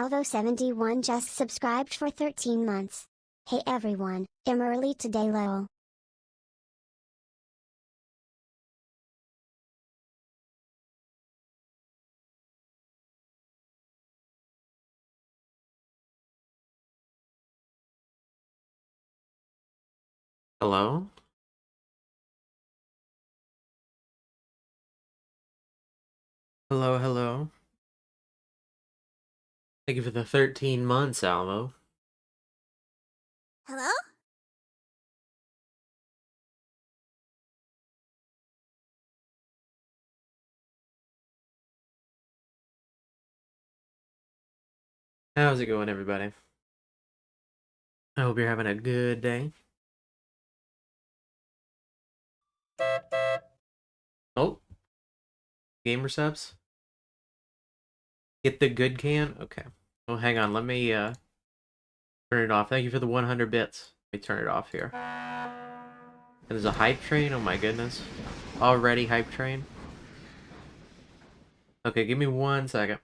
Alvo71 just subscribed for 13 months. Hey everyone, I'm early today lol. Hello? Hello, hello. Thank you for the 13 months, Almo. Hello? How's it going, everybody? I hope you're having a good day. Oh, gamer subs? Get the good can? Okay. Oh, hang on. Let me turn it off. Thank you for the 100 bits. Let me turn it off here. And there's a hype train? Oh my goodness. Already hype train? Okay, give me 1 second.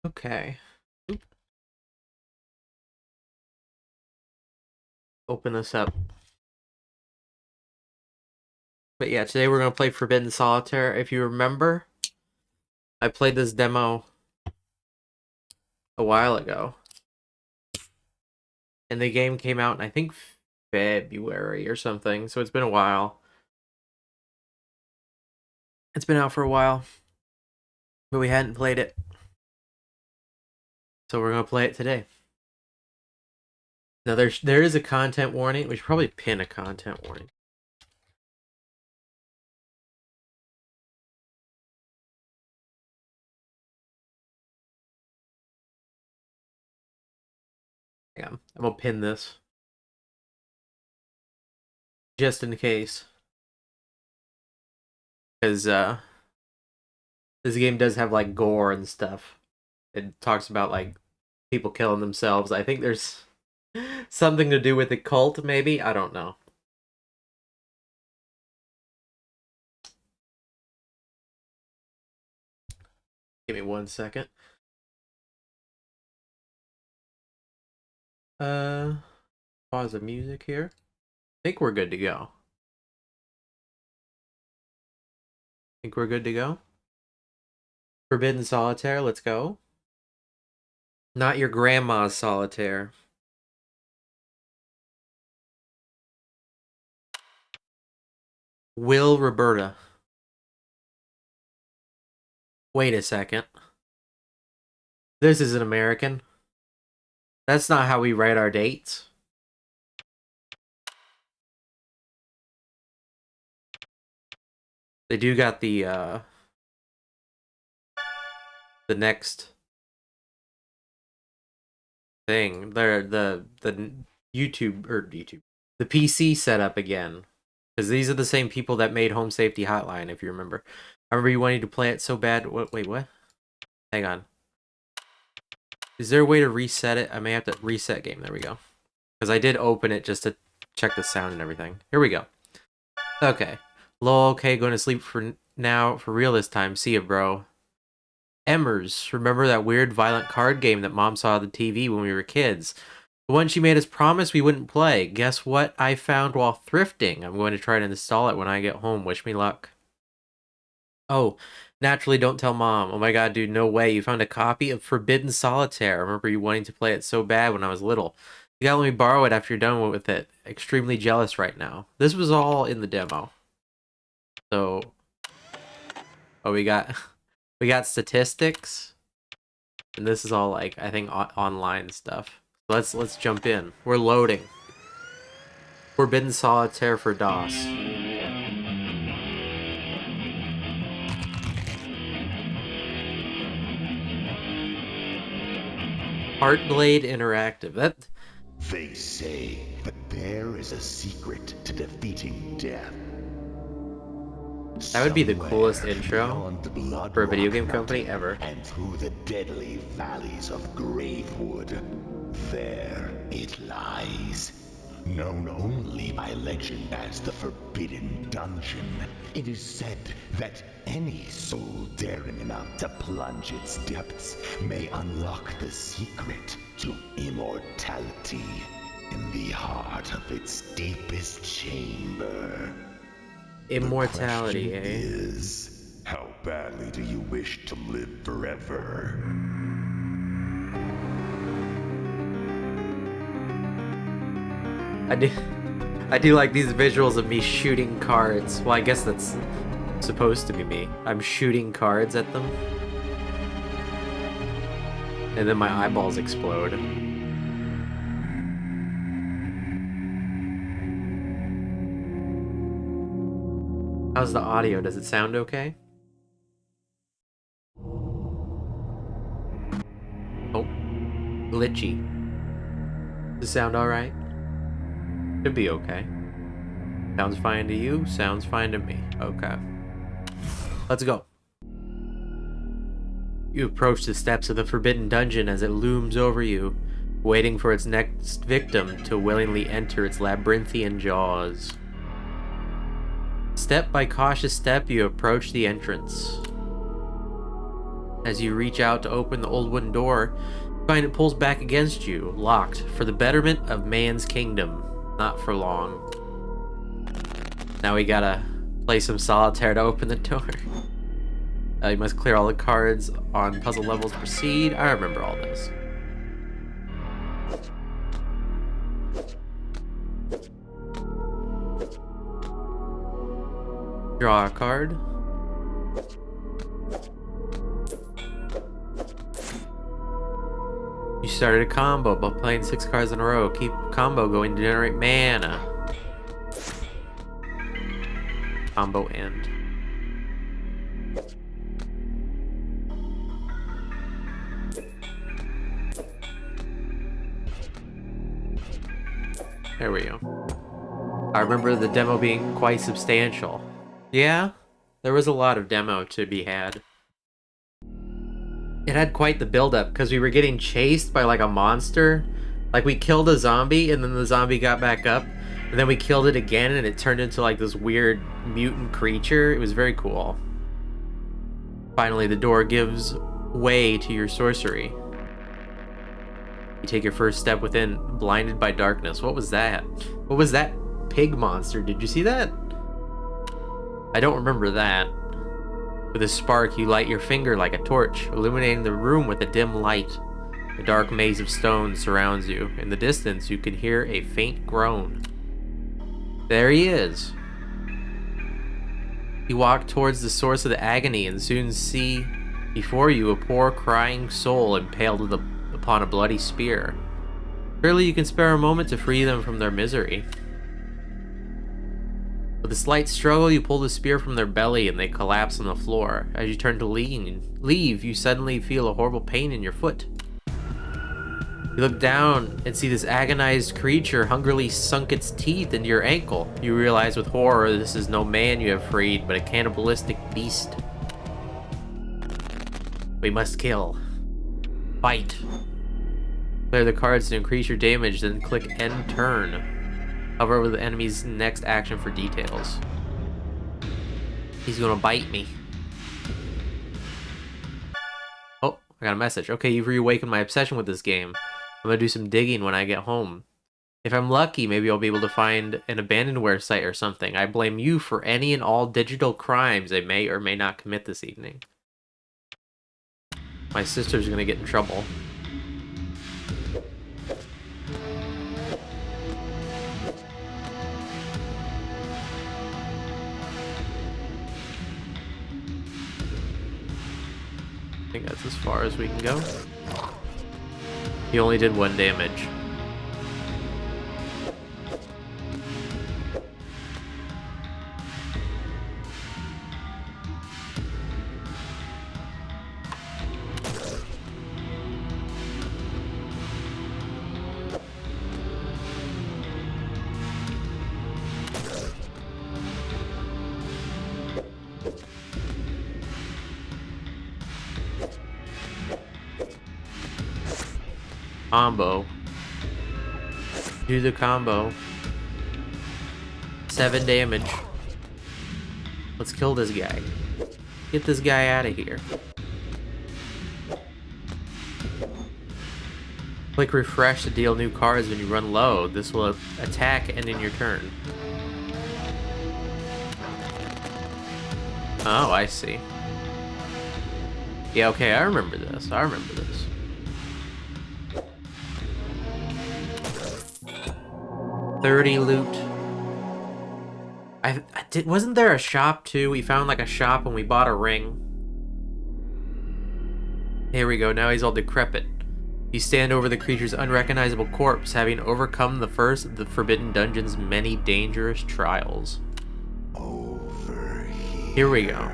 Okay. Oop. Open this up. But yeah, today we're going to play Forbidden Solitaire. If you remember, I played this demo a while ago. And the game came out in, I think, February or something. So it's been a while. It's been out for a while. But we hadn't played it. So we're going to play it today. Now, there is a content warning. We should probably pin a content warning. Hang on. I'm going to pin this. Just in case. Because this game does have, like, gore and stuff. It talks about, like, people killing themselves. I think there's something to do with the cult, maybe? I don't know. Give me 1 second. Pause the music here. I think we're good to go. Think we're good to go? Forbidden Solitaire, let's go. Not your grandma's Solitaire. Will Roberta. Wait a second. This is an American. That's not how we write our dates. They do got the next thing. They're the YouTube, the PC setup again. Because these are the same people that made Home Safety Hotline, if you remember. I remember you wanted to play it so bad. Wait, what? Hang on. Is there a way to reset it? I may have to reset game. There we go. Because I did open it just to check the sound and everything. Here we go. Okay. Lol, okay, going to sleep for now. For real this time. See ya, bro. Emmers. Remember that weird violent card game that Mom saw on the TV when we were kids? The one she made us promise we wouldn't play. Guess what I found while thrifting? I'm going to try to install it when I get home. Wish me luck. Oh, naturally don't tell Mom. Oh my god, dude, no way. You found a copy of Forbidden Solitaire. I remember you wanting to play it so bad when I was little. You gotta let me borrow it after you're done with it. Extremely jealous right now. This was all in the demo. So, oh, we got statistics, and this is all like I think online stuff. Let's jump in. We're loading. Forbidden Solitaire for DOS. Heartblade Interactive. They say that there is a secret to defeating death. That would be the coolest Somewhere intro beyond the Blood for a video Rock game Mountain company ever. And through the deadly valleys of Gravewood, there it lies. Known only by legend as the Forbidden Dungeon, it is said that any soul daring enough to plunge its depths may unlock the secret to immortality in the heart of its deepest chamber. Immortality, the question eh? is, how badly do you wish to live forever? I do like these visuals of me shooting cards. Well, I guess that's supposed to be me. I'm shooting cards at them. And then my eyeballs explode. How's the audio? Does it sound okay? Oh, glitchy. Does it sound alright? Should be okay. Sounds fine to you, sounds fine to me. Okay. Let's go. You approach the steps of the Forbidden Dungeon as it looms over you, waiting for its next victim to willingly enter its labyrinthian jaws. Step by cautious step, you approach the entrance. As you reach out to open the old wooden door, you find it pulls back against you, locked for the betterment of man's kingdom. Not for long. Now we gotta play some solitaire to open the door. You must clear all the cards on puzzle levels. Proceed. I remember all this. Draw a card. You started a combo by playing 6 cards in a row. Keep combo going to generate mana. Combo end. There we go. I remember the demo being quite substantial. Yeah, there was a lot of demo to be had. It had quite the build-up, because we were getting chased by like a monster. Like we killed a zombie, and then the zombie got back up, and then we killed it again, and it turned into like this weird mutant creature. It was very cool. Finally, the door gives way to your sorcery. You take your first step within, blinded by darkness. What was that? What was that pig monster? Did you see that? I don't remember that. With a spark, you light your finger like a torch, illuminating the room with a dim light. A dark maze of stones surrounds you. In the distance, you can hear a faint groan. There he is. You walk towards the source of the agony and soon see before you a poor crying soul impaled upon a bloody spear. Surely you can spare a moment to free them from their misery. With a slight struggle, you pull the spear from their belly and they collapse on the floor. As you turn to leave, you suddenly feel a horrible pain in your foot. You look down and see this agonized creature hungrily sunk its teeth into your ankle. You realize with horror this is no man you have freed, but a cannibalistic beast. We must kill. Fight. Clear the cards to increase your damage, then click end turn. Hover over the enemy's next action for details. He's gonna bite me. I got a message. Okay, you've reawakened my obsession with this game. I'm gonna do some digging when I get home. If I'm lucky, maybe I'll be able to find an abandonware site or something. I blame you for any and all digital crimes I may or may not commit this evening. My sister's gonna get in trouble. I think that's as far as we can go. He only did 1 damage. Combo. Do the combo. 7 damage. Let's kill this guy. Get this guy out of here. Click refresh to deal new cards when you run low. This will attack and end your turn. Oh, I see. Yeah, okay, I remember this. I remember this. $30 loot. I did. Wasn't there a shop too? We found like a shop and we bought a ring. Here we go. Now he's all decrepit. You stand over the creature's unrecognizable corpse, having overcome the first of the Forbidden Dungeon's many dangerous trials. Over Here we go.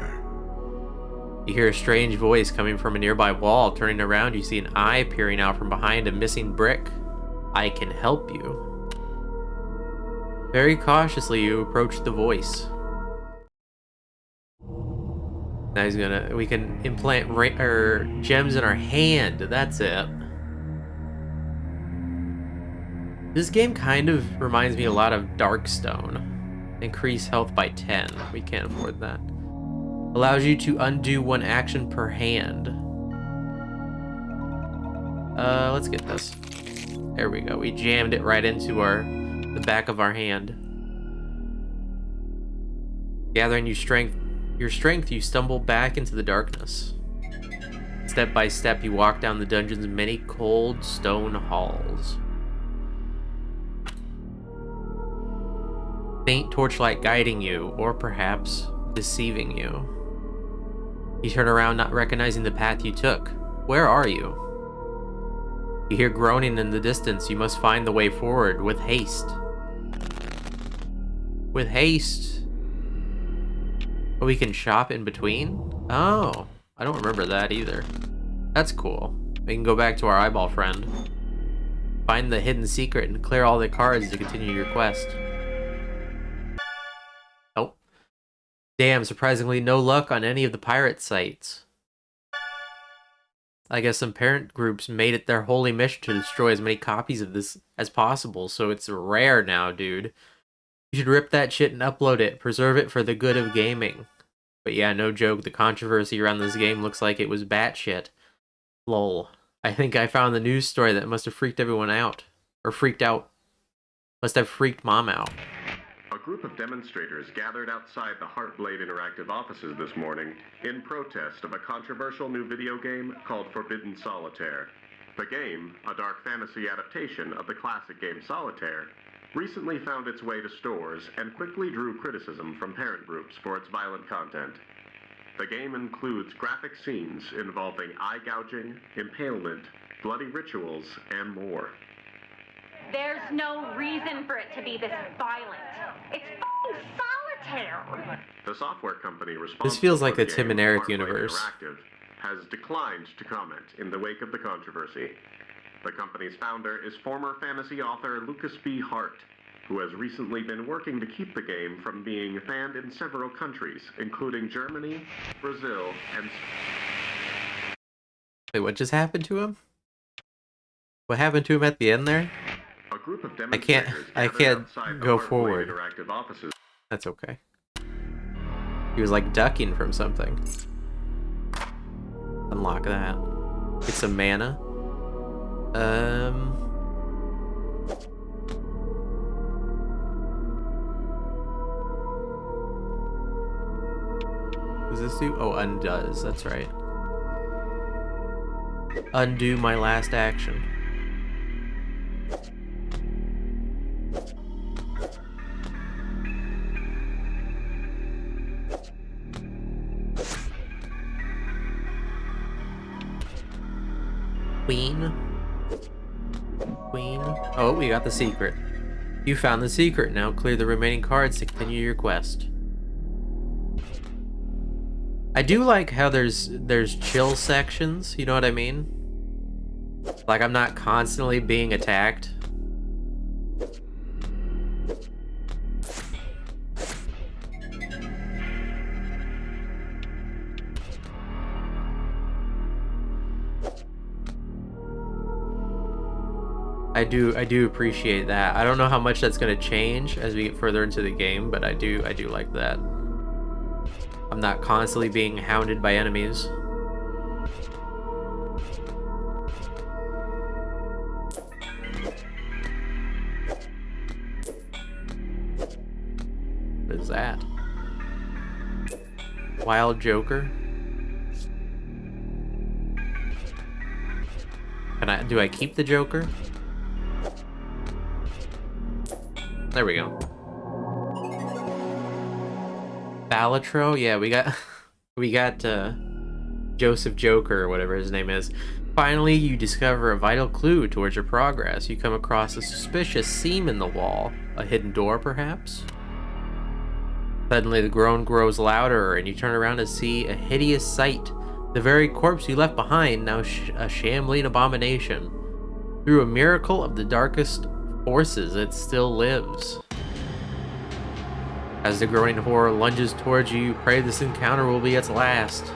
You hear a strange voice coming from a nearby wall. Turning around, you see an eye peering out from behind a missing brick. I can help you. Very cautiously, you approach the voice. Now he's gonna. We can implant gems in our hand. That's it. This game kind of reminds me a lot of Darkstone. Increase health by 10. We can't afford that. Allows you to undo 1 action per hand. Let's get this. There we go. We jammed it right into the back of our hand. Gathering your strength, you stumble back into the darkness. Step by step, you walk down the dungeon's many cold stone halls. Faint torchlight guiding you, or perhaps deceiving you. You turn around, not recognizing the path you took. Where are you? You hear groaning in the distance. You must find the way forward with haste. With haste. But we can shop in between? Oh, I don't remember that either. That's cool. We can go back to our eyeball friend. Find the hidden secret and clear all the cards to continue your quest. Oh. Damn, surprisingly no luck on any of the pirate sites. I guess some parent groups made it their holy mission to destroy as many copies of this as possible, so it's rare now, dude. You should rip that shit and upload it. Preserve it for the good of gaming. But yeah, no joke, the controversy around this game looks like it was batshit. Lol. I think I found the news story that must have freaked everyone out. Or freaked out. Must have freaked Mom out. A group of demonstrators gathered outside the Heartblade Interactive offices this morning in protest of a controversial new video game called Forbidden Solitaire. The game, a dark fantasy adaptation of the classic game Solitaire, recently found its way to stores and quickly drew criticism from parent groups for its violent content. The game includes graphic scenes involving eye gouging, impalement, bloody rituals, and more. There's no reason for it to be this violent. It's fucking Solitaire! The software company responsible This feels like for the the Tim game, and Eric Heartblade universe. Interactive, has declined to comment in the wake of the controversy. The company's founder is former fantasy author Lucas B. Hart, who has recently been working to keep the game from being banned in several countries, including Germany, Brazil, and... Wait, what just happened to him? What happened to him at the end there? A group of I can't go forward. Interactive offices. That's okay. He was like ducking from something. Unlock that. Get some mana. Does this do? Oh, undoes. That's right. Undo my last action. Queen. Oh, we got the secret. You found the secret. Now clear the remaining cards to continue your quest. I do like how there's chill sections, you know what I mean? Like I'm not constantly being attacked. I do appreciate that. I don't know how much that's gonna change as we get further into the game, but I do like that. I'm not constantly being hounded by enemies. What is that? Wild Joker? Do I keep the Joker? There we go. Balatro? Yeah, we got Joseph Joker, or whatever his name is. Finally, you discover a vital clue towards your progress. You come across a suspicious seam in the wall. A hidden door, perhaps? Suddenly, the groan grows louder, and you turn around to see a hideous sight. The very corpse you left behind, now a shambling abomination. Through a miracle of the darkest forces, it still lives. As the growing horror lunges towards you, you pray this encounter will be its last.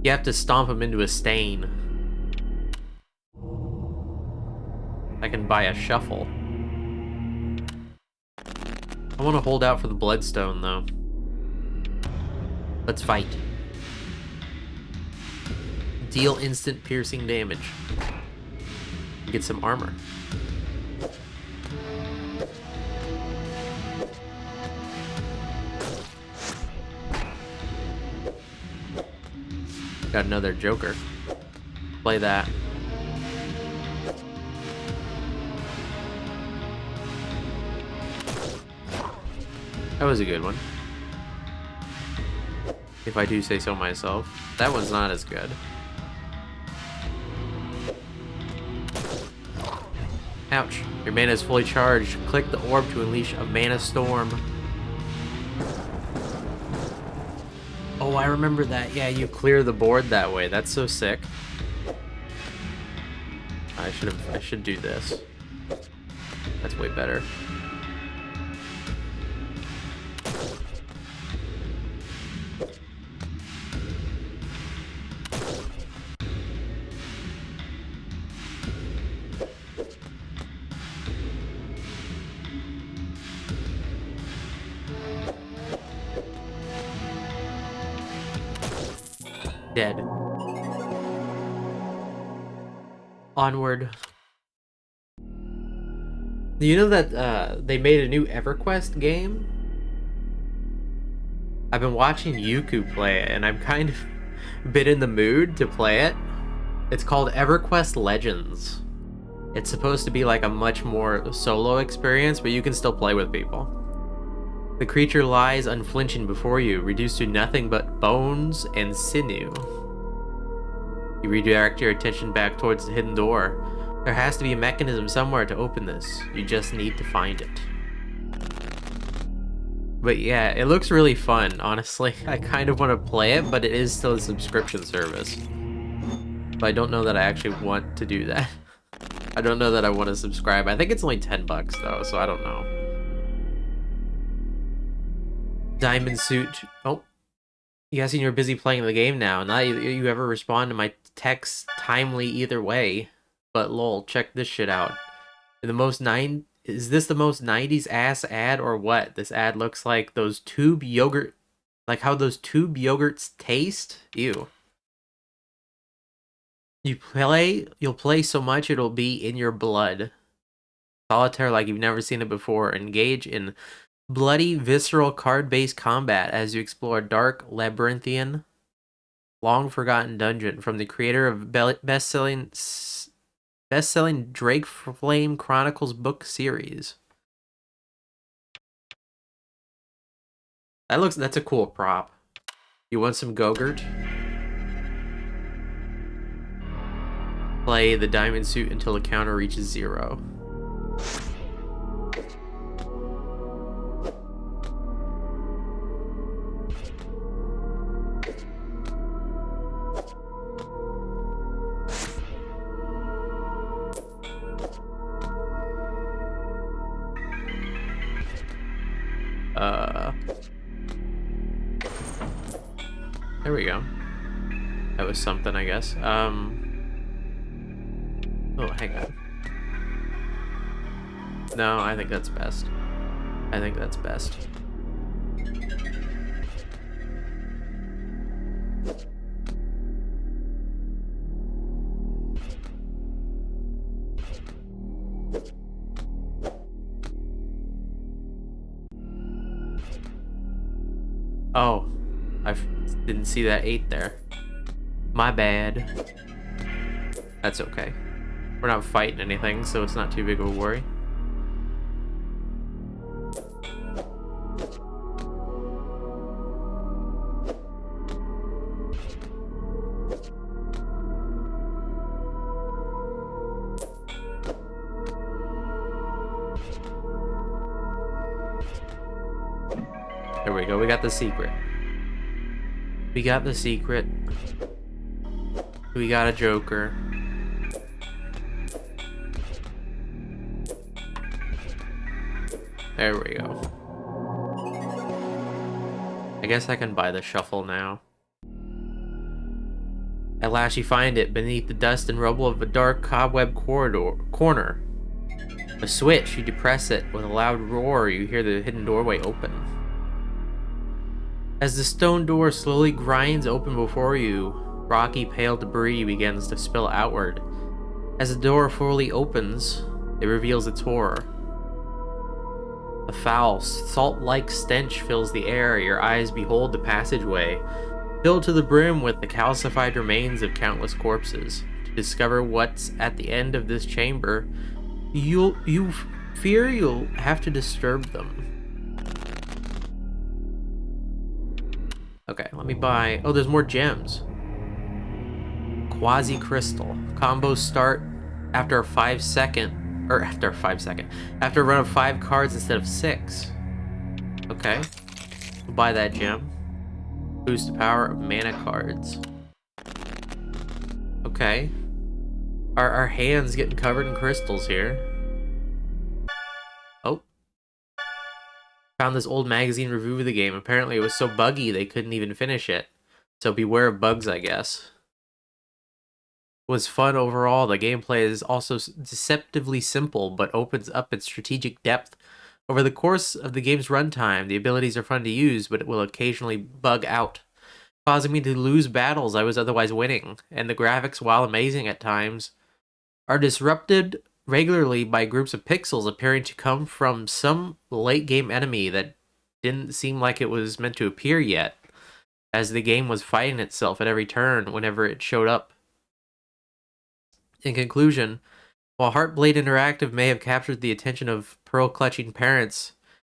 You have to stomp him into a stain. I can buy a shuffle. I want to hold out for the bloodstone, though. Let's fight. Deal instant piercing damage. Get some armor. Got another Joker. Play that. That was a good one. If I do say so myself. That one's not as good. Ouch. Your mana is fully charged. Click the orb to unleash a mana storm. Oh, I remember that. Yeah, you clear the board that way. That's so sick. I should do this. That's way better. Dead. Onward. You know that they made a new EverQuest game? I've been watching Yuku play it, and I'm kind of been in the mood to play it. It's called EverQuest Legends. It's supposed to be like a much more solo experience, but you can still play with people. The creature lies unflinching before you, reduced to nothing but bones and sinew. You redirect your attention back towards the hidden door. There has to be a mechanism somewhere to open this. You just need to find it. But yeah, it looks really fun, honestly. I kind of want to play it, but it is still a subscription service. But I don't know that I actually want to do that. I don't know that I want to subscribe. I think it's only 10 bucks though, so I don't know. Diamond suit. Oh, you guys, you're busy playing the game now. Not you ever respond to my texts timely either way. But lol, check this shit out. Is this the most 90s ass ad or what? This ad looks like those tube yogurt, like how those tube yogurts taste. Ew. You'll play so much it'll be in your blood. Solitaire like you've never seen it before. Engage in bloody, visceral, card-based combat as you explore a dark, labyrinthian, long-forgotten dungeon from the creator of best-selling Drake Flame Chronicles book series. That's a cool prop. You want some Gogurt? Play the diamond suit until the counter reaches 0. There we go. That was something, I guess. Oh, hang on. No, I think that's best. I think that's best. Oh, I didn't see that 8 there. My bad. That's okay. We're not fighting anything, so it's not too big of a worry. There we go, we got the secret. We got the secret. We got a Joker. There we go. I guess I can buy the shuffle now. At last you find it beneath the dust and rubble of a dark cobweb corner. A switch, you depress it. With a loud roar, you hear the hidden doorway open. As the stone door slowly grinds open before you, rocky pale debris begins to spill outward. As the door fully opens, it reveals its horror. A foul, salt-like stench fills the air. Your eyes behold the passageway, filled to the brim with the calcified remains of countless corpses. To discover what's at the end of this chamber, you fear you'll have to disturb them. Okay, let me buy... Oh, there's more gems. Quasi-crystal. Combos start after a 5-second... After a run of 5 cards instead of 6. Okay. We'll buy that gem. Boost the power of mana cards. Okay. Our hands getting covered in crystals here. Oh. Found this old magazine review of the game. Apparently it was so buggy they couldn't even finish it. So beware of bugs, I guess. Was fun overall. The gameplay is also deceptively simple, but opens up its strategic depth. Over the course of the game's runtime, the abilities are fun to use, but it will occasionally bug out, causing me to lose battles I was otherwise winning. And the graphics, while amazing at times, are disrupted regularly by groups of pixels appearing to come from some late-game enemy that didn't seem like it was meant to appear yet, as the game was fighting itself at every turn whenever it showed up. In conclusion, while Heartblade Interactive may have captured the attention of pearl-clutching parents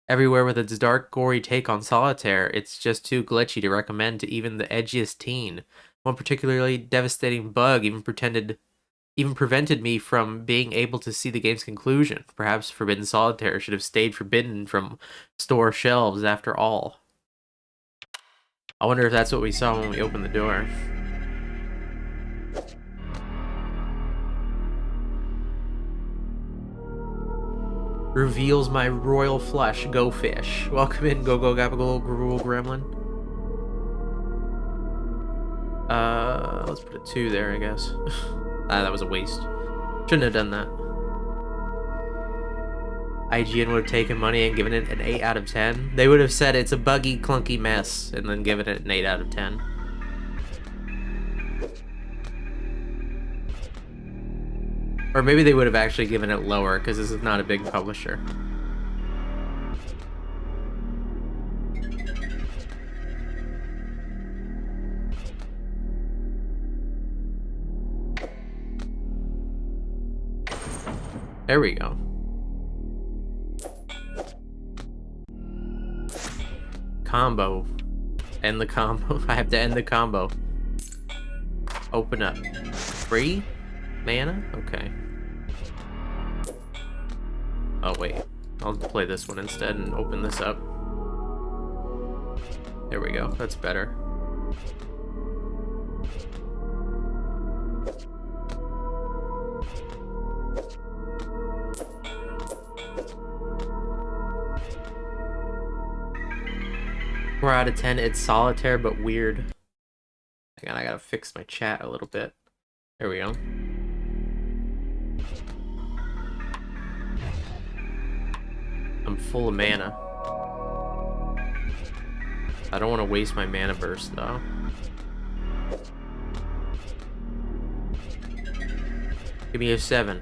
everywhere with its dark, gory take on Solitaire, it's just too glitchy to recommend to even the edgiest teen. One particularly devastating bug even prevented me from being able to see the game's conclusion. Perhaps Forbidden Solitaire should have stayed forbidden from store shelves after all. I wonder if that's what we saw when we opened the door. Reveals my royal flush. Go fish. Welcome in, go gabagool gruel gremlin. Let's put a 2 there, I guess. That was a waste. Shouldn't have done that. IGN would have taken money and given it an 8 out of 10. They would have said it's a buggy, clunky mess, and then given it an 8 out of 10. Or maybe they would have actually given it lower, because this is not a big publisher. There we go. Combo. End the combo. I have to end the combo. Open up. Free mana? Okay. Oh, wait. I'll play this one instead and open this up. There we go. That's better. Four out of 10. It's Solitaire, but weird. Hang on, I gotta fix my chat a little bit. There we go. I'm full of mana. I don't want to waste my mana burst, though. Give me a 7.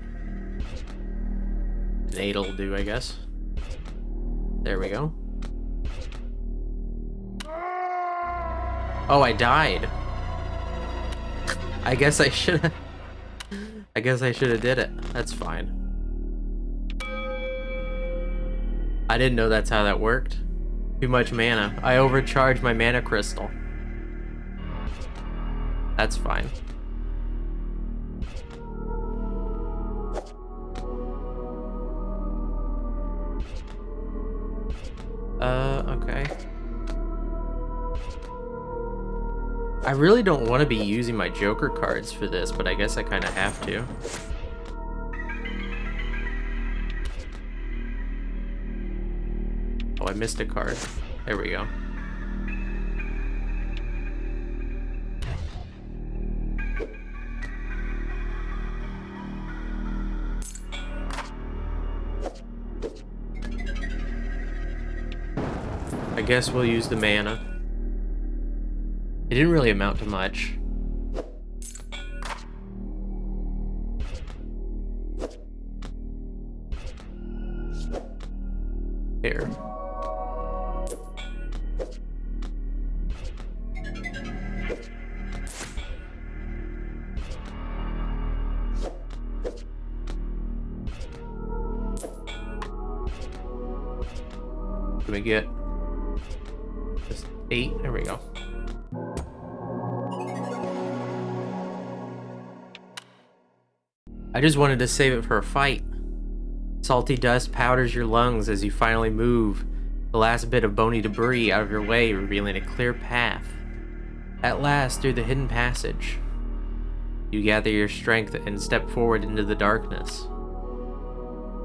An 8 will do, I guess. There we go. Oh, I died. I guess I should have. I guess I should have did it. That's fine. I didn't know that's how that worked. Too much mana. I overcharged my mana crystal. That's fine. Okay. I really don't want to be using my Joker cards for this, but I guess I kind of have to. Oh, I missed a card. There we go. I guess we'll use the mana. It didn't really amount to much. Here. Can we get just 8? There we go. I just wanted to save it for a fight. Salty dust powders your lungs as you finally move the last bit of bony debris out of your way, revealing a clear path. At last, through the hidden passage, you gather your strength and step forward into the darkness.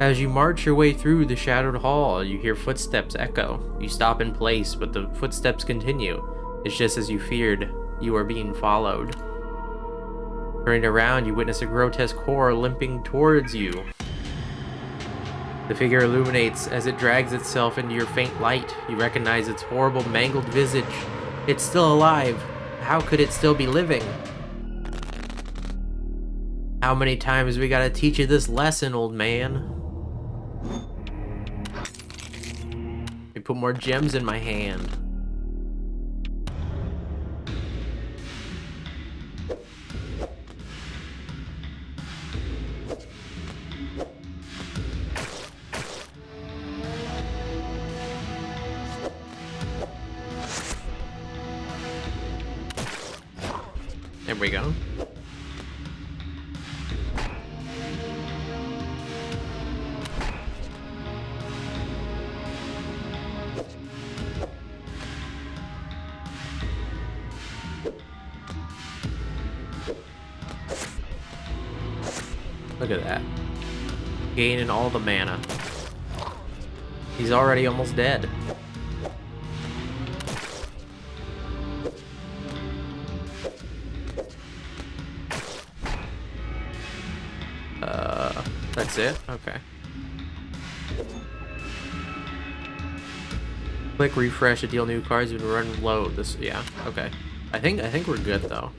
As you march your way through the shadowed hall, you hear footsteps echo. You stop in place, but the footsteps continue. It's just as you feared. You are being followed. Turning around, you witness a grotesque horror limping towards you. The figure illuminates as it drags itself into your faint light. You recognize its horrible, mangled visage. It's still alive. How could it still be living? How many times we gotta teach you this lesson, old man? Let me put more gems in my hand. There we go. Look at that. Gaining all the mana. He's already almost dead. That's it? Okay. Click refresh to deal new cards and run low. This, yeah, okay. I think we're good though.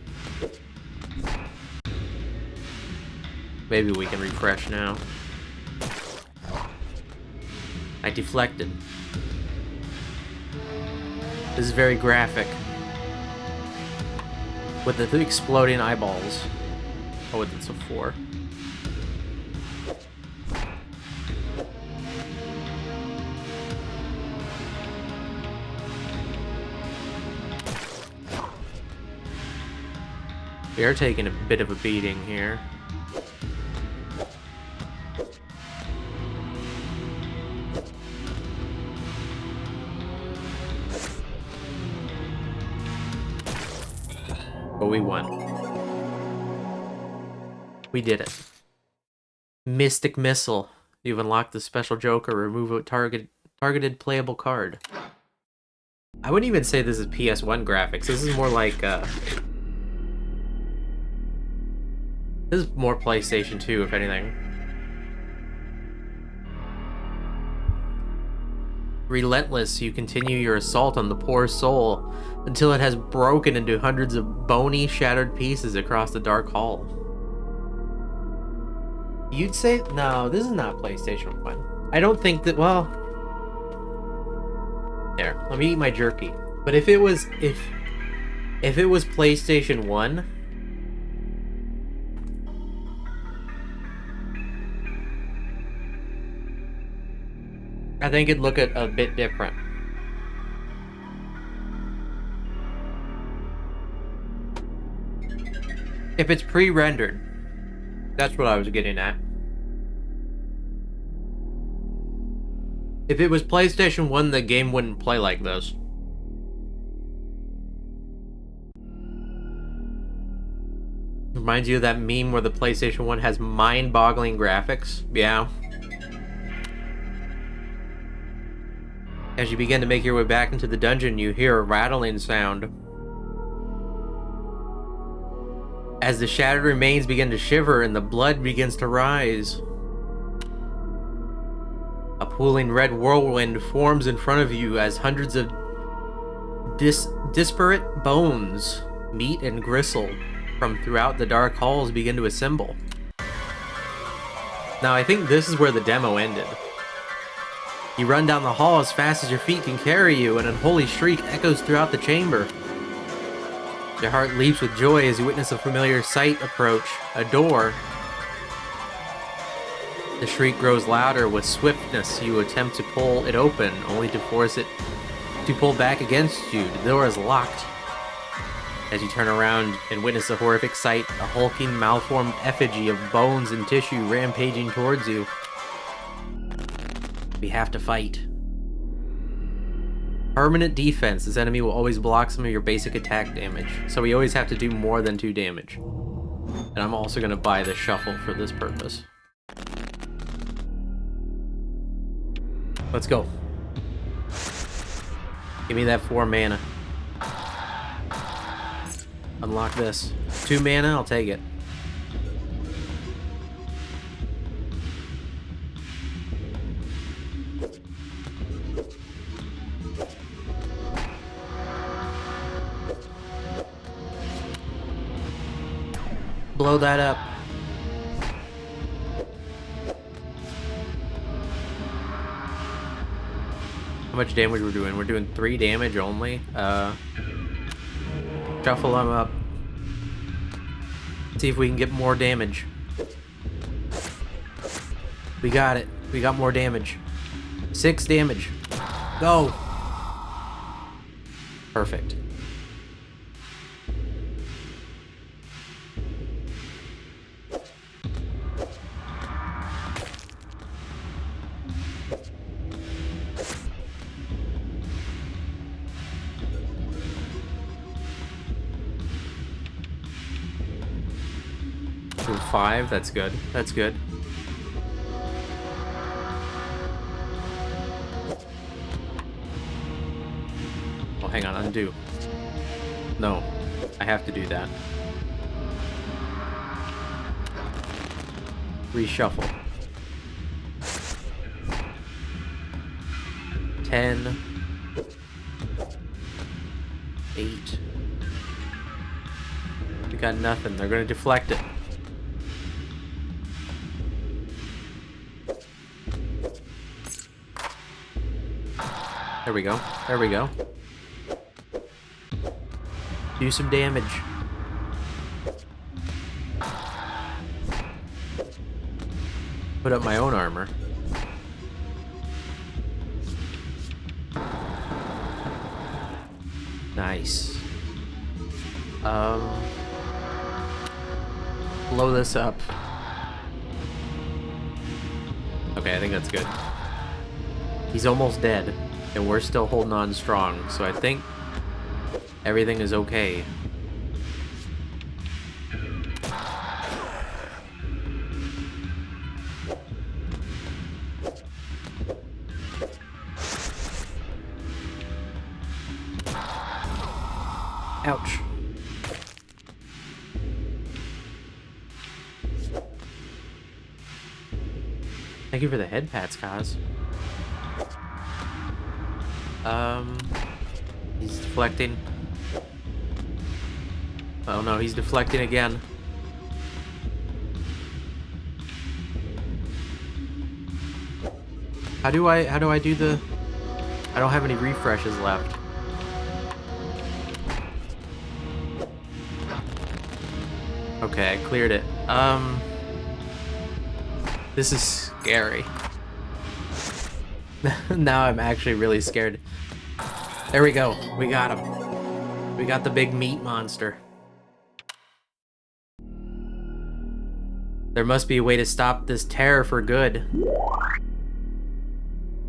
Maybe we can refresh now. I deflected. This is very graphic. With the exploding eyeballs. Oh, it's a 4. We are taking a bit of a beating here. But we won. We did it. Mystic Missile. You've unlocked the special joker. Remove a targeted playable card. I wouldn't even say this is PS1 graphics. This is more like this is more PlayStation 2, if anything. Relentless, you continue your assault on the poor soul until it has broken into hundreds of bony, shattered pieces across the dark hall. You'd say... No, this is not PlayStation 1. I don't think that... Well... There, let me eat my jerky. But if it was... If it was PlayStation 1... I think it'd look a bit different. If it's pre-rendered, that's what I was getting at. If it was PlayStation 1, the game wouldn't play like this. Reminds you of that meme where the PlayStation 1 has mind-boggling graphics? Yeah. As you begin to make your way back into the dungeon, you hear a rattling sound. As the shattered remains begin to shiver and the blood begins to rise. A pooling red whirlwind forms in front of you as hundreds of disparate bones, meat and gristle, from throughout the dark halls begin to assemble. Now I think this is where the demo ended. You run down the hall as fast as your feet can carry you, and an unholy shriek echoes throughout the chamber. Your heart leaps with joy as you witness a familiar sight approach, a door. The shriek grows louder. With swiftness, you attempt to pull it open, only to force it to pull back against you. The door is locked. As you turn around and witness a horrific sight, a hulking, malformed effigy of bones and tissue rampaging towards you. We have to fight. Permanent defense. This enemy will always block some of your basic attack damage, so we always have to do more than 2 damage. And I'm also going to buy the shuffle for this purpose. Let's go. Give me that 4 mana. Unlock this. 2 mana, I'll take it. Blow that up. How much damage we're doing? We're doing 3 damage only. Shuffle them up. See if we can get more damage. We got it. We got more damage. 6 damage. Go. Perfect. Ooh, 5, that's good. That's good. Oh, hang on, undo. No, I have to do that. Reshuffle. 10. 8. We got nothing. They're gonna deflect it. There we go. There we go. Do some damage. Put up my own armor. Nice. Blow this up. Okay, I think that's good. He's almost dead, and we're still holding on strong, so I think everything is okay. Ouch. Thank you for the head pats, Kaz. He's deflecting. Oh no, he's deflecting again. How do I do the... I don't have any refreshes left. Okay, I cleared it. This is scary. Now I'm actually really scared. There we go. We got him. We got the big meat monster. There must be a way to stop this terror for good.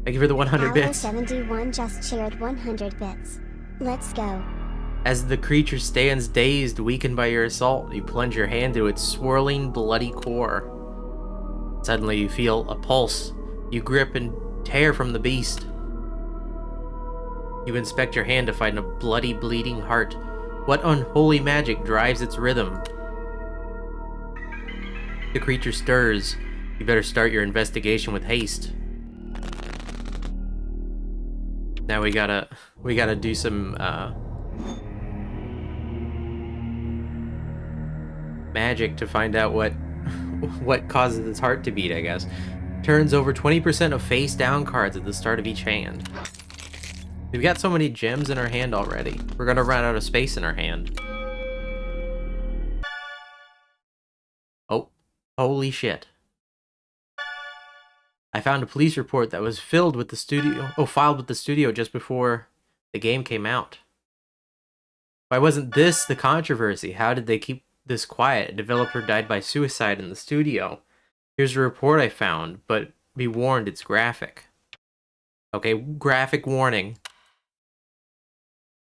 Thank you for the 100 bits. 71 just shared 100 bits. Let's go. As the creature stands dazed, weakened by your assault, you plunge your hand into its swirling, bloody core. Suddenly you feel a pulse. You grip and tear from the beast. You inspect your hand to find a bloody, bleeding heart. What unholy magic drives its rhythm? The creature stirs. You better start your investigation with haste. Now we gotta do some magic to find out what causes its heart to beat, I guess. Turns over 20% of face down cards at the start of each hand. We've got so many gems in our hand already. We're gonna run out of space in our hand. Oh, holy shit. I found a police report that was filed with the studio just before the game came out. Why wasn't this the controversy? How did they keep this quiet? A developer died by suicide in the studio. Here's a report I found, but be warned, it's graphic. Okay, graphic warning.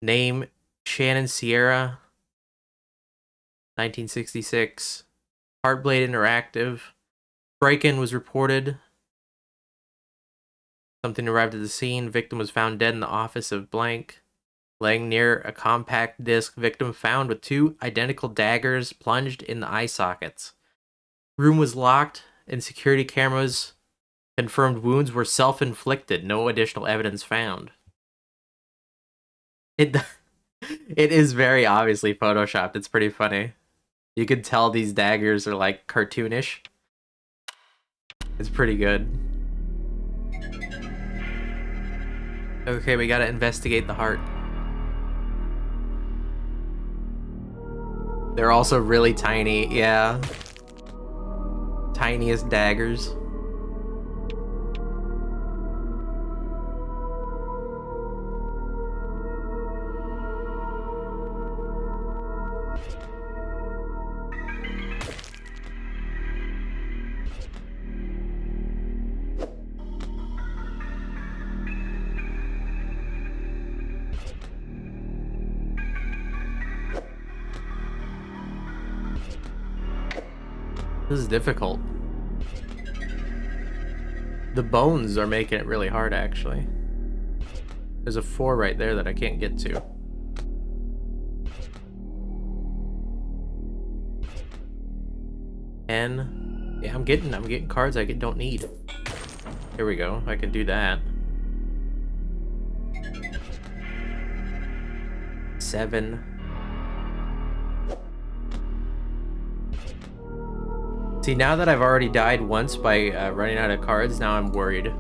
Name, Shannon Sierra, 1966. Heartblade Interactive. Break-in was reported. Something arrived at the scene. Victim was found dead in the office of blank. Laying near a compact disc, victim found with 2 identical daggers plunged in the eye sockets. Room was locked, and security cameras confirmed wounds were self-inflicted. No additional evidence found. It is very obviously photoshopped. It's pretty funny. You can tell these daggers are like cartoonish. It's pretty good. Okay, we gotta investigate the heart. They're also really tiny, yeah. Tiniest daggers. This is difficult. The bones are making it really hard, actually. There's a 4 right there that I can't get to. And yeah, I'm getting cards I don't need. Here we go. I can do that. 7. See, now that I've already died once by running out of cards, now I'm worried.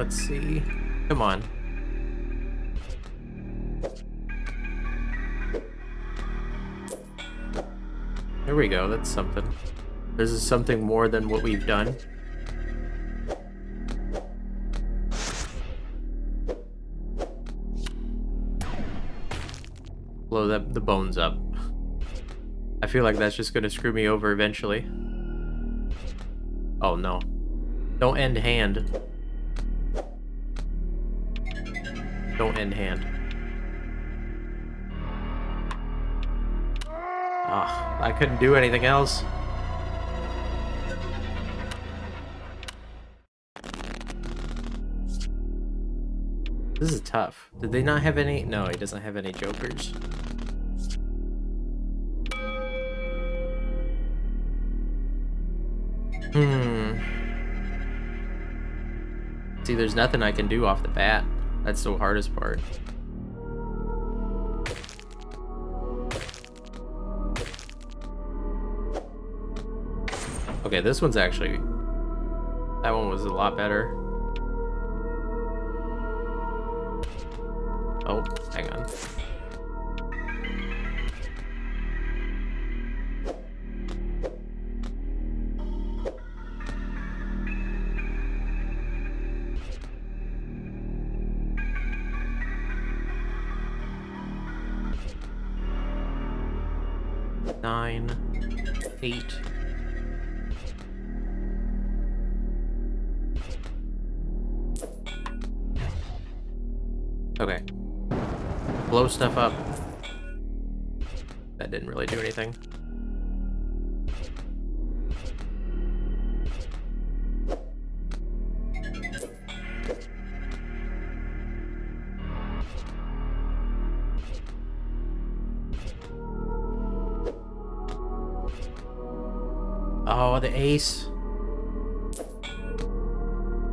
Let's see. Come on. There we go, that's something. This is something more than what we've done. Blow the bones up. I feel like that's just gonna screw me over eventually. Oh no. Don't end hand. Don't end hand. Ah, I couldn't do anything else. This is tough. Did they not have any? No, he doesn't have any jokers. See, there's nothing I can do off the bat. That's the hardest part. Okay, this one's actually... That one was a lot better. Oh, hang on. Nine, 8. Okay. Blow stuff up. That didn't really do anything. Oh, the ace.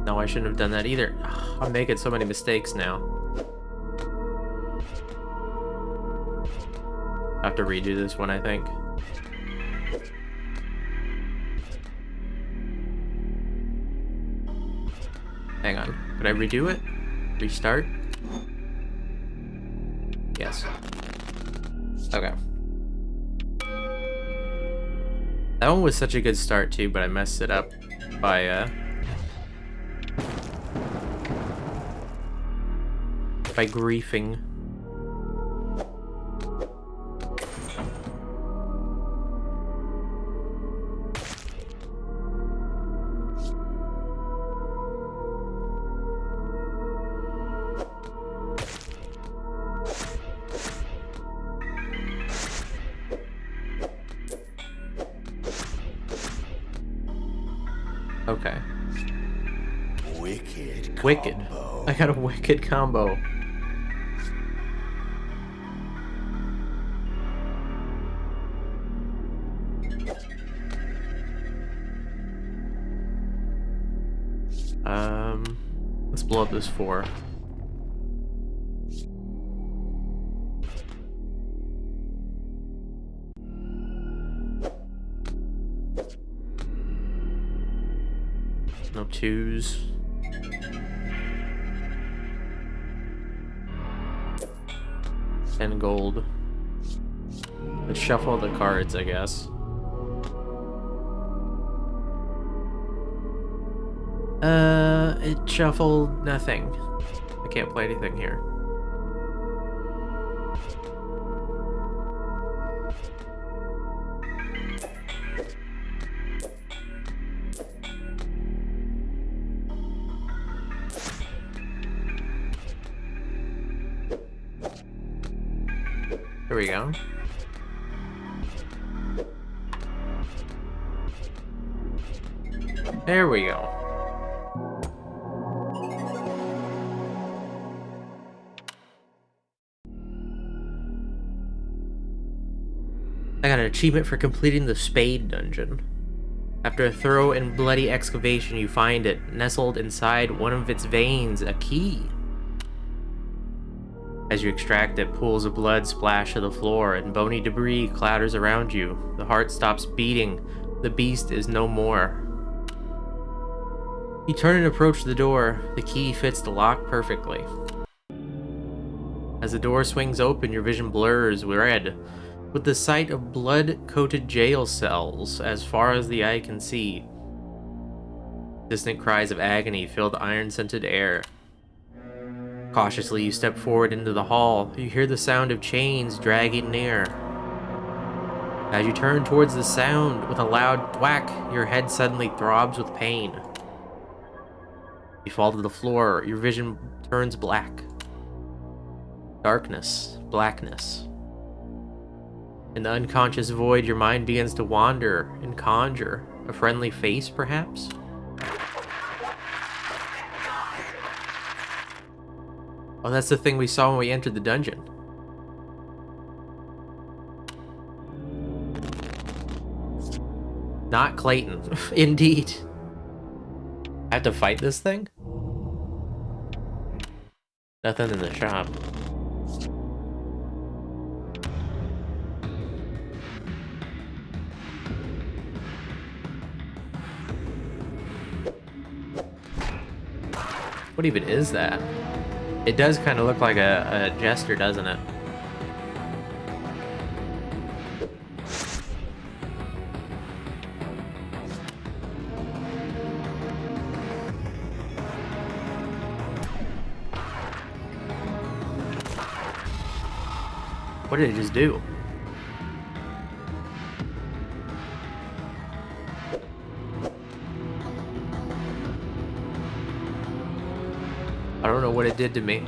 No, I shouldn't have done that either. I'm making so many mistakes now. I have to redo this one, I think. Hang on. Could I redo it? Restart? Yes. Okay. That one was such a good start too, but I messed it up by griefing. Okay. Wicked. I got a wicked combo. Let's blow up this 4. No 2s. And gold. Let's shuffle the cards, I guess. It shuffled nothing. I can't play anything here. There we go. There we go. I got an achievement for completing the Spade dungeon. After a thorough and bloody excavation, you find it, nestled inside one of its veins, a key. As you extract it, pools of blood splash to the floor and bony debris clatters around you. The heart stops beating. The beast is no more. You turn and approach the door. The key fits the lock perfectly. As the door swings open, your vision blurs red, with the sight of blood-coated jail cells as far as the eye can see. Distant cries of agony fill the iron-scented air. Cautiously, you step forward into the hall. You hear the sound of chains dragging near. As you turn towards the sound, with a loud thwack, your head suddenly throbs with pain. You fall to the floor. Your vision turns black. Darkness, blackness. In the unconscious void, your mind begins to wander and conjure. A friendly face, perhaps? Oh, that's the thing we saw when we entered the dungeon. Not Clayton. Indeed. I have to fight this thing? Nothing in the shop. What even is that? It does kind of look like a jester, doesn't it? What did it just do? I don't know what it did to me.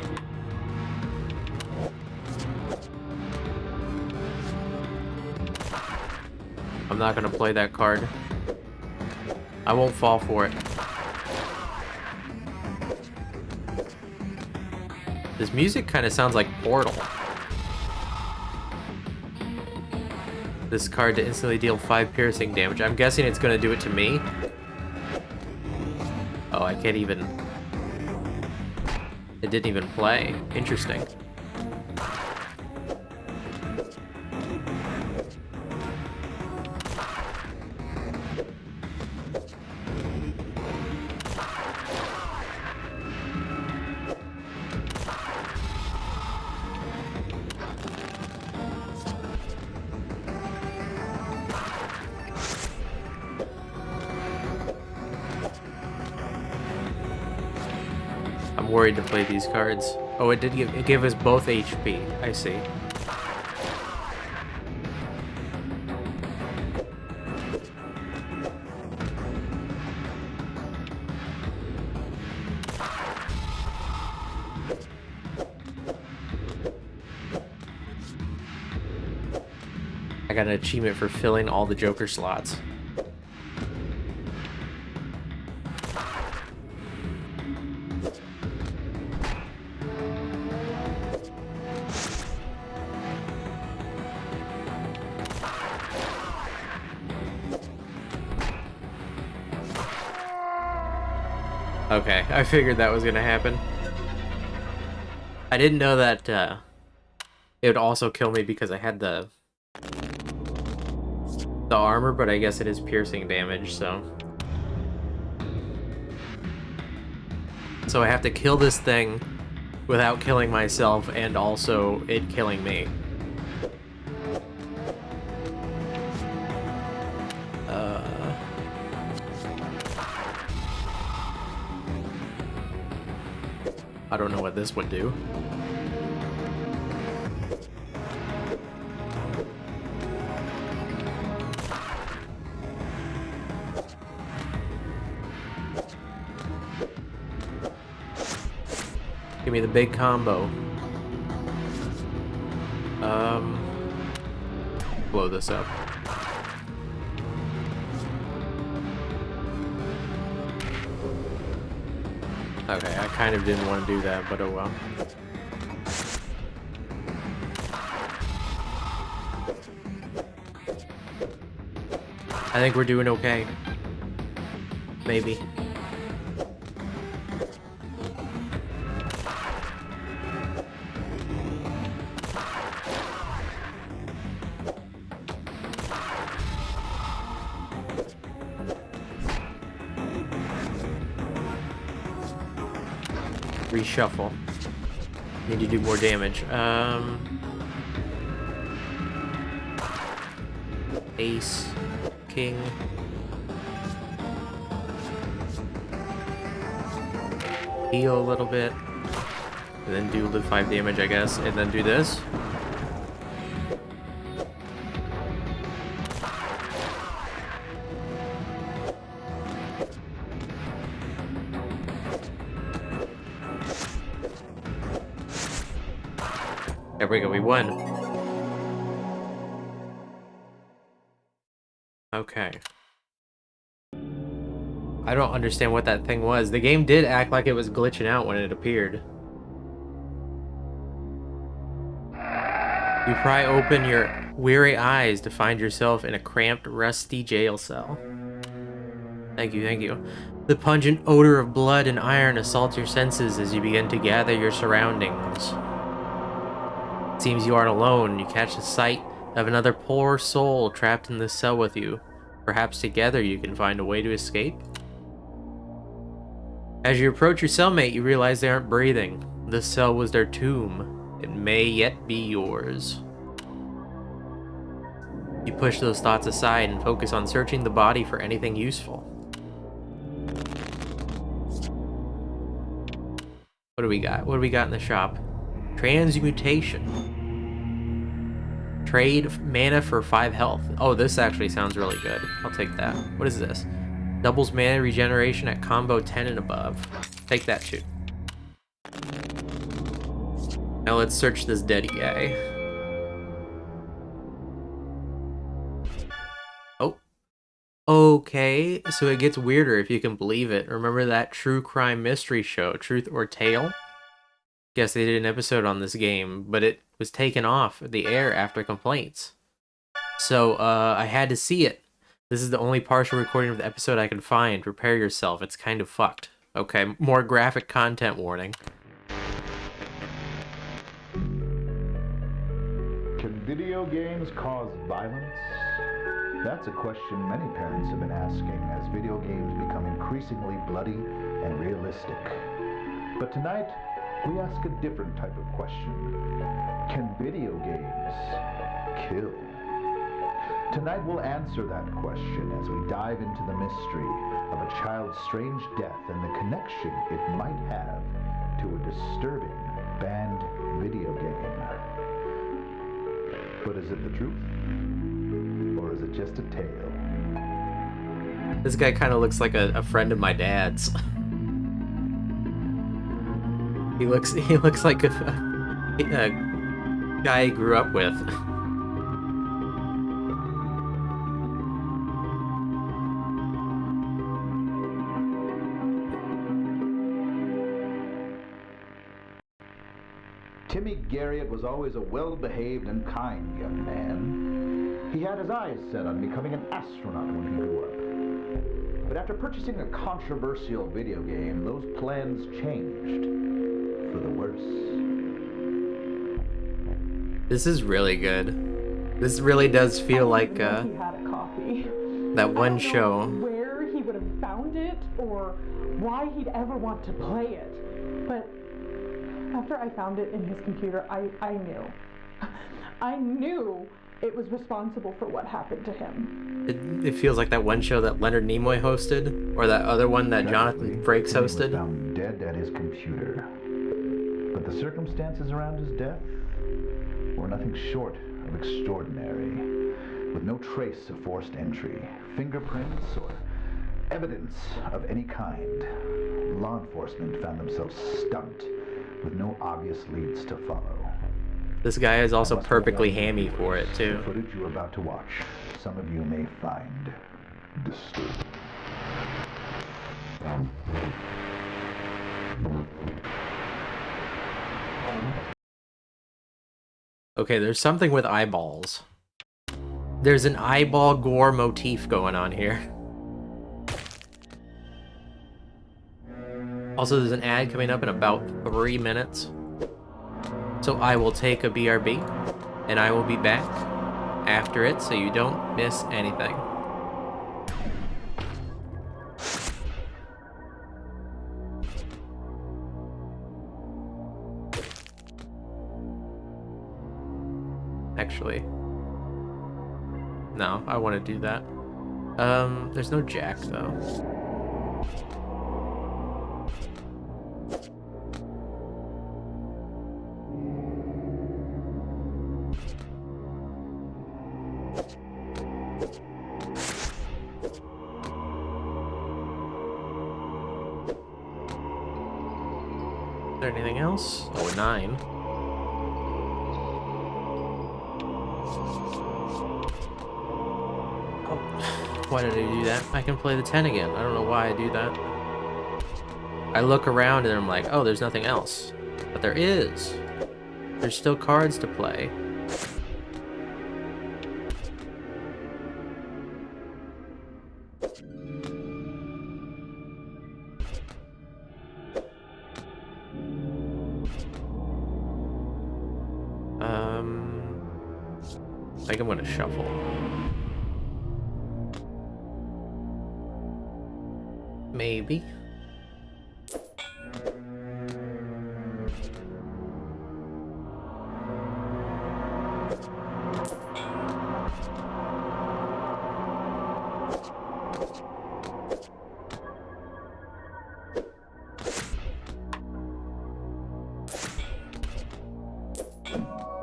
I'm not gonna play that card. I won't fall for it. This music kind of sounds like Portal. This card to instantly deal 5 piercing damage. I'm guessing it's gonna do it to me. Oh, I can't even... It didn't even play. Interesting. I'm worried to play these cards. Oh, it gave us both HP. I see. I got an achievement for filling all the Joker slots. Okay, I figured that was gonna happen. I didn't know that it would also kill me because I had the armor, but I guess it is piercing damage, so... So I have to kill this thing without killing myself and also it killing me. I don't know what this would do. Give me the big combo. Blow this up. Okay, I kind of didn't want to do that, but oh well. I think we're doing okay. Maybe. reshuffle. Need to do more damage. Ace, king. Heal a little bit. And then do the 5 damage, I guess. And then do this. There we go, we won. Okay. I don't understand what that thing was. The game did act like it was glitching out when it appeared. You pry open your weary eyes to find yourself in a cramped, rusty jail cell. Thank you, thank you. The pungent odor of blood and iron assaults your senses as you begin to gather your surroundings. It seems you aren't alone. You catch the sight of another poor soul trapped in this cell with you. Perhaps together you can find a way to escape? As you approach your cellmate, you realize they aren't breathing. This cell was their tomb. It may yet be yours. You push those thoughts aside and focus on searching the body for anything useful. What do we got? What do we got in the shop? Transmutation. Trade mana for 5 health. Oh, this actually sounds really good. I'll take that. What is this? Doubles mana regeneration at combo 10 and above. Take that too. Now let's search this dead guy. Oh. Okay, so it gets weirder if you can believe it. Remember that true crime mystery show, Truth or Tale? Guess they did an episode on this game, but it was taken off the air after complaints. So, I had to see it. This is the only partial recording of the episode I can find. Prepare yourself, it's kind of fucked. Okay, more graphic content warning. Can video games cause violence? That's a question many parents have been asking as video games become increasingly bloody and realistic. But tonight, we ask a different type of question. Can video games kill? Tonight we'll answer that question as we dive into the mystery of a child's strange death and the connection it might have to a disturbing banned video game. But is it the truth? Or is it just a tale? This guy kind of looks like a friend of my dad's. He looks like a guy I grew up with. Timmy Garriott was always a well-behaved and kind young man. He had his eyes set on becoming an astronaut when he grew up. But after purchasing a controversial video game, those plans changed for the worse. This is really good. This really does feel like he had a copy. that one show. Where he would have found it or why he'd ever want to play it. But after I found it in his computer, I knew. I knew it was responsible for what happened to him. It feels like that one show that Leonard Nimoy hosted, or that other one that Jonathan Frakes hosted. He was found dead at his computer. But the circumstances around his death were nothing short of extraordinary. With no trace of forced entry, fingerprints, or evidence of any kind, law enforcement found themselves stumped with no obvious leads to follow. This guy is also perfectly hammy for it, too. The footage you're about to watch, some of you may find disturbing. Okay, there's something with eyeballs. There's an eyeball gore motif going on here. Also, there's an ad coming up in about 3 minutes. So I will take a BRB, and I will be back after it so you don't miss anything. actually. No, I want to do that. There's no jack, though. Is there anything else? Oh, 9. Oh, why did I do that? I can play the 10 again. I don't know why I do that. I look around and I'm like, oh, there's nothing else. But there is. There's still cards to play. I think I'm gonna shuffle. Maybe.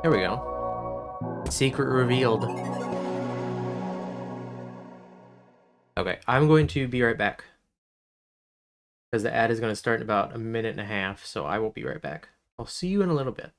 There we go. Secret revealed. Okay, I'm going to be right back. Because the ad is going to start in about a minute and a half, so I will be right back. I'll see you in a little bit.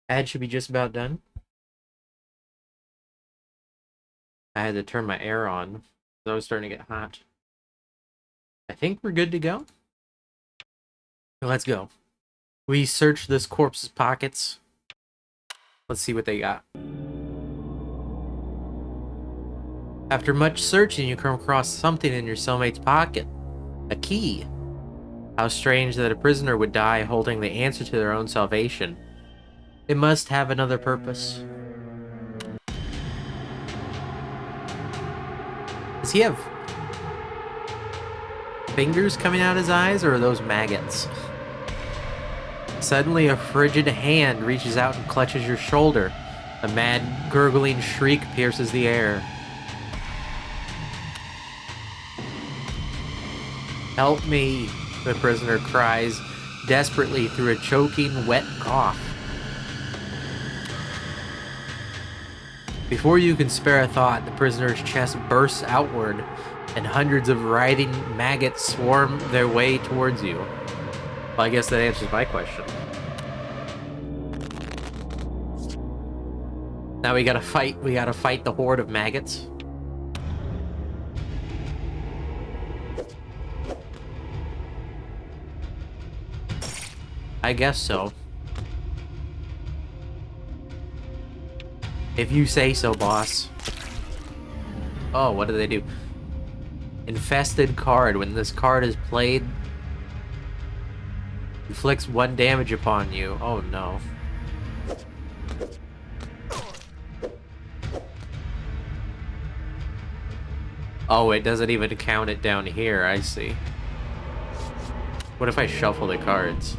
Ad should be just about done. I had to turn my air on. So I was starting to get hot. I think we're good to go. Let's go. We search this corpse's pockets. Let's see what they got. After much searching, you come across something in your cellmate's pocket. A key. How strange that a prisoner would die holding the answer to their own salvation. It must have another purpose. Does he have fingers coming out his eyes, or are those maggots? Suddenly, a frigid hand reaches out and clutches your shoulder. A mad, gurgling shriek pierces the air. Help me, the prisoner cries desperately through a choking, wet cough. Before you can spare a thought, the prisoner's chest bursts outward, and hundreds of writhing maggots swarm their way towards you. Well, I guess that answers my question. Now we gotta fight the horde of maggots. I guess so. If you say so, boss. Oh, what do they do? Infested card. When this card is played, inflicts 1 damage upon you. Oh no. Oh, it doesn't even count it down here. I see. What if I shuffle the cards?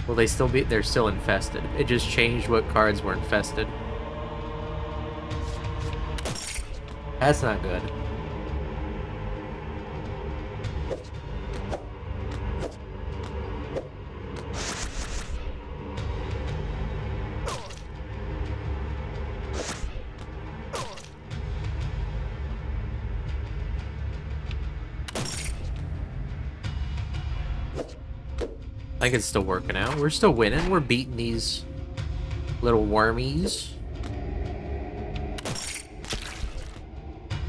Will they still be... They're still infested. It just changed what cards were infested. That's not good. I think it's still working out. We're still winning. We're beating these little wormies.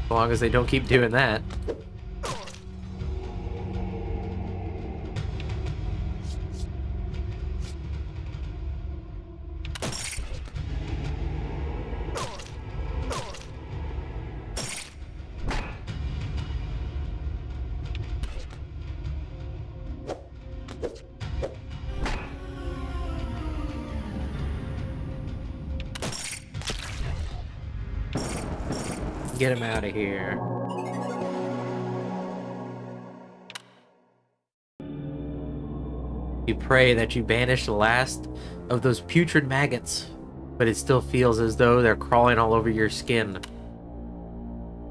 As long as they don't keep doing that. Get him out of here. You pray that you banish the last of those putrid maggots, but it still feels as though they're crawling all over your skin.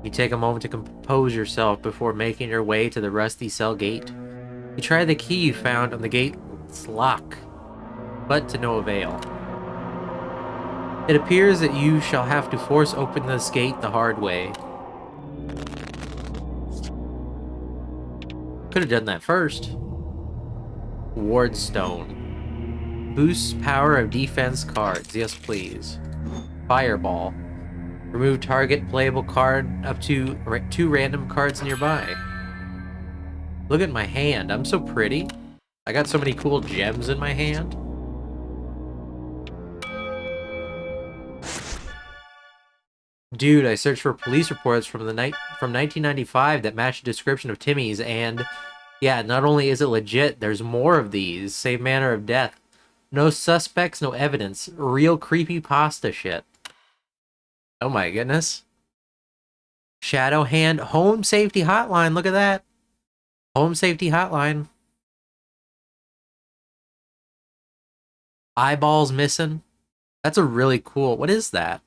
You take a moment to compose yourself before making your way to the rusty cell gate. You try the key you found on the gate's lock, but to no avail. It appears that you shall have to force open this gate the hard way. Could have done that first. Wardstone. Boosts power of defense cards. Yes, please. Fireball. Remove target playable card up to 2 random cards nearby. Look at my hand. I'm so pretty. I got so many cool gems in my hand. Dude, I searched for police reports from 1995 that match the description of Timmy's, and yeah, not only is it legit, there's more of these. Same manner of death. No suspects, no evidence. Real creepy pasta shit. Oh my goodness. Shadow Hand Home Safety Hotline. Look at that. Home Safety Hotline. Eyeballs missing. That's a really cool... What is that?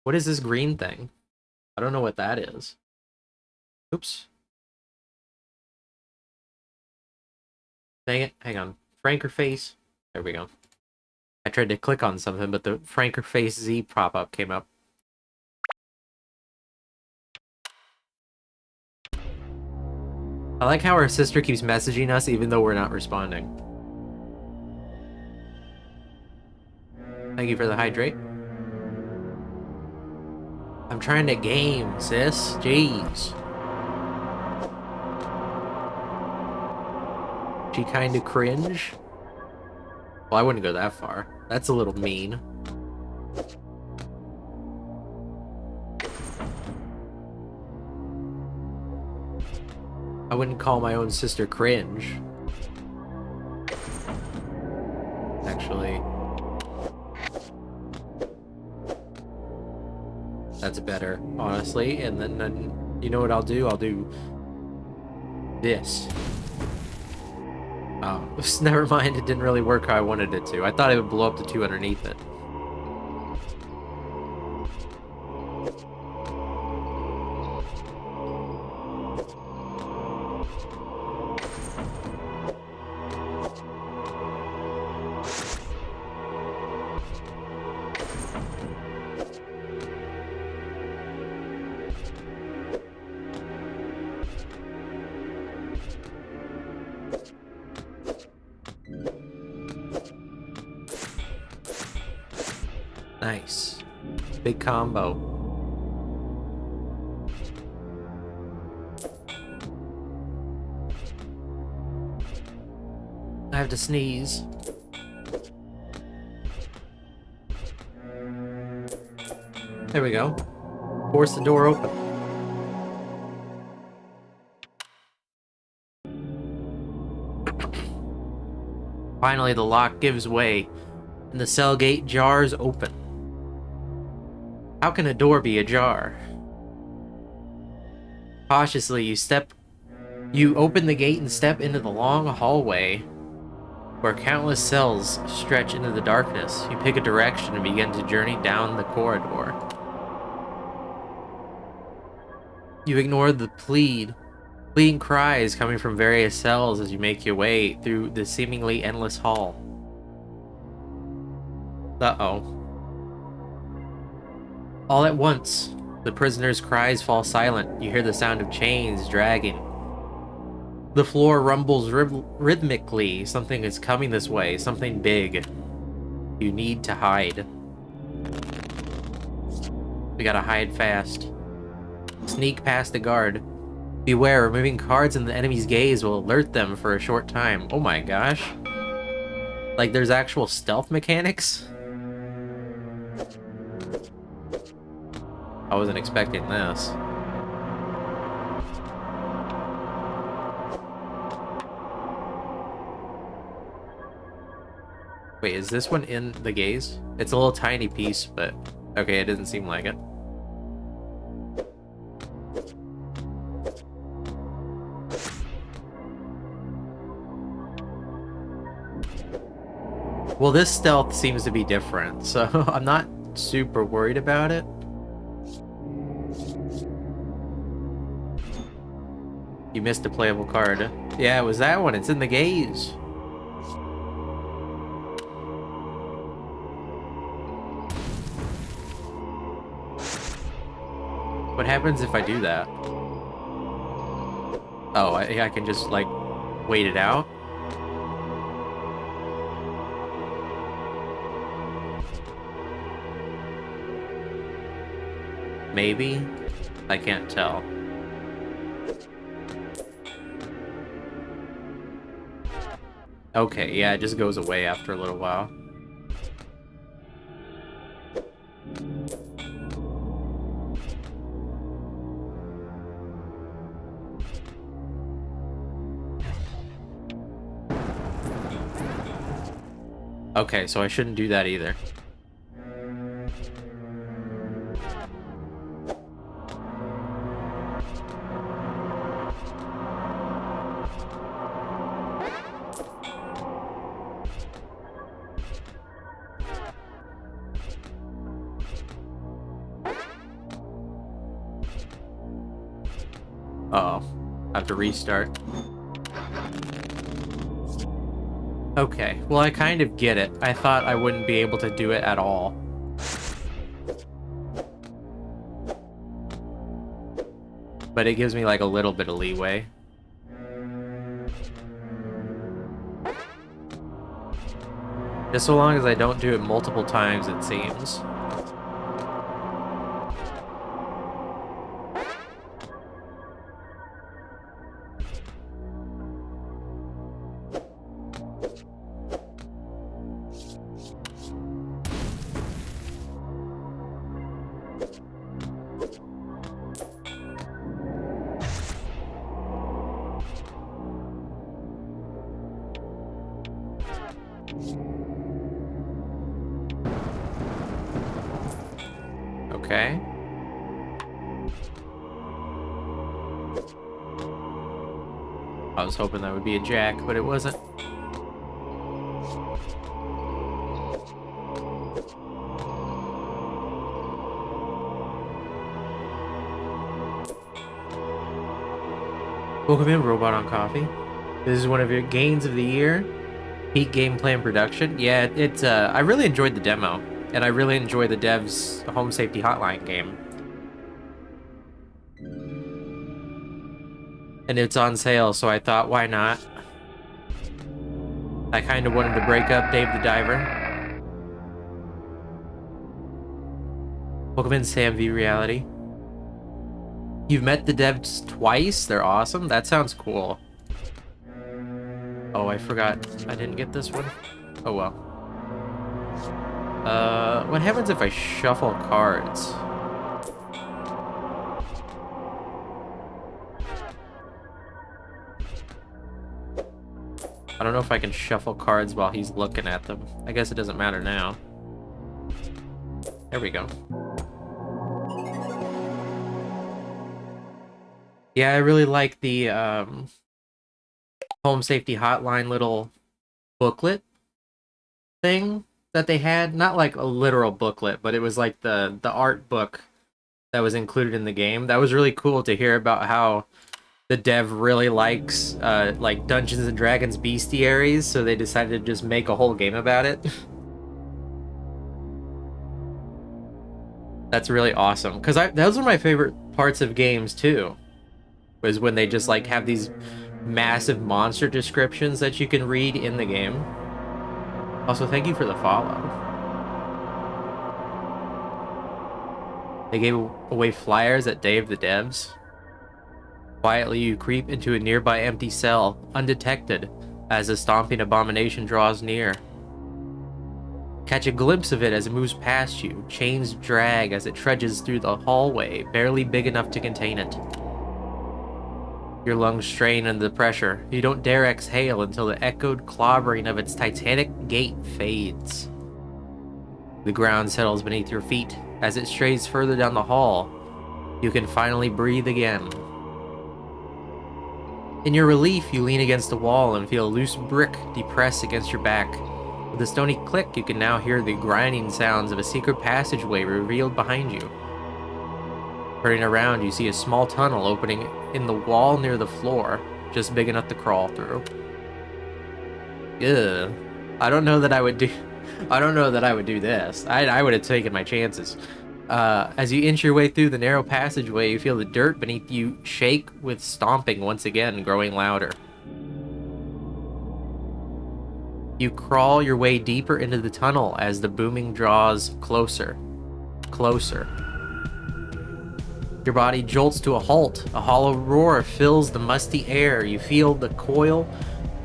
What is this green thing? I don't know what that is. Oops. Dang it. Hang on. Franker face. There we go. I tried to click on something, but the Franker face Z pop-up came up. I like how our sister keeps messaging us even though we're not responding. Thank you for the hydrate. I'm trying to game, sis. Jeez. She kinda cringe? Well, I wouldn't go that far. That's a little mean. I wouldn't call my own sister cringe. Actually. That's better, honestly. And then you know what I'll do? I'll do this. Oh, never mind. It didn't really work how I wanted it to. I thought it would blow up the two underneath it. Nice. Big combo. I have to sneeze. There we go. Force the door open. Finally, the lock gives way, and the cell gate jars open. How can a door be ajar? Cautiously, you open the gate and step into the long hallway where countless cells stretch into the darkness. You pick a direction and begin to journey down the corridor. You ignore the pleading cries coming from various cells as you make your way through the seemingly endless hall. Uh-oh. All at once, the prisoner's cries fall silent. You hear the sound of chains dragging. The floor rumbles rhythmically. Something is coming this way, something big. You need to hide. We gotta hide fast. Sneak past the guard. Beware, removing cards in the enemy's gaze will alert them for a short time. Oh my gosh. Like there's actual stealth mechanics? I wasn't expecting this. Wait, is this one in the gaze? It's a little tiny piece, but okay, it doesn't seem like it. Well, this stealth seems to be different, so I'm not super worried about it. You missed a playable card. Yeah, it was that one. It's in the gaze. What happens if I do that? Oh, I can just, like, wait it out? Maybe? I can't tell. Okay, yeah, it just goes away after a little while. Okay, so I shouldn't do that either. Uh-oh. I have to restart. Okay, well I kind of get it. I thought I wouldn't be able to do it at all. But it gives me like a little bit of leeway. Just so long as I don't do it multiple times, it seems. Okay. I was hoping that would be a jack, but it wasn't. Welcome in, Robot on Coffee. This is one of your gains of the year. Peak game plan production. Yeah, it's I really enjoyed the demo, and I really enjoy the devs' home safety hotline game. And it's on sale, so I thought, why not? I kind of wanted to break up Dave the Diver. Welcome in, Sam V Reality. You've met the devs twice? They're awesome? That sounds cool. Oh, I forgot. I didn't get this one. Oh well. What happens if I shuffle cards? I don't know if I can shuffle cards while he's looking at them. I guess it doesn't matter now. There we go. Yeah, I really like the home safety hotline little booklet thing that they had. Not like a literal booklet, but it was like the art book that was included in the game. That was really cool to hear about how the dev really likes like Dungeons and Dragons bestiaries, so they decided to just make a whole game about it. That's really awesome, because those are my favorite parts of games too, was when they just like have these massive monster descriptions that you can read in the game. Also, thank you for the follow. They gave away flyers at Day of the Devs. Quietly, you creep into a nearby empty cell, undetected, as a stomping abomination draws near. Catch a glimpse of it as it moves past you. Chains drag as it trudges through the hallway, barely big enough to contain it. Your lungs strain under the pressure. You don't dare exhale until the echoed clobbering of its titanic gate fades. The ground settles beneath your feet. As it strays further down the hall, you can finally breathe again. In your relief, you lean against the wall and feel a loose brick depress against your back. With a stony click, you can now hear the grinding sounds of a secret passageway revealed behind you. Turning around, you see a small tunnel opening in the wall near the floor, just big enough to crawl through. Ugh. I don't know that I would do this. I would have taken my chances. As you inch your way through the narrow passageway, you feel the dirt beneath you shake with stomping once again, growing louder. You crawl your way deeper into the tunnel as the booming draws closer. Closer. Your body jolts to a halt. A hollow roar fills the musty air. You feel the coil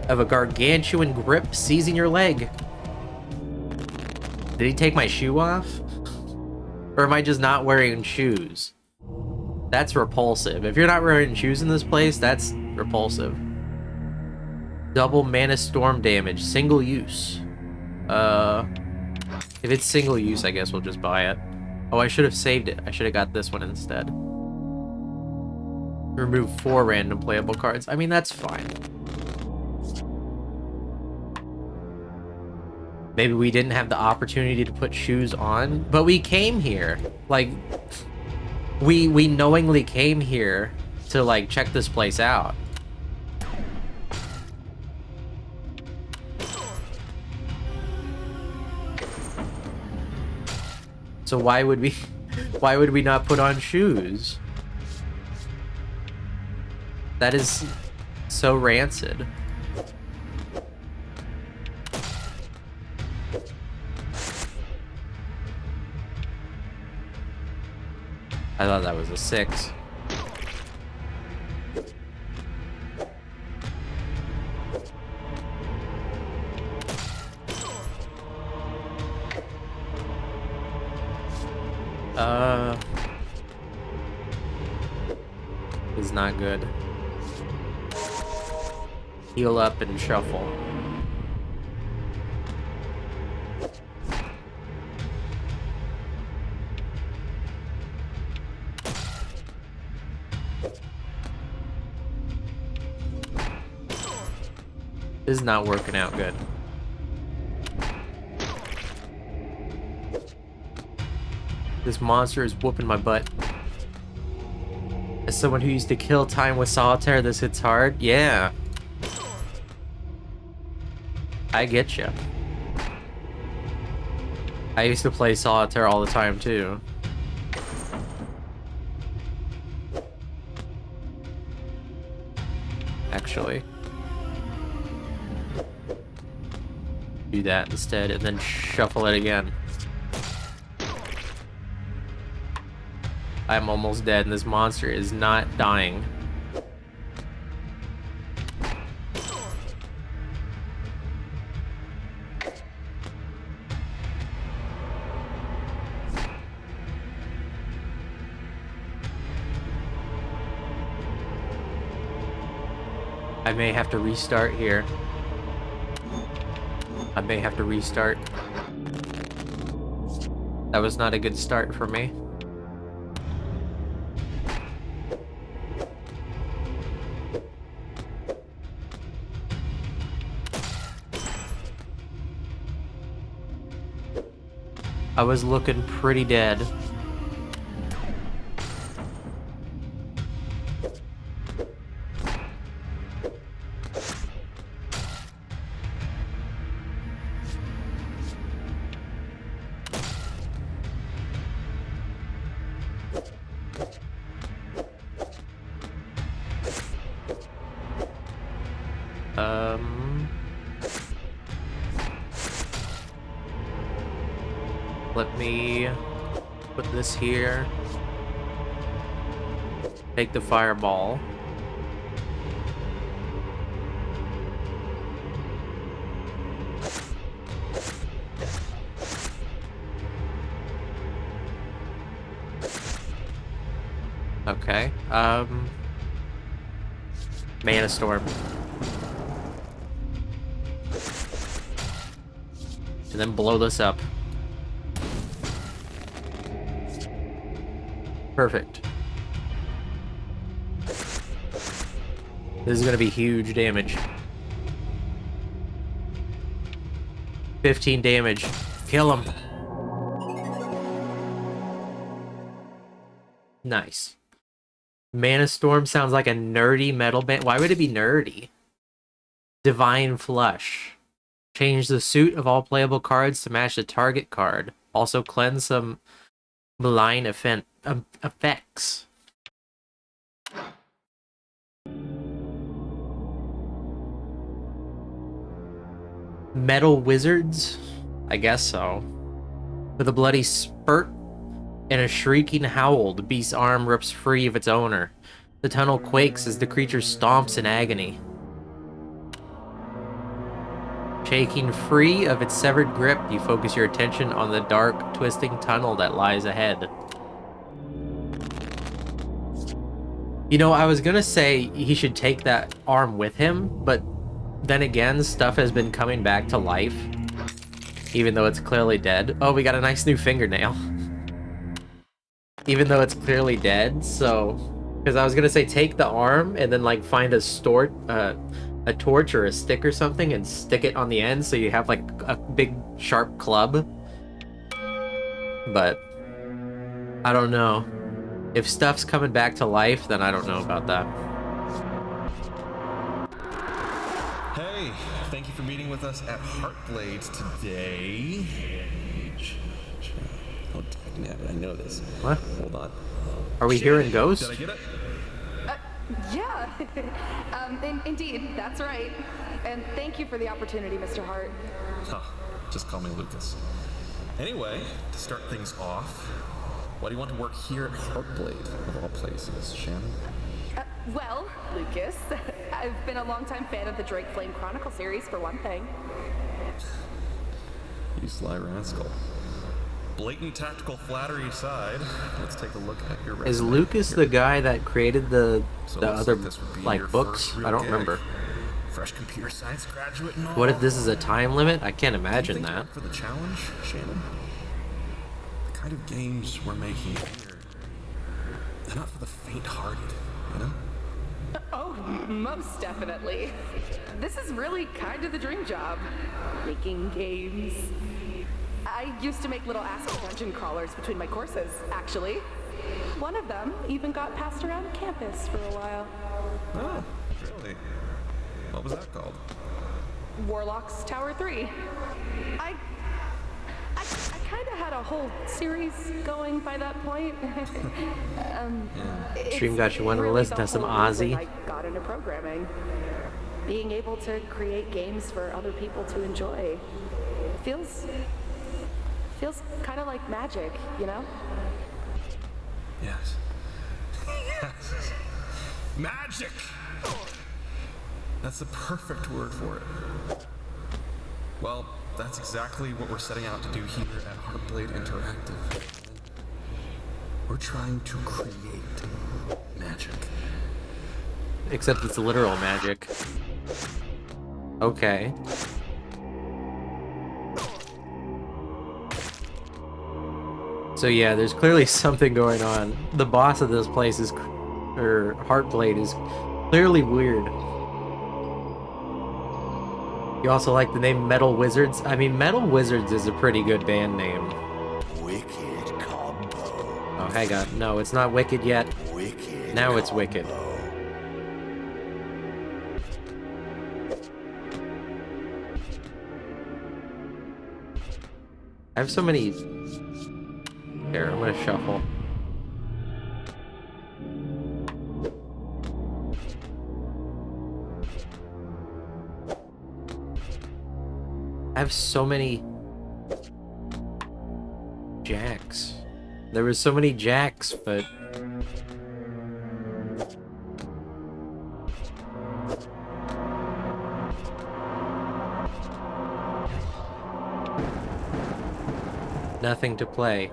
of a gargantuan grip seizing your leg. Did he take my shoe off? Or am I just not wearing shoes? That's repulsive. If you're not wearing shoes in this place, that's repulsive. Double mana storm damage, single use. If it's single use, I guess we'll just buy it. Oh, I should have saved it. I should have got this one instead. Remove 4 random playable cards. I mean, that's fine. Maybe we didn't have the opportunity to put shoes on, but we came here. Like, we knowingly came here to, like, check this place out. So why would we not put on shoes? That is so rancid. I thought that was a 6. Is not good. Heal up and shuffle. This is not working out good. This monster is whooping my butt. As someone who used to kill time with Solitaire, this hits hard. Yeah. I get you. I used to play Solitaire all the time too. Actually. Do that instead and then shuffle it again. I'm almost dead and this monster is not dying. I may have to restart here. I may have to restart. That was not a good start for me. I was looking pretty dead. Let me put this here. Take the fireball. Okay. Mana Storm. And then blow this up. Perfect. This is gonna be huge damage. 15 damage. Kill him. Nice. Mana Storm sounds like a nerdy metal band. Why would it be nerdy? Divine Flush. Change the suit of all playable cards to match the target card. Also cleanse some malign effects. Metal Wizards? I guess so. With a bloody spurt and a shrieking howl, the beast's arm rips free of its owner. The tunnel quakes as the creature stomps in agony. Shaking free of its severed grip, you focus your attention on the dark, twisting tunnel that lies ahead. You know, I was gonna say he should take that arm with him, but then again, stuff has been coming back to life, even though it's clearly dead. Oh, we got a nice new fingernail. Even though it's clearly dead, so... Because I was gonna say take the arm and then, like, find a torch or a stick or something and stick it on the end so you have, like, a big, sharp club. But... I don't know. If stuff's coming back to life, then I don't know about that. Hey, thank you for meeting with us at Heartblade today. Oh, I know this. What? Hold on. Are we hearing ghosts? Did I get it? Yeah. Indeed, that's right. And thank you for the opportunity, Mr. Hart. Huh, just call me Lucas. Anyway, to start things off, Why do you want to work here at Heartblade, of all places, Shannon? Well, Lucas, I've been a longtime fan of the Drake Flame Chronicle series, for one thing. You sly rascal. Blatant tactical flattery aside, let's take a look at your resume. Is Lucas the guy that created the other this would be like your books? first real I don't gig. remember. Fresh computer science graduate and all. What if this is a time limit? I can't Do you imagine think you're that. up for the challenge, Shannon? The kind of games we're making here, they're not for the faint-hearted, you know? Oh, most definitely. This is really kind of the dream job. Making games. I used to make little ASCII dungeon crawlers between my courses, actually. One of them even got passed around campus for a while. Oh, really? What was that called? Warlock's Tower 3. I kind of had a whole series going by that point. Stream got you wanting to really listen the to some whole reason Ozzy. I got into programming. Being able to create games for other people to enjoy feels kind of like magic, you know? Yes. Yes. Magic! That's the perfect word for it. Well, that's exactly what we're setting out to do here at Heartblade Interactive. We're trying to create magic. Except it's literal magic. Okay. So yeah, there's clearly something going on. The boss of this place is, or Heartblade, is clearly weird. You also like the name Metal Wizards? I mean, Metal Wizards is a pretty good band name. Wicked combo. Oh, hang on. No, it's not Wicked yet. Wicked. Now it's Wicked. I have so many... Here, I'm gonna shuffle. I have so many... jacks. There were so many jacks, but... nothing to play.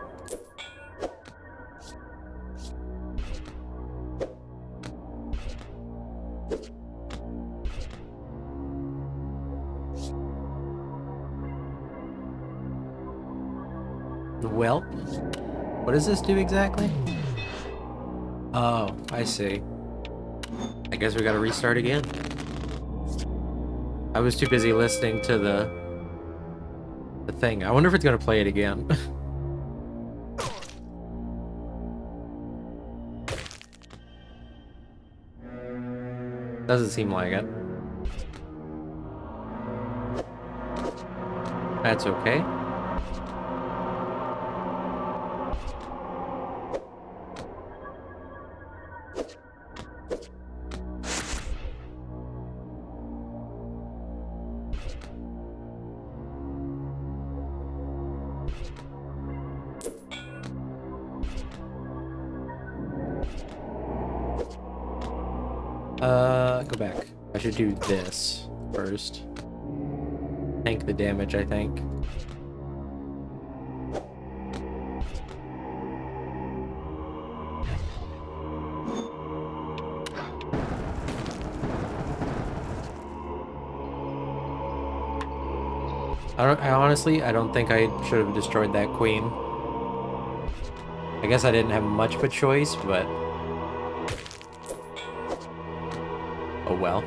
Well, what does this do exactly? Oh, I see. I guess we gotta restart again. I was too busy listening to the thing. I wonder if it's gonna play it again. Doesn't seem like it. That's okay. Go back. I should do this first. Tank the damage, I think. I honestly don't think I should have destroyed that queen. I guess I didn't have much of a choice, but... oh well.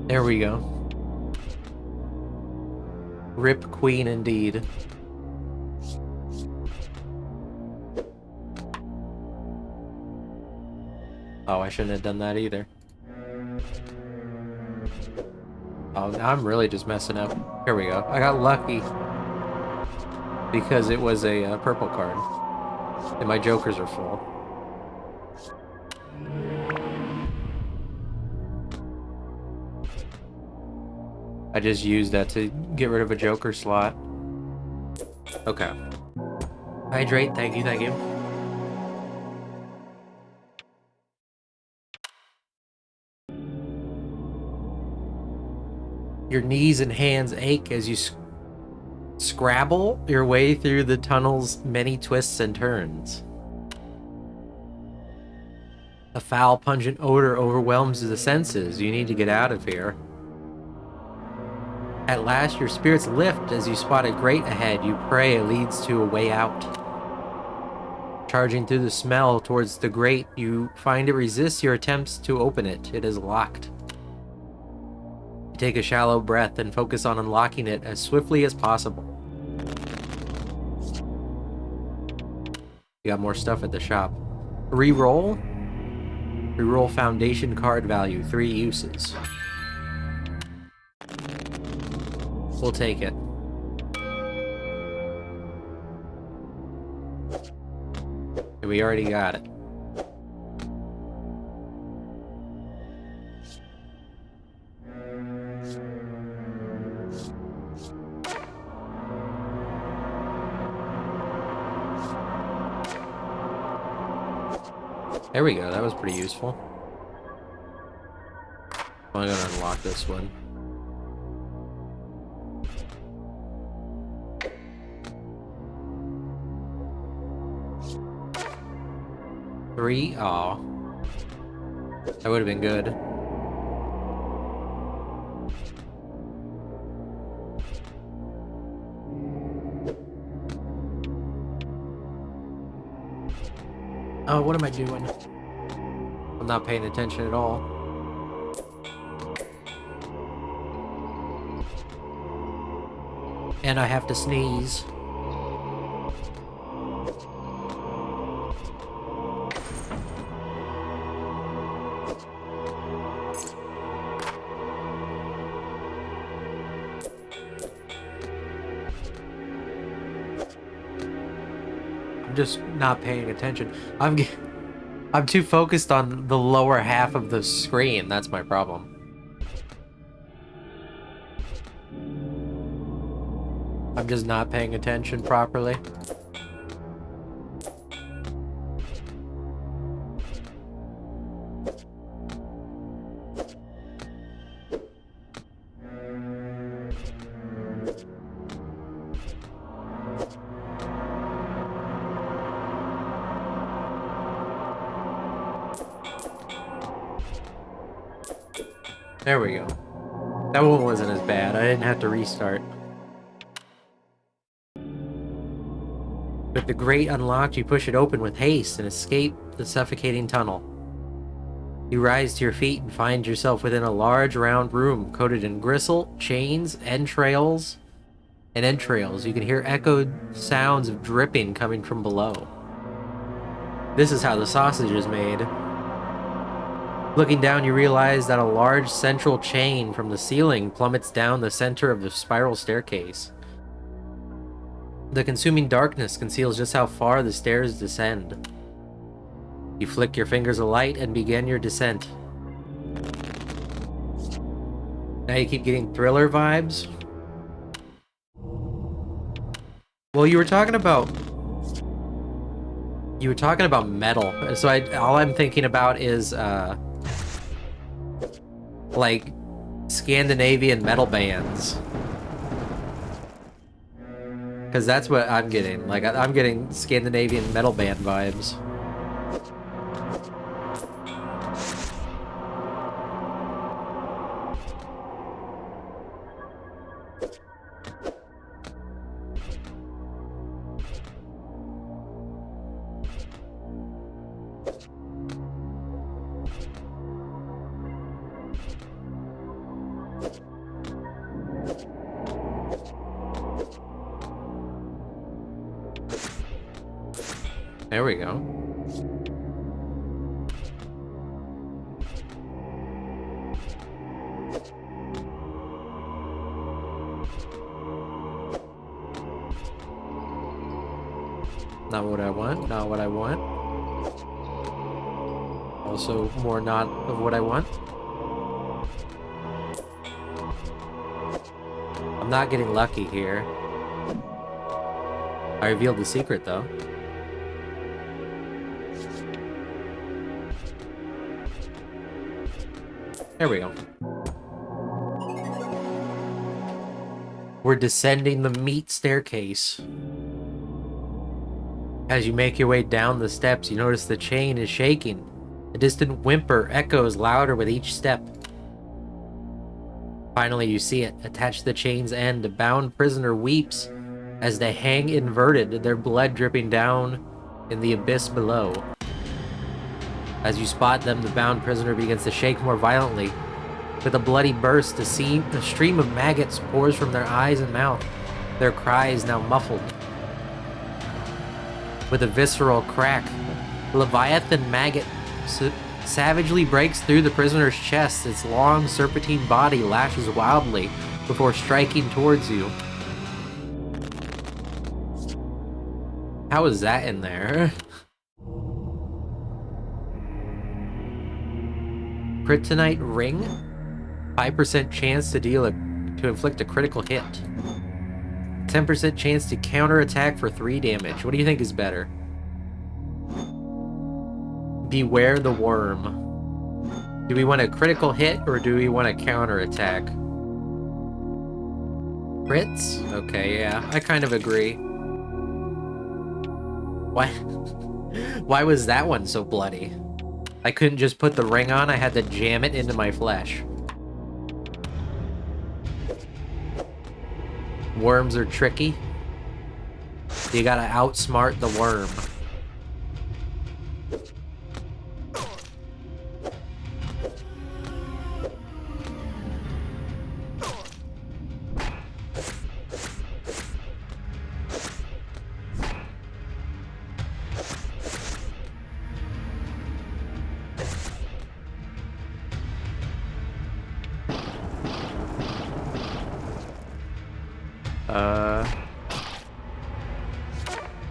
There we go. Rip Queen indeed. Oh, I shouldn't have done that either. Oh, now I'm really just messing up. Here we go. I got lucky. Because it was a purple card. And my jokers are full. I just used that to get rid of a joker slot. Okay. Hydrate, thank you, thank you. Your knees and hands ache as you scrabble your way through the tunnel's many twists and turns. A foul, pungent odor overwhelms the senses. You need to get out of here. At last, your spirits lift as you spot a grate ahead. You pray it leads to a way out. Charging through the smell towards the grate, you find it resists your attempts to open it. It is locked. You take a shallow breath and focus on unlocking it as swiftly as possible. You got more stuff at the shop. Reroll. Reroll foundation card value, 3 uses. We'll take it. We already got it. There we go, that was pretty useful. I'm gonna unlock this one. Three? Aw. That would have been good. Oh, what am I doing? I'm not paying attention at all. And I have to sneeze. Just not paying attention. I'm too focused on the lower half of the screen. That's my problem. I'm just not paying attention properly. There we go. That one wasn't as bad. I didn't have to restart. With the grate unlocked, you push it open with haste and escape the suffocating tunnel. You rise to your feet and find yourself within a large round room coated in gristle, chains, entrails. You can hear echoed sounds of dripping coming from below. This is how the sausage is made. Looking down, you realize that a large central chain from the ceiling plummets down the center of the spiral staircase. The consuming darkness conceals just how far the stairs descend. You flick your fingers alight and begin your descent. Now you keep getting thriller vibes. Well, you were talking about metal, so all I'm thinking about is like Scandinavian metal bands, because that's what I'm getting. Like I'm getting Scandinavian metal band vibes. There we go. Not what I want. Not what I want. Also, more not of what I want. I'm not getting lucky here. I revealed the secret, though. There we go. We're descending the meat staircase. As you make your way down the steps, you notice the chain is shaking. A distant whimper echoes louder with each step. Finally, you see it. Attached to the chain's end, a bound prisoner weeps as they hang inverted, their blood dripping down in the abyss below. As you spot them, the bound prisoner begins to shake more violently. With a bloody burst, a stream of maggots pours from their eyes and mouth, their cries now muffled. With a visceral crack, the Leviathan maggot savagely breaks through the prisoner's chest. Its long, serpentine body lashes wildly before striking towards you. How is that in there? Kryptonite ring? 5% chance to inflict a critical hit. 10% chance to counterattack for 3 damage. What do you think is better? Beware the worm. Do we want a critical hit or do we want a counterattack? Crits? Okay, yeah, I kind of agree. Why? Why was that one so bloody? I couldn't just put the ring on, I had to jam it into my flesh. Worms are tricky. You gotta outsmart the worm.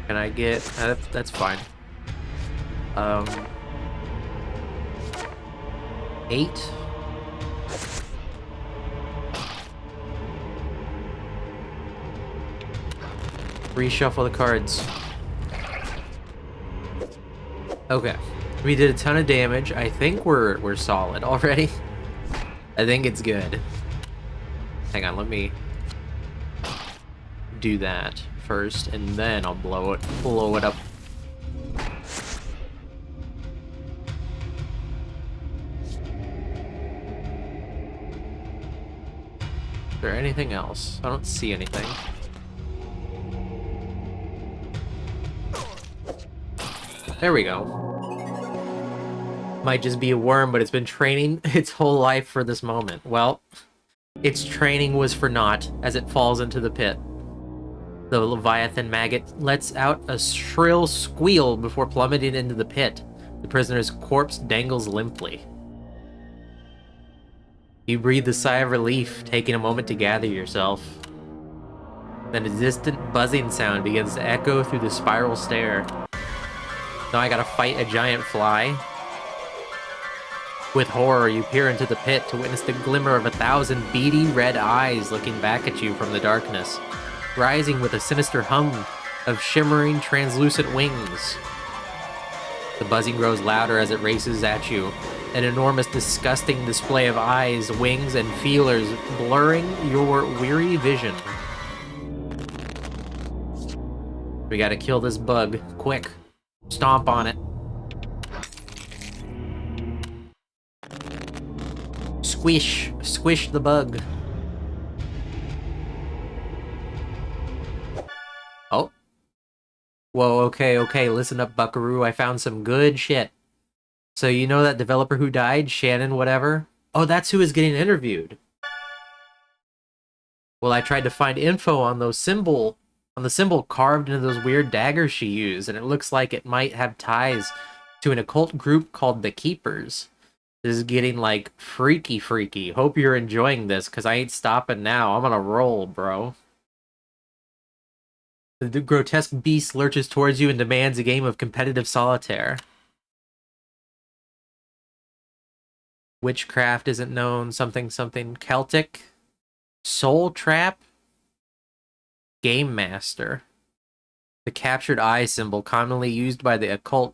Can I get... that's fine. 8? Reshuffle the cards. Okay. We did a ton of damage. I think we're solid already. I think it's good. Hang on, let me do that first, and then I'll blow it up. Is there anything else? I don't see anything. There we go. Might just be a worm, but it's been training its whole life for this moment. Well, its training was for naught as it falls into the pit. The Leviathan maggot lets out a shrill squeal before plummeting into the pit. The prisoner's corpse dangles limply. You breathe a sigh of relief, taking a moment to gather yourself. Then a distant buzzing sound begins to echo through the spiral stair. Now I gotta fight a giant fly. With horror, you peer into the pit to witness the glimmer of 1,000 beady red eyes looking back at you from the darkness, rising with a sinister hum of shimmering, translucent wings. The buzzing grows louder as it races at you, an enormous, disgusting display of eyes, wings, and feelers blurring your weary vision. We gotta kill this bug, quick. Stomp on it. Squish. Squish the bug. Oh. Whoa, okay, listen up, buckaroo. I found some good shit. So you know that developer who died? Shannon whatever? Oh, that's who is getting interviewed. Well, I tried to find info on the symbol carved into those weird daggers she used, and it looks like it might have ties to an occult group called the Keepers. This is getting, like, freaky. Hope you're enjoying this, because I ain't stopping now. I'm on a roll, bro. The grotesque beast lurches towards you and demands a game of competitive solitaire. Witchcraft isn't known. Something Celtic. Soul Trap. Game Master. The captured eye symbol, commonly used by the occult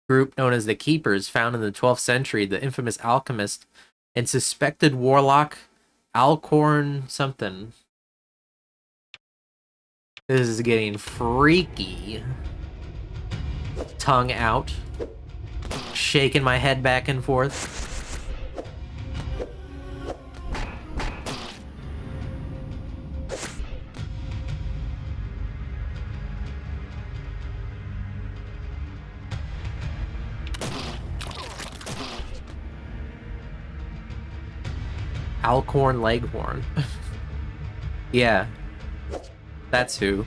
group known as the Keepers, found in the 12th century, the infamous alchemist and suspected warlock Alcorn something. This is getting freaky. Tongue out. Shaking my head back and forth. Alcorn Leghorn. Yeah. That's who.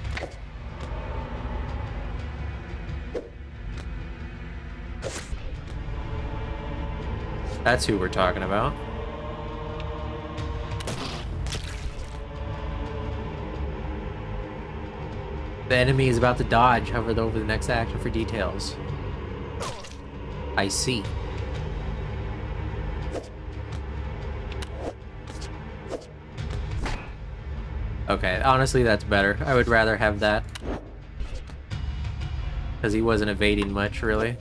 That's who we're talking about. The enemy is about to dodge. Hover over the next action for details. I see. Okay, honestly, that's better. I would rather have that. Because he wasn't evading much, really.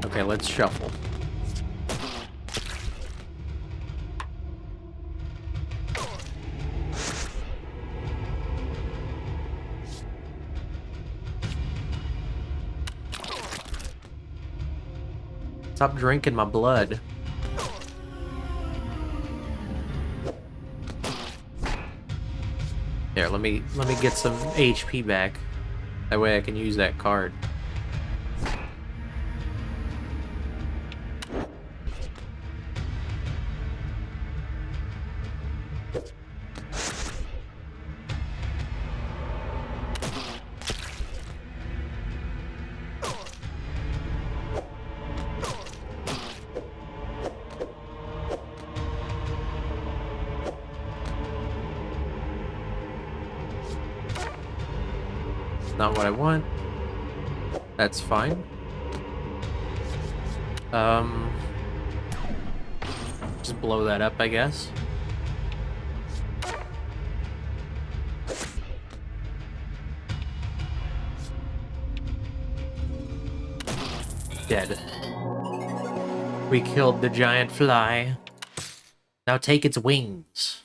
Okay, let's shuffle. Stop drinking my blood. Here, let me get some HP back. That way I can use that card. Not what I want. That's fine. Just blow that up, I guess. Dead. We killed the giant fly. Now take its wings.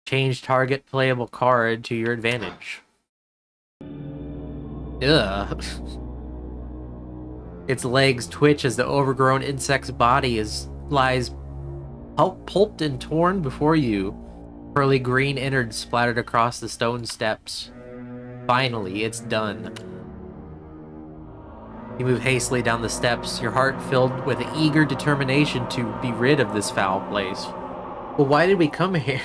Change target playable card to your advantage. Ugh. Its legs twitch as the overgrown insect's body lies pulped and torn before you. Pearly green innards splattered across the stone steps. Finally, it's done. You move hastily down the steps, your heart filled with eager determination to be rid of this foul place. Well, why did we come here?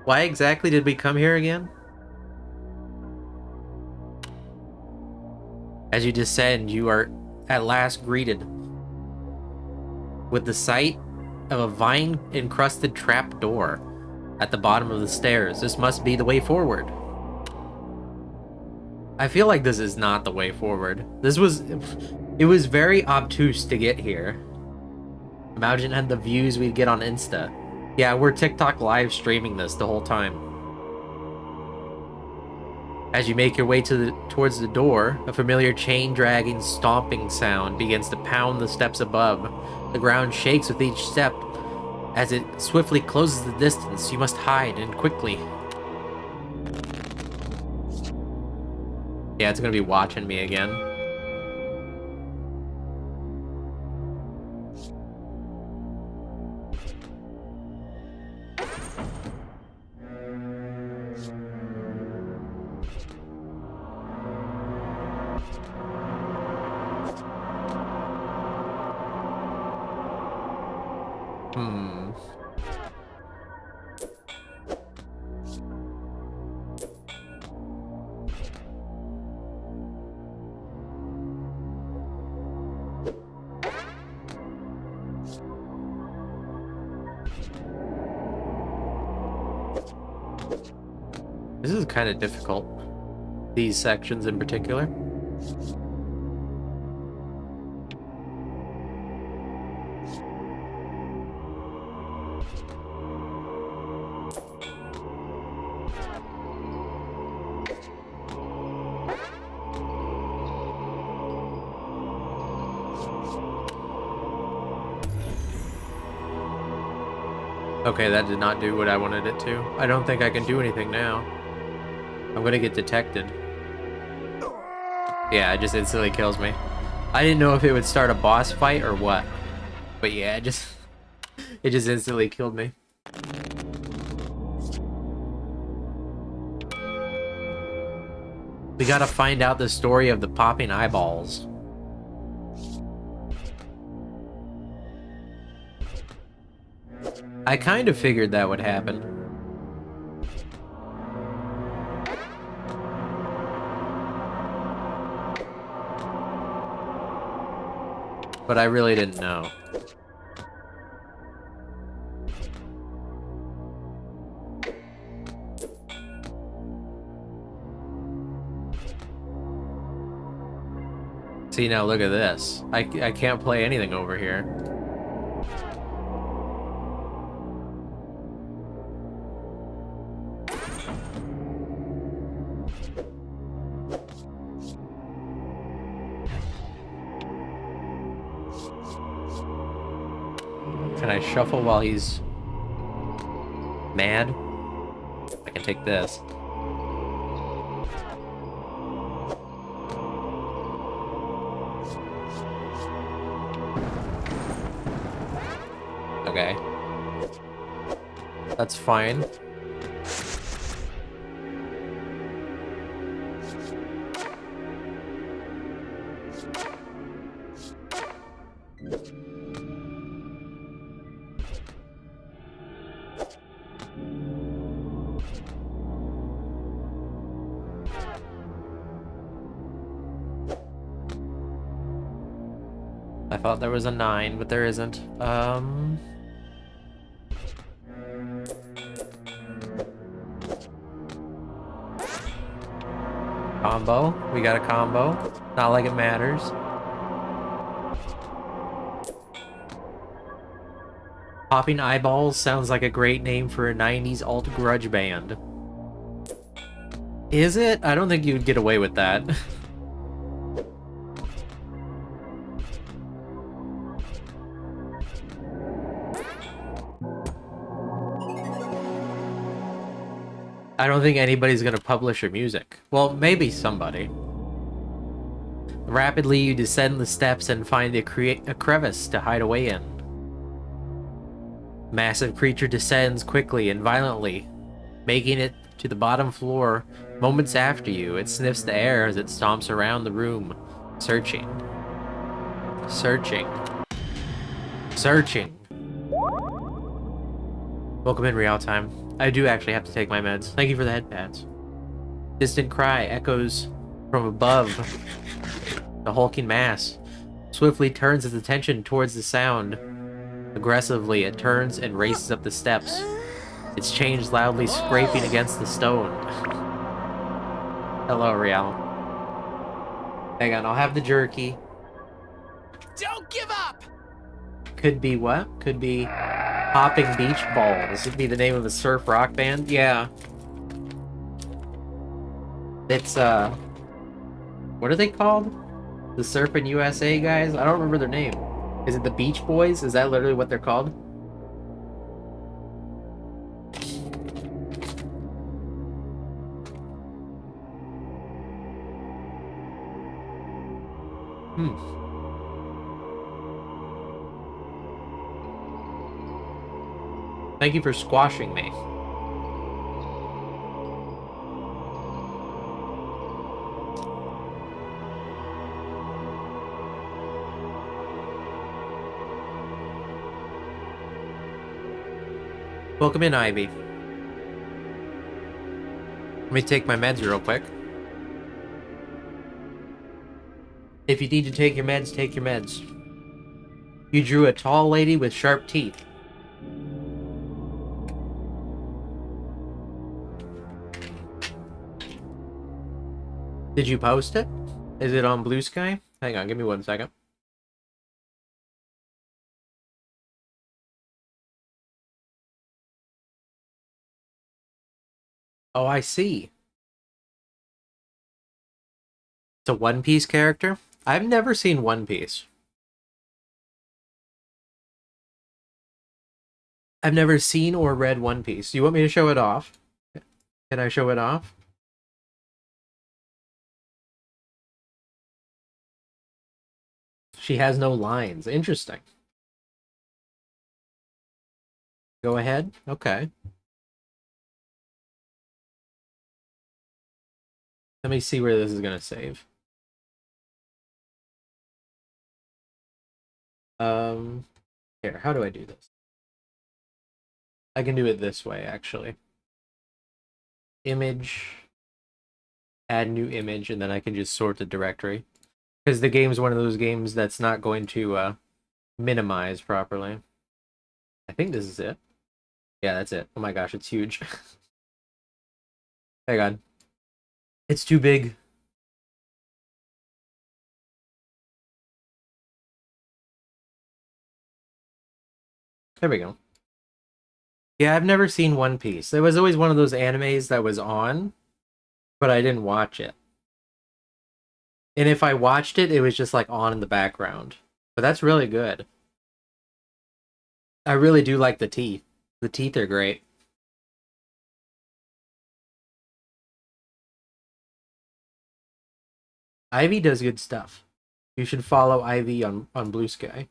Why exactly did we come here again? As you descend, you are at last greeted with the sight of a vine-encrusted trap door at the bottom of the stairs. This must be the way forward. I feel like this is not the way forward. It was very obtuse to get here. Imagine the views we'd get on Insta. Yeah, we're TikTok live streaming this the whole time. As you make your way towards the door, a familiar chain-dragging, stomping sound begins to pound the steps above. The ground shakes with each step. As it swiftly closes the distance, you must hide, and quickly. Yeah, it's gonna be watching me again. This is kind of difficult. These sections in particular. Okay, that did not do what I wanted it to. I don't think I can do anything now. I'm gonna get detected. Yeah, it just instantly kills me. I didn't know if it would start a boss fight or what. But yeah, it just instantly killed me. We gotta find out the story of the popping eyeballs. I kind of figured that would happen. But I really didn't know. See, now look at this. I can't play anything over here. Can I shuffle while he's mad? I can take this. Okay. That's fine. I thought there was a 9, but there isn't. Combo. We got a combo. Not like it matters. Popping Eyeballs sounds like a great name for a 90s alt grudge band. Is it? I don't think you would get away with that. I don't think anybody's gonna publish your music. Well, maybe somebody. Rapidly, you descend the steps and find a crevice to hide away in. Massive creature descends quickly and violently, making it to the bottom floor. Moments after you, it sniffs the air as it stomps around the room, searching. Searching. Searching. Welcome in, real time. I do actually have to take my meds. Thank you for the head pads. Distant cry echoes from above. The hulking mass swiftly turns its attention towards the sound. Aggressively, it turns and races up the steps. Its chains loudly scraping against the stone. Hello, Real. Hang on, I'll have the jerky. Don't give up! Could be what? Could be Popping Beach Balls. Would be the name of a surf rock band? Yeah. It's, what are they called? The Surfin' USA guys? I don't remember their name. Is it the Beach Boys? Is that literally what they're called? Thank you for squashing me. Welcome in, Ivy. Let me take my meds real quick. If you need to take your meds, take your meds. You drew a tall lady with sharp teeth. Did you post it? Is it on Blue Sky? Hang on, give me 1 second. Oh, I see. It's a One Piece character? I've never seen One Piece. I've never seen or read One Piece. You want me to show it off? Can I show it off? She has no lines. Interesting. Go ahead. Okay. Let me see where this is gonna save. Here, how do I do this? I can do it this way, actually. Image, add new image, and then I can just sort the directory. Because the game's one of those games that's not going to minimize properly. I think this is it. Yeah, that's it. Oh my gosh, it's huge. Hang on. It's too big. There we go. Yeah, I've never seen One Piece. It was always one of those animes that was on, but I didn't watch it. And if I watched it, it was just like on in the background. But that's really good. I really do like the teeth. The teeth are great. Ivy does good stuff. You should follow Ivy on Blue Sky.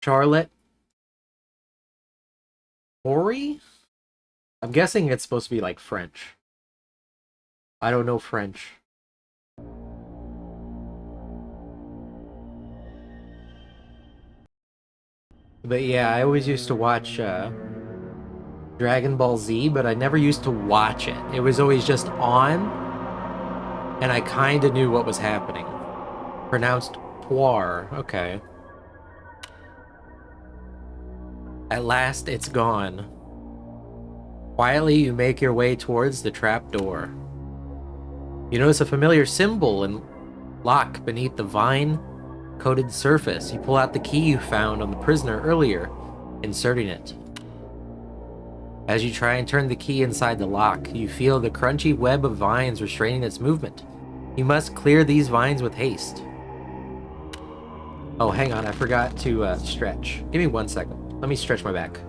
Charlotte. Ori? I'm guessing it's supposed to be like French. I don't know French. But yeah, I always used to watch Dragon Ball Z, but I never used to watch it. It was always just on, and I kind of knew what was happening. Pronounced Poir. Okay. At last, it's gone. Quietly, you make your way towards the trap door. You notice a familiar symbol and lock beneath the vine-coated surface. You pull out the key you found on the prisoner earlier, inserting it. As you try and turn the key inside the lock, you feel the crunchy web of vines restraining its movement. You must clear these vines with haste. Oh, hang on, I forgot to stretch. Give me 1 second. Let me stretch my back.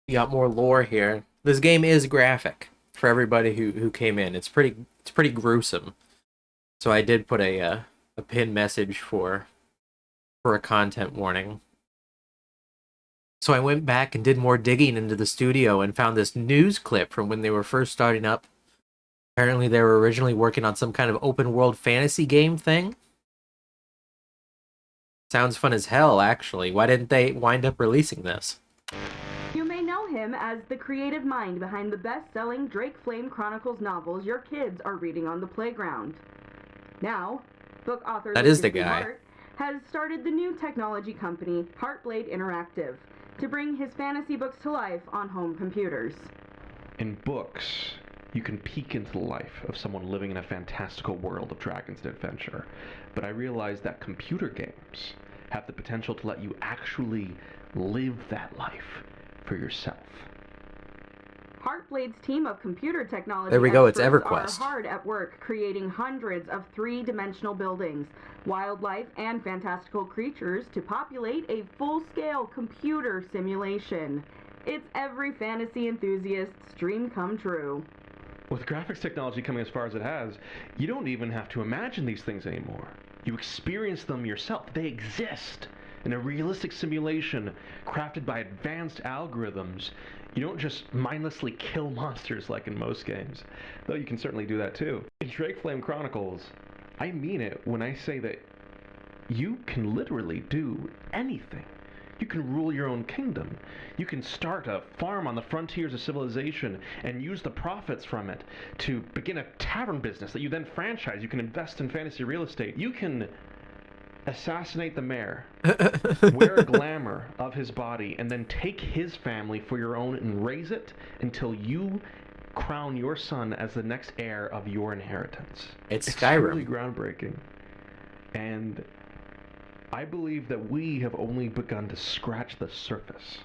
You got more lore here. This game is graphic for everybody who came in. It's pretty gruesome. So I did put a pinned message for a content warning. So I went back and did more digging into the studio and found this news clip from when they were first starting up. Apparently they were originally working on some kind of open world fantasy game thing. Sounds fun as hell, actually. Why didn't they wind up releasing this? You may know him as the creative mind behind the best-selling Drake Flame Chronicles novels your kids are reading on the playground. Now, book author That is the guy. Hart has started the new technology company, Heartblade Interactive, to bring his fantasy books to life on home computers. In books, you can peek into the life of someone living in a fantastical world of dragons and adventure, but I realized that computer games have the potential to let you actually live that life for yourself. Heartblade's team of computer technology There we go, it's experts EverQuest. are hard at work creating hundreds of three-dimensional buildings, wildlife, and fantastical creatures to populate a full-scale computer simulation. It's every fantasy enthusiast's dream come true. With graphics technology coming as far as it has, you don't even have to imagine these things anymore. You experience them yourself. They exist in a realistic simulation crafted by advanced algorithms. You don't just mindlessly kill monsters like in most games, though you can certainly do that too. In Drake Flame Chronicles, I mean it when I say that you can literally do anything. You can rule your own kingdom. You can start a farm on the frontiers of civilization and use the profits from it to begin a tavern business that you then franchise. You can invest in fantasy real estate. You can assassinate the mayor, wear a glamour of his body, and then take his family for your own and raise it until you crown your son as the next heir of your inheritance. It's Skyrim. Truly groundbreaking. And I believe that we have only begun to scratch the surface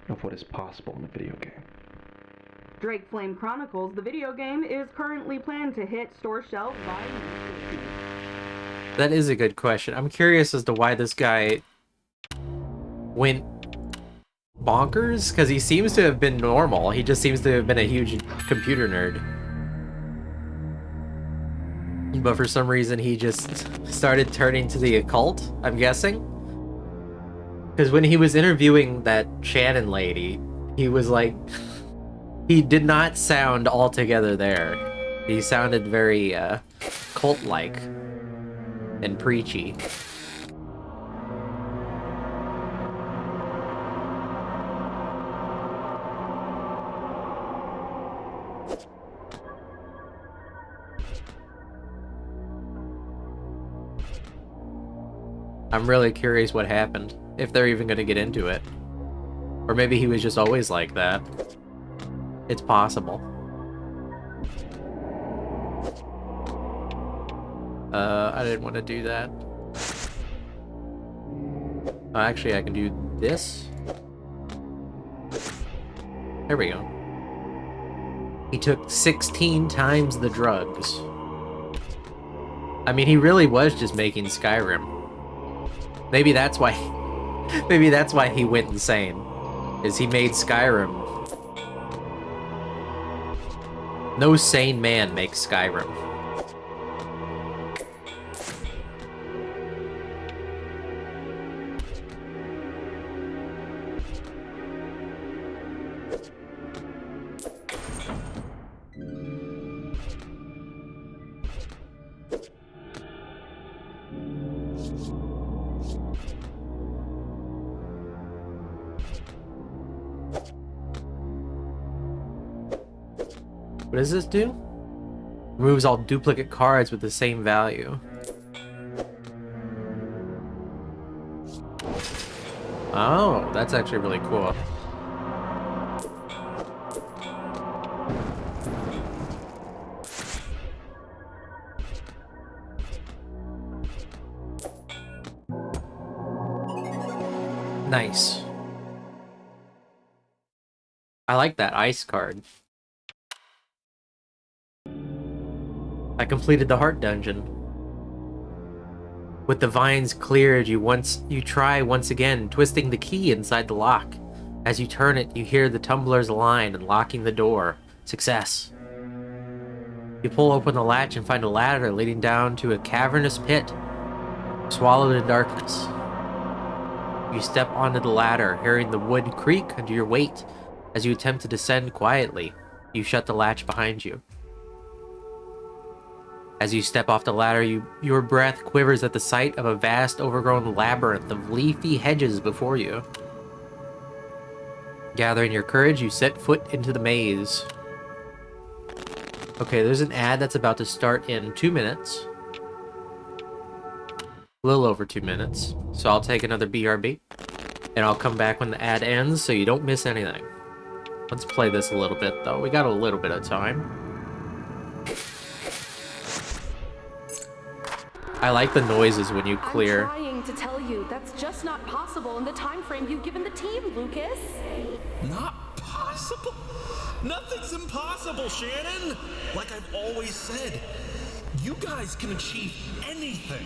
of what is possible in a video game. Drake Flame Chronicles, the video game, is currently planned to hit store shelves by... That is a good question. I'm curious as to why this guy went bonkers, because he seems to have been normal. He just seems to have been a huge computer nerd. But for some reason he just started turning to the occult, I'm guessing. Because when he was interviewing that Shannon lady, he was like... he did not sound altogether there. He sounded very cult-like and preachy. I'm really curious what happened, if they're even going to get into it. Or maybe he was just always like that. It's possible. I didn't want to do that. Oh, actually, I can do this. There we go. He took 16 times the drugs. I mean, he really was just making Skyrim. Maybe that's why he went insane. Is he made Skyrim. No sane man makes Skyrim. What does this do? Removes all duplicate cards with the same value. Oh, that's actually really cool. Nice. I like that ice card. I completed the heart dungeon. With the vines cleared, you try once again, twisting the key inside the lock. As you turn it, you hear the tumblers align, unlocking the door. Success. You pull open the latch and find a ladder leading down to a cavernous pit, swallowed in darkness. You step onto the ladder, hearing the wood creak under your weight. As you attempt to descend quietly, you shut the latch behind you. As you step off the ladder, your breath quivers at the sight of a vast, overgrown labyrinth of leafy hedges before you. Gathering your courage, you set foot into the maze. Okay, there's an ad that's about to start in 2 minutes. A little over 2 minutes. So I'll take another BRB. And I'll come back when the ad ends so you don't miss anything. Let's play this a little bit, though. We got a little bit of time. I like the noises when you clear. I'm trying to tell you that's just not possible in the time frame you've given the team, Lucas. Not possible? Nothing's impossible, Shannon! Like I've always said, you guys can achieve anything.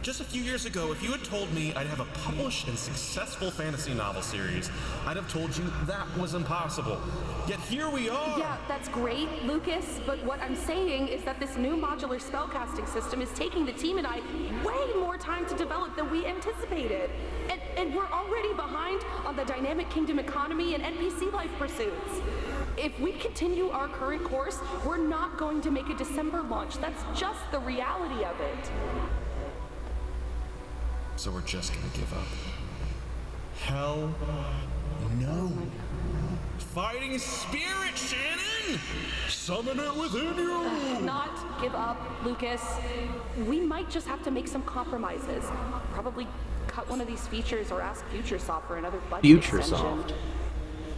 Just a few years ago, if you had told me I'd have a published and successful fantasy novel series, I'd have told you that was impossible. Yet here we are! Yeah, that's great, Lucas, but what I'm saying is that this new modular spellcasting system is taking the team and I way more time to develop than we anticipated. And we're already behind on the dynamic kingdom economy and NPC life pursuits. If we continue our current course, we're not going to make a December launch. That's just the reality of it. So we're just gonna give up. Hell no. Fighting spirit, Shannon! Summon it within you! Not give up, Lucas. We might just have to make some compromises. Probably cut one of these features or ask FutureSoft for another budget extension. FutureSoft.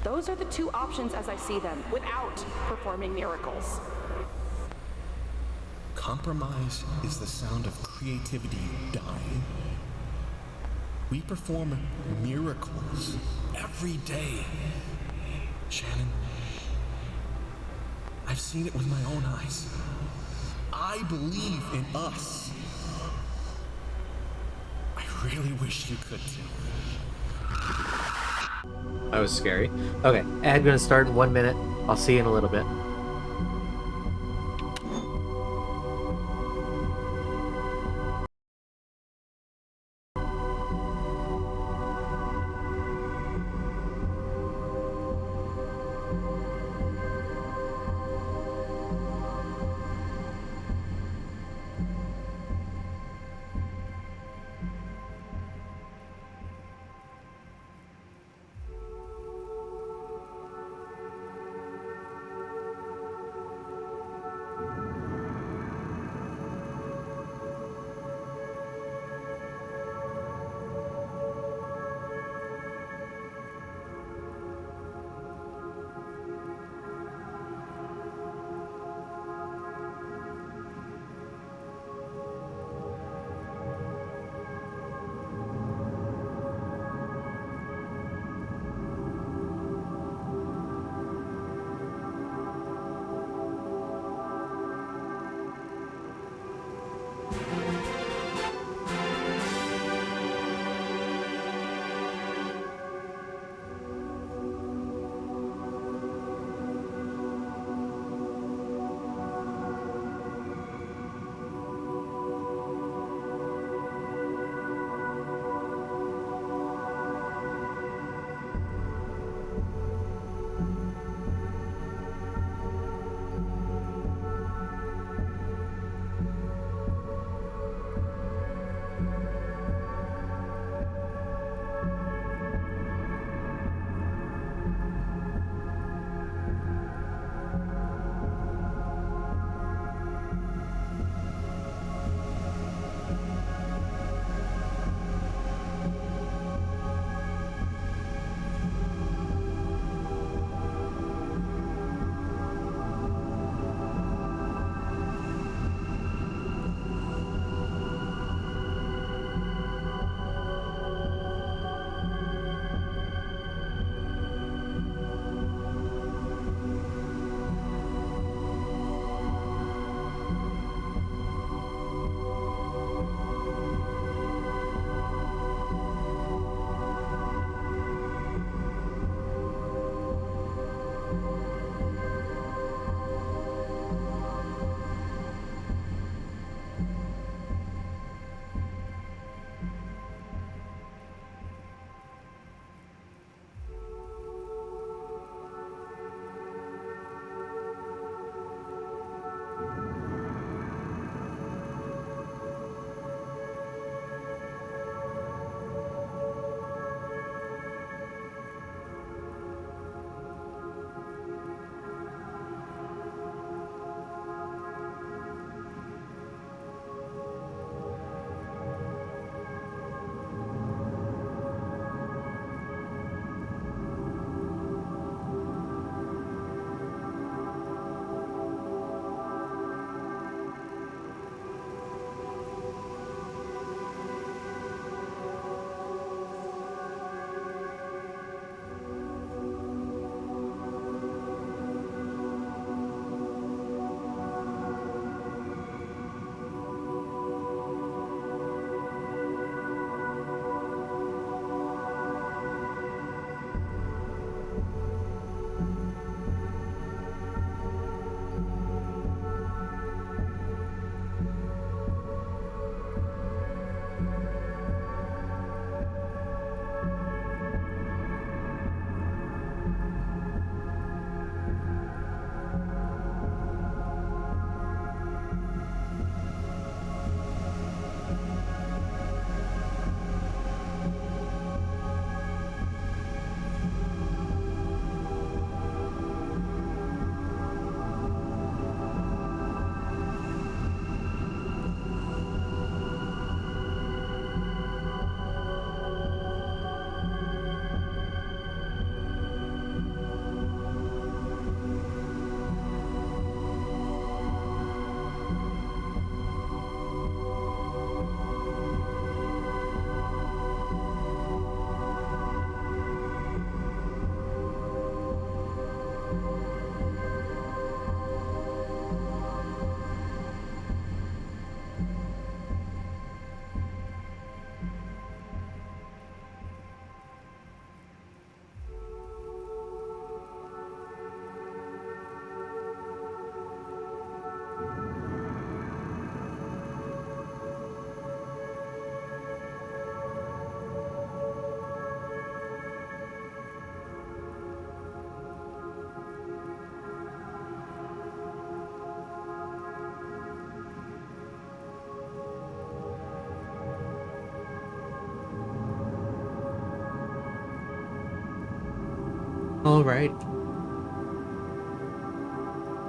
Those are the two options as I see them, without performing miracles. Compromise is the sound of creativity dying. We perform miracles every day. Shannon, I've seen it with my own eyes. I believe in us. I really wish you could too. That was scary. Okay, ad gonna start in 1 minute. I'll see you in a little bit. Alright.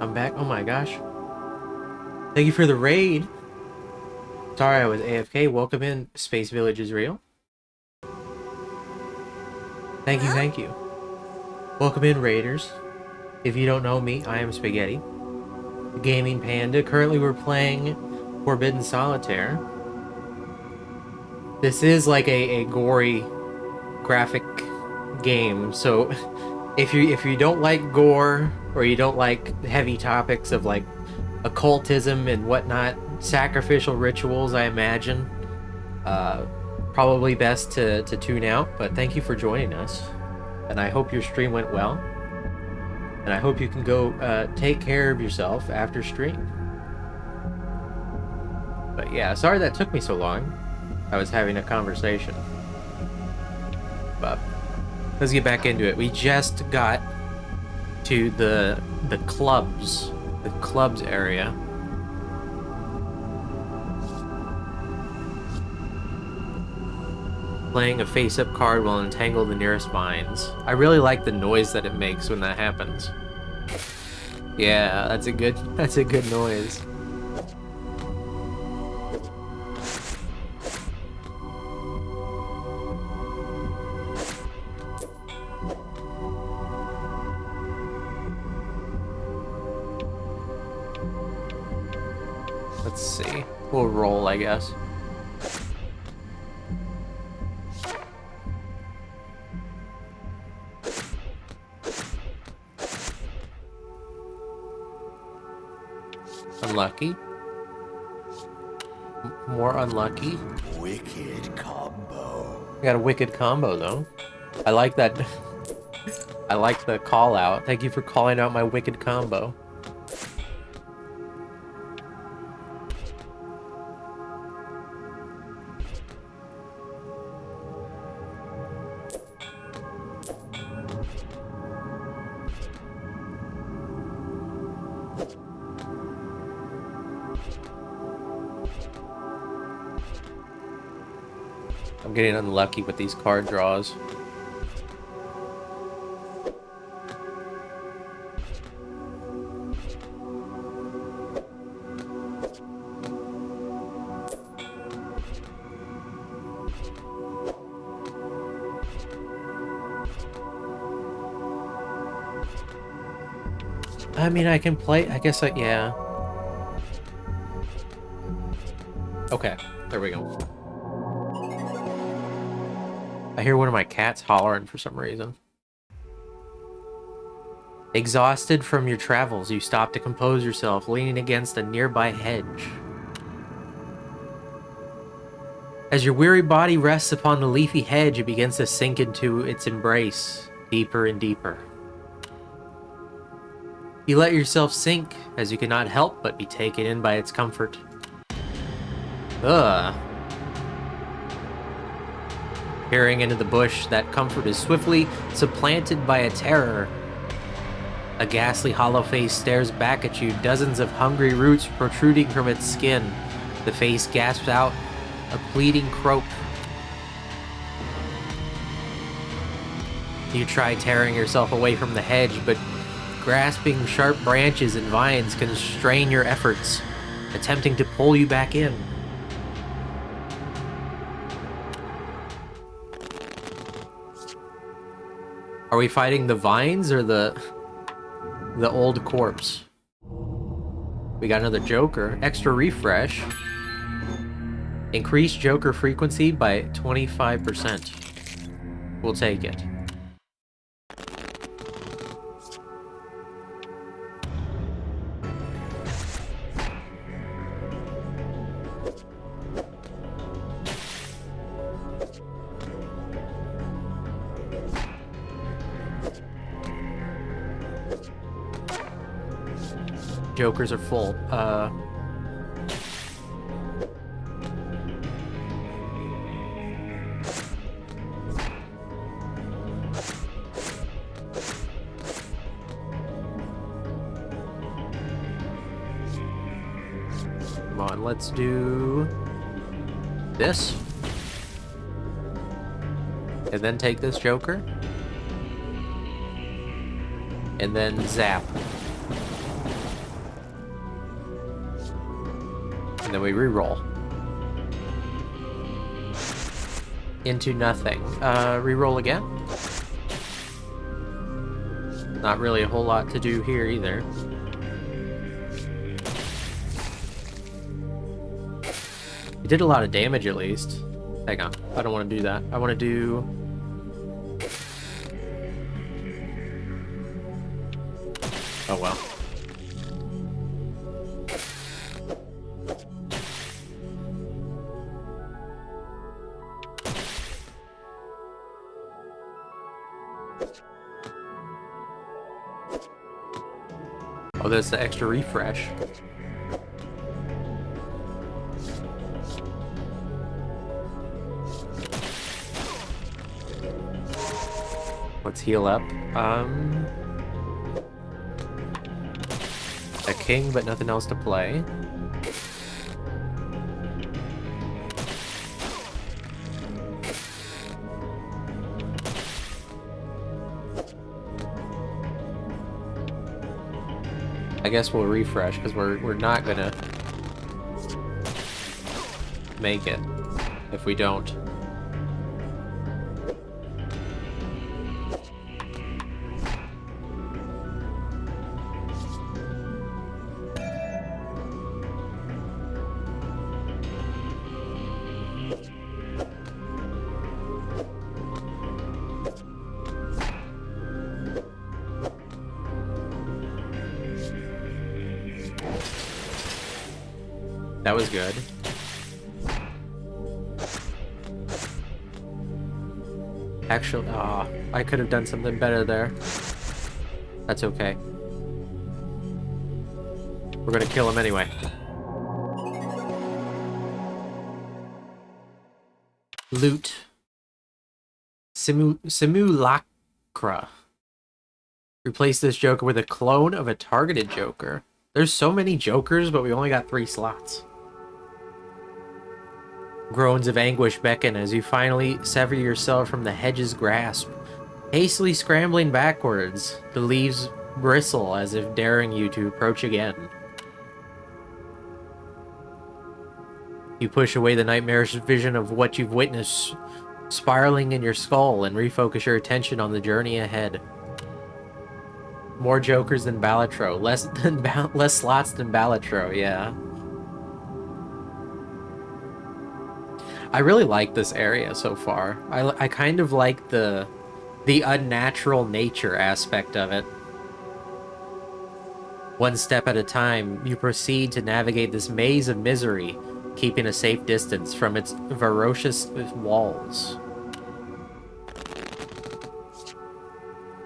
I'm back. Oh my gosh. Thank you for the raid. Sorry I was AFK. Welcome in. Space Village is real. Thank you, thank you. Welcome in, Raiders. If you don't know me, I am Spaghetti, the Gaming Panda. Currently we're playing Forbidden Solitaire. This is like a gory graphic game, so if you don't like gore, or you don't like heavy topics of like occultism and whatnot, sacrificial rituals, I imagine, probably best to tune out. But thank you for joining us, and I hope your stream went well, and I hope you can go take care of yourself after stream. But yeah, sorry that took me so long. I was having a conversation. But let's get back into it. We just got to the clubs area. Playing a face-up card will entangle the nearest mines. I really like the noise that it makes when that happens. Yeah, that's a good noise. Let's see. We'll roll, I guess. Unlucky. More unlucky. Wicked combo. I got a wicked combo though. I like that. I like the call out. Thank you for calling out my wicked combo. I'm getting unlucky with these card draws. I mean, I can play, I guess, yeah. Okay, there we go. I hear one of my cats hollering for some reason. Exhausted from your travels, you stop to compose yourself, leaning against a nearby hedge. As your weary body rests upon the leafy hedge, it begins to sink into its embrace, deeper and deeper. You let yourself sink, as you cannot help but be taken in by its comfort. Ugh. Peering into the bush, that comfort is swiftly supplanted by a terror. A ghastly hollow face stares back at you, dozens of hungry roots protruding from its skin. The face gasps out a pleading croak. You try tearing yourself away from the hedge, but grasping sharp branches and vines constrain your efforts, attempting to pull you back in. Are we fighting the vines or the old corpse? We got another Joker. Extra refresh. Increase Joker frequency by 25%. We'll take it. Jokers are full. Come on, let's do this. And then take this Joker. And then zap. And then we re-roll. Into nothing. Re-roll again. Not really a whole lot to do here either. It did a lot of damage at least. Hang on. I don't want to do that. I want to do... Oh well. Oh, there's the extra refresh. Let's heal up. A king, but nothing else to play. I guess we'll refresh because we're not gonna make it if we don't. That was good. Actually, I could have done something better there. That's okay. We're gonna kill him anyway. Loot. Simulacra. Replace this Joker with a clone of a targeted Joker. There's so many Jokers, but we only got 3 slots. Groans of anguish beckon as you finally sever yourself from the hedge's grasp. Hastily scrambling backwards, the leaves bristle as if daring you to approach again. You push away the nightmarish vision of what you've witnessed spiraling in your skull and refocus your attention on the journey ahead. More Jokers than Balatro, less slots than Balatro, yeah. I really like this area so far. I kind of like the unnatural nature aspect of it. One step at a time, you proceed to navigate this maze of misery, keeping a safe distance from its ferocious walls.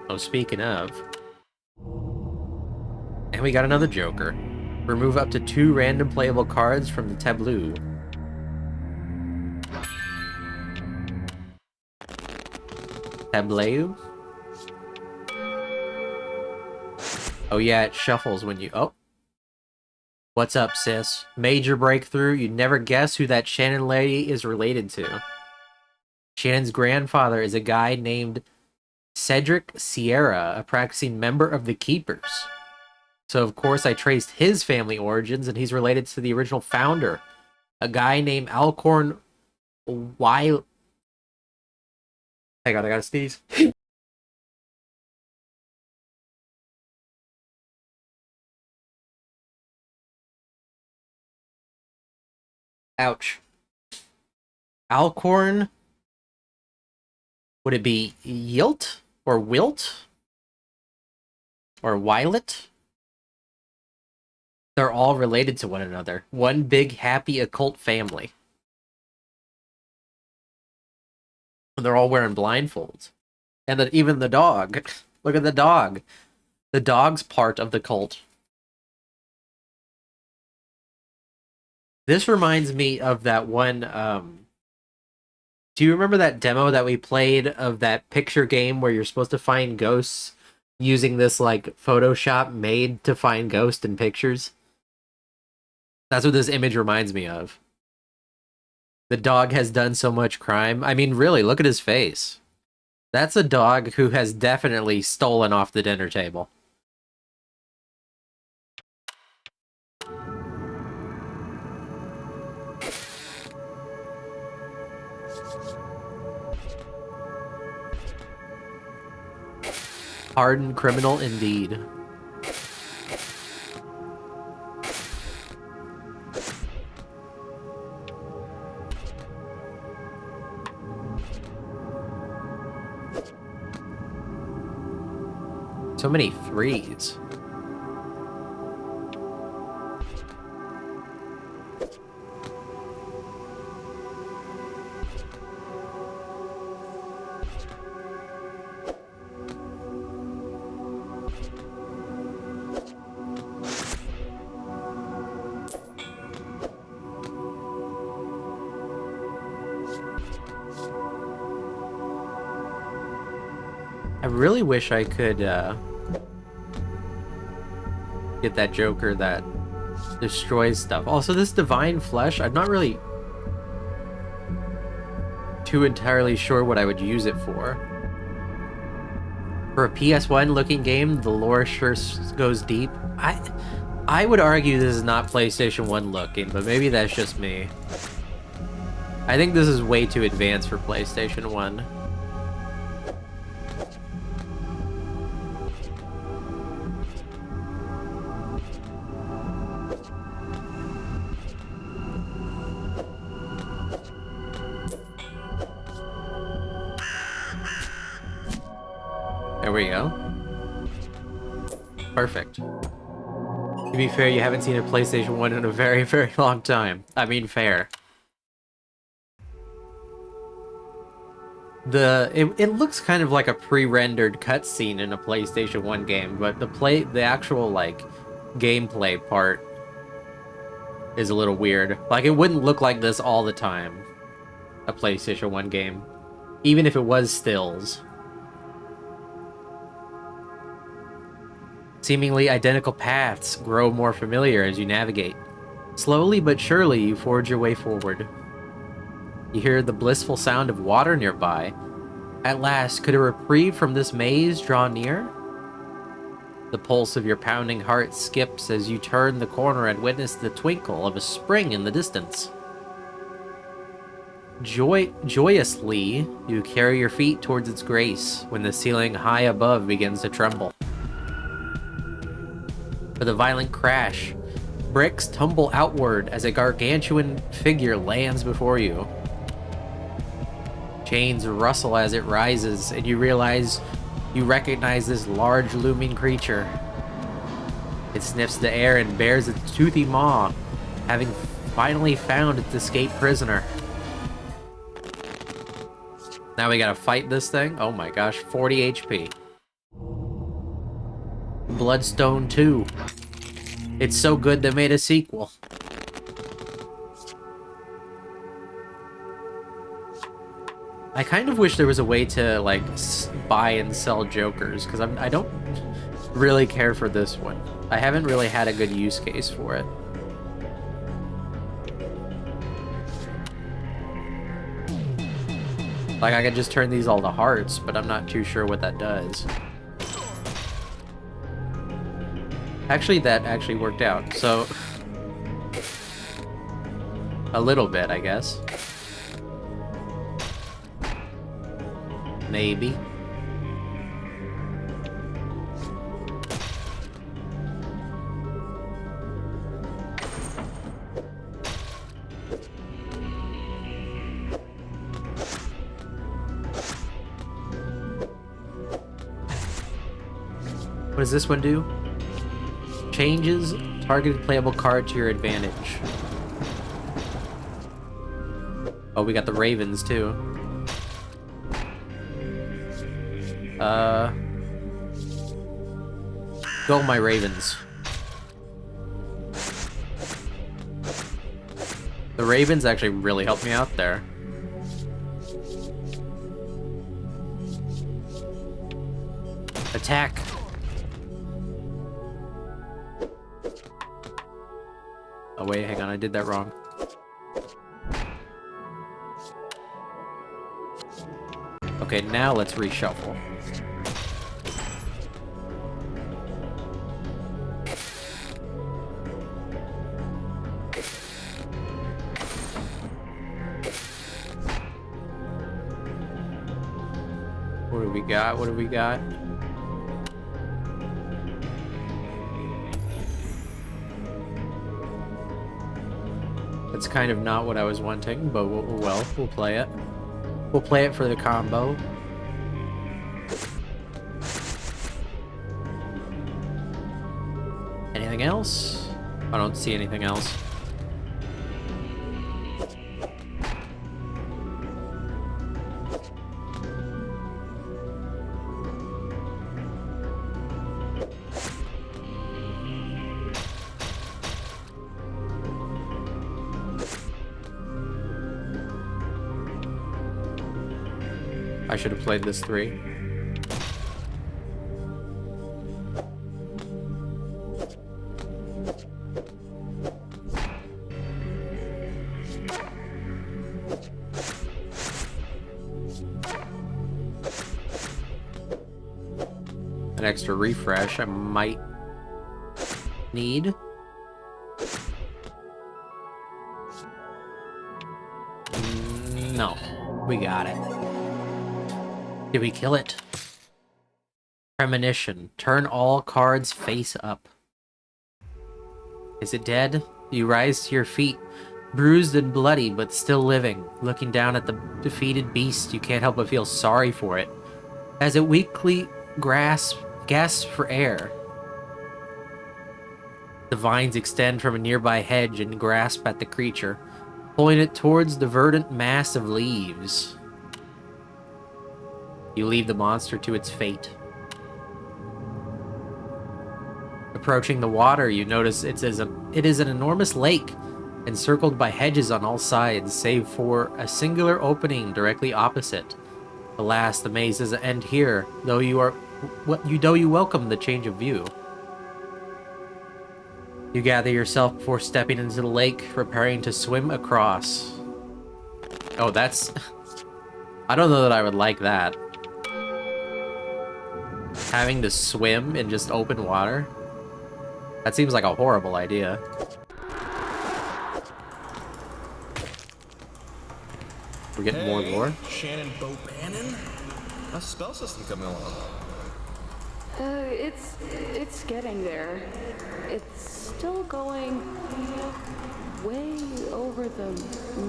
Oh, speaking of... And we got another Joker. Remove up to 2 random playable cards from the tableau. Tableau? Oh yeah, it shuffles when you... Oh. What's up, sis? Major breakthrough. You'd never guess who that Shannon lady is related to. Shannon's grandfather is a guy named Cedric Sierra, a practicing member of the Keepers. So, of course, I traced his family origins, and he's related to the original founder, a guy named Alcorn Hang on, I gotta sneeze. Ouch. Alcorn? Would it be Yilt? Or Wilt? Or Wylet? They're all related to one another. One big, happy, occult family. And they're all wearing blindfolds. And even the dog. Look at the dog. The dog's part of the cult. This reminds me of that one, do you remember that demo that we played of that picture game where you're supposed to find ghosts using this, like, Photoshop made to find ghosts in pictures? That's what this image reminds me of. The dog has done so much crime. I mean, really, look at his face. That's a dog who has definitely stolen off the dinner table. Hardened criminal indeed. So many threes. I really wish I could get that Joker that destroys stuff. Also, this Divine Flesh, I'm not really too entirely sure what I would use it for. For a PS1 looking game, the lore sure goes deep. I would argue this is not PlayStation 1 looking, but maybe that's just me. I think this is way too advanced for PlayStation 1. There we go. Perfect. To be fair, you haven't seen a PlayStation 1 in a very, very long time. I mean, fair. It looks kind of like a pre-rendered cutscene in a PlayStation 1 game, but the actual, like, gameplay part is a little weird. Like, it wouldn't look like this all the time, a PlayStation 1 game, even if it was stills. Seemingly identical paths grow more familiar as you navigate. Slowly but surely, you forge your way forward. You hear the blissful sound of water nearby. At last, could a reprieve from this maze draw near? The pulse of your pounding heart skips as you turn the corner and witness the twinkle of a spring in the distance. Joyously, you carry your feet towards its grace when the ceiling high above begins to tremble. With a violent crash, bricks tumble outward as a gargantuan figure lands before you. Chains rustle as it rises, and you recognize this large looming creature. It sniffs the air and bares its toothy maw, having finally found its escaped prisoner. Now we gotta fight this thing? Oh my gosh, 40 HP. Bloodstone 2. It's so good they made a sequel. I kind of wish there was a way to, like, buy and sell Jokers, because I don't really care for this one. I haven't really had a good use case for it. Like, I could just turn these all to hearts, but I'm not too sure what that does. Actually, that actually worked out, so... a little bit, I guess. Maybe. What does this one do? Changes targeted playable card to your advantage. Oh, we got the Ravens too. Go my Ravens. The Ravens actually really helped me out there. Attack! Oh wait, hang on, I did that wrong. Okay, now let's reshuffle. What do we got? What do we got? That's kind of not what I was wanting, but we'll play it. We'll play it for the combo. Anything else? I don't see anything else. I should have played this 3. An extra refresh I might need. No, we got it. Did we kill it? Premonition. Turn all cards face up. Is it dead? You rise to your feet, bruised and bloody, but still living. Looking down at the defeated beast, you can't help but feel sorry for it. As it weakly gasps for air. The vines extend from a nearby hedge and grasp at the creature, pulling it towards the verdant mass of leaves. You leave the monster to its fate. Approaching the water, you notice it is an enormous lake, encircled by hedges on all sides, save for a singular opening directly opposite. Alas, the maze doesn't end here, though you welcome the change of view. You gather yourself before stepping into the lake, preparing to swim across. Oh, that's... I don't know that I would like that. Having to swim in just open water? That seems like a horrible idea. We're getting more lore? Shannon Bobannon? How's the spell system coming along? It's getting there. It's still going way over the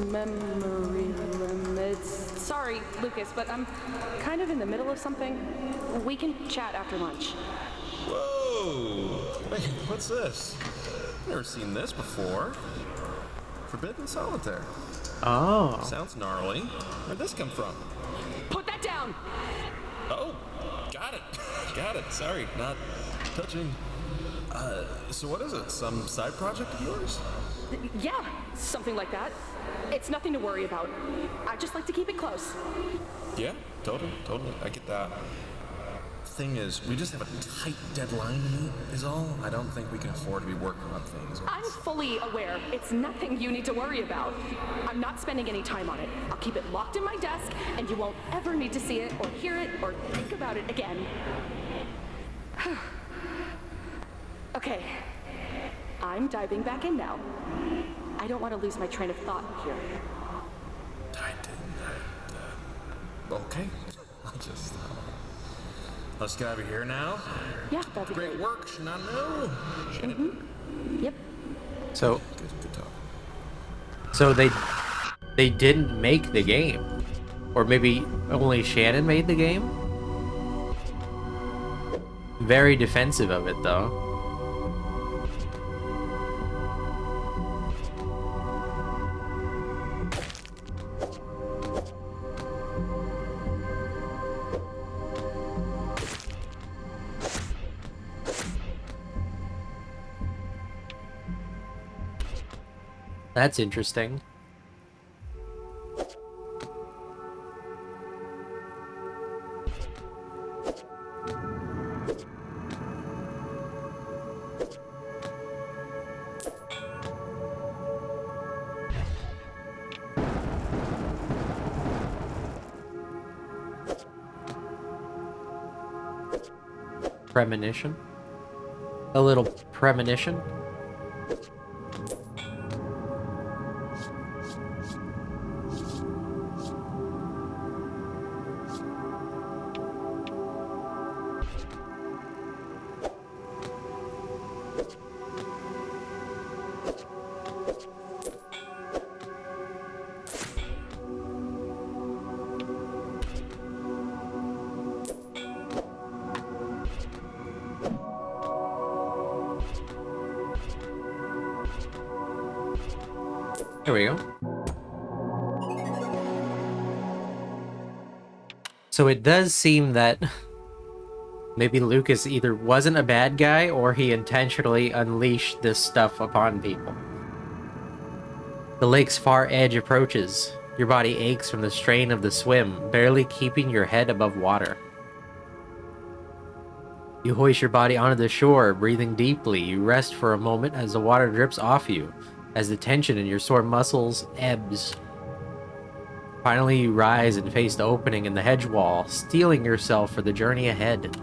memory limits. Sorry, Lucas, but I'm kind of in the middle of something. We can chat after lunch. Whoa! Wait, what's this? Never seen this before. Forbidden Solitaire. Oh. Sounds gnarly. Where'd this come from? Put that down! Oh, got it. Got it. Sorry, not touching. So what is it? Some side project of yours? Yeah, something like that. It's nothing to worry about. I just like to keep it close. Yeah, totally. I get that. Thing is, we just have a tight deadline to meet, is all. I don't think we can afford to be working on things. I'm fully aware. It's nothing you need to worry about. I'm not spending any time on it. I'll keep it locked in my desk, and you won't ever need to see it, or hear it, or think about it again. Okay. I'm diving back in now. I don't want to lose my train of thought here. Okay. Let's get over here now. Yeah, that'd be great work, Shanano. Shannon. Yep. So, good talk. So they didn't make the game, or maybe only Shannon made the game. Very defensive of it, though. That's interesting. Premonition? A little premonition? There we go. So it does seem that maybe Lucas either wasn't a bad guy or he intentionally unleashed this stuff upon people. The lake's far edge approaches. Your body aches from the strain of the swim, barely keeping your head above water. You hoist your body onto the shore, breathing deeply. You rest for a moment as the water drips off you, as the tension in your sore muscles ebbs. Finally, you rise and face the opening in the hedge wall, steeling yourself for the journey ahead.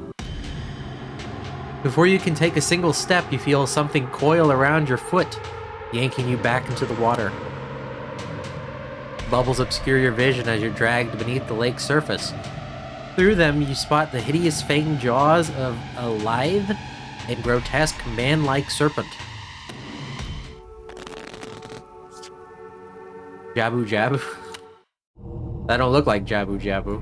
Before you can take a single step, you feel something coil around your foot, yanking you back into the water. Bubbles obscure your vision as you're dragged beneath the lake's surface. Through them, you spot the hideous fanged jaws of a lithe and grotesque man-like serpent. Jabu Jabu? That don't look like Jabu Jabu.